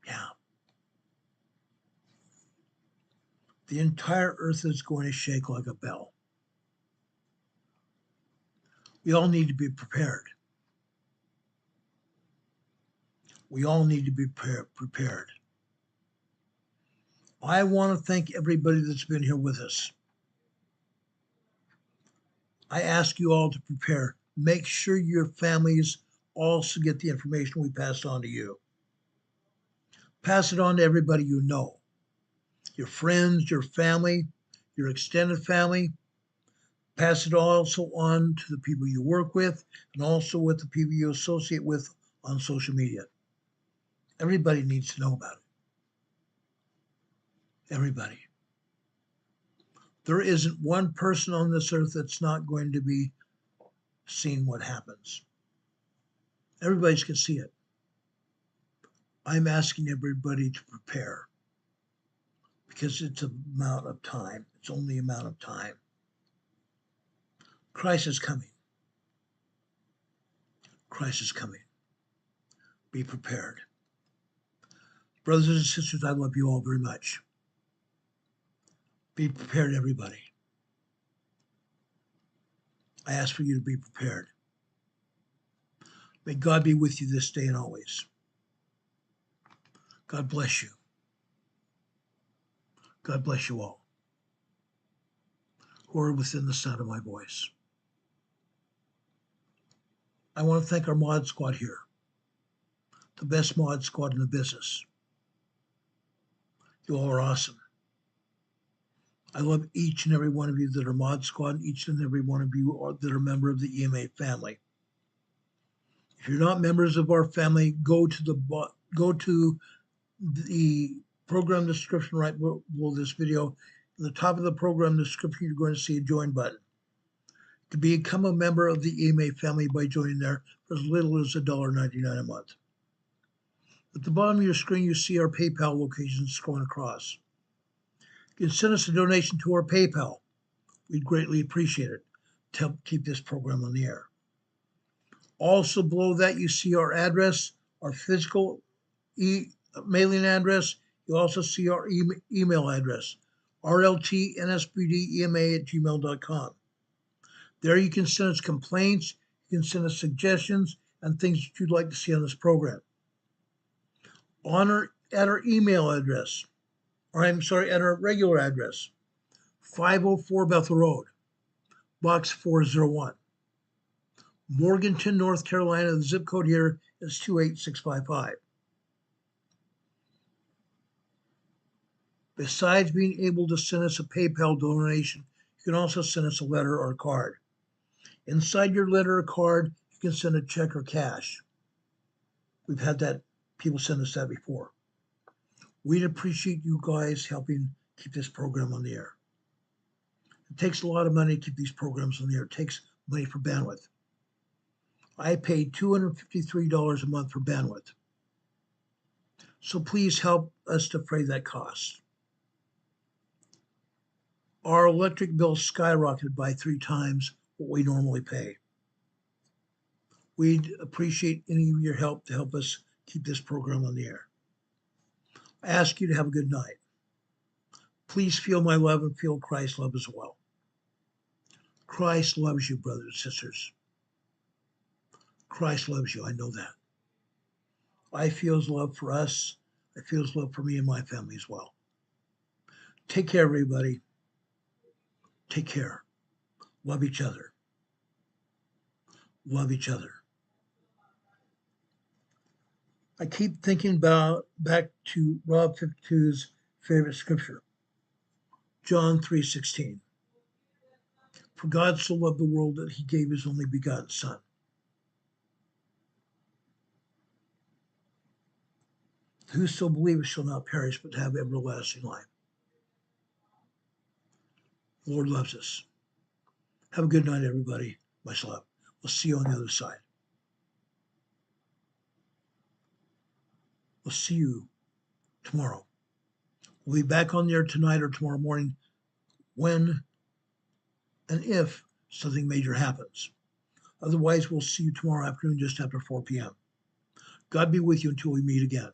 [SPEAKER 2] Yeah. The entire earth is going to shake like a bell. We all need to be prepared. We all need to be prepared. I want to thank everybody that's been here with us. I ask you all to prepare. Make sure your families also get the information we passed on to you. Pass it on to everybody you know. Your friends, your family, your extended family. Pass it also on to the people you work with and also with the people you associate with on social media. Everybody needs to know about it. Everybody. There isn't one person on this earth that's not going to be seeing what happens. Everybody's going to see it. I'm asking everybody to prepare because it's an amount of time. It's only an amount of time. Christ is coming. Christ is coming. Be prepared. Brothers and sisters, I love you all very much. Be prepared, everybody. I ask for you to be prepared. May God be with you this day and always. God bless you. God bless you all who are within the sound of my voice. I want to thank our mod squad here, the best mod squad in the business. You all are awesome. I love each and every one of you that are mod squad, and each and every one of you that are a member of the EMA family. If you're not members of our family, go to the program description right below this video. In the top of the program description, you're going to see a join button. To become a member of the EMA family by joining there for as little as $1.99 a month. At the bottom of your screen, you see our PayPal location scrolling across. You can send us a donation to our PayPal. We'd greatly appreciate it to help keep this program on the air. Also below that, you see our address, our physical mailing address. You also see our email address, rltnspdema@gmail.com. There you can send us complaints, you can send us suggestions, and things that you'd like to see on this program. At our email address, at our regular address, 504 Bethel Road, Box 401, Morganton, North Carolina. The zip code here is 28655. Besides being able to send us a PayPal donation, you can also send us a letter or a card. Inside your letter or card, you can send a check or cash. We've had that, people send us that before. We'd appreciate you guys helping keep this program on the air. It takes a lot of money to keep these programs on the air. It takes money for bandwidth. I pay $253 a month for bandwidth. So please help us defray that cost. Our electric bill skyrocketed by 3 times what we normally pay. We'd appreciate any of your help to help us keep this program on the air. I ask you to have a good night. Please feel my love and feel Christ's love as well. Christ loves you, brothers and sisters. Christ loves you. I know that. I feel his love for us. I feel his love for me and my family as well. Take care, everybody. Take care. Love each other. Love each other. I keep thinking about back to Rob 52's favorite scripture, John 3:16. For God so loved the world that he gave his only begotten Son. Whoso believeth shall not perish but have everlasting life. The Lord loves us. Have a good night, everybody. Much love. We'll see you on the other side. We'll see you tomorrow. We'll be back on the air tonight or tomorrow morning when and if something major happens. Otherwise, we'll see you tomorrow afternoon just after 4 p.m. God be with you until we meet again.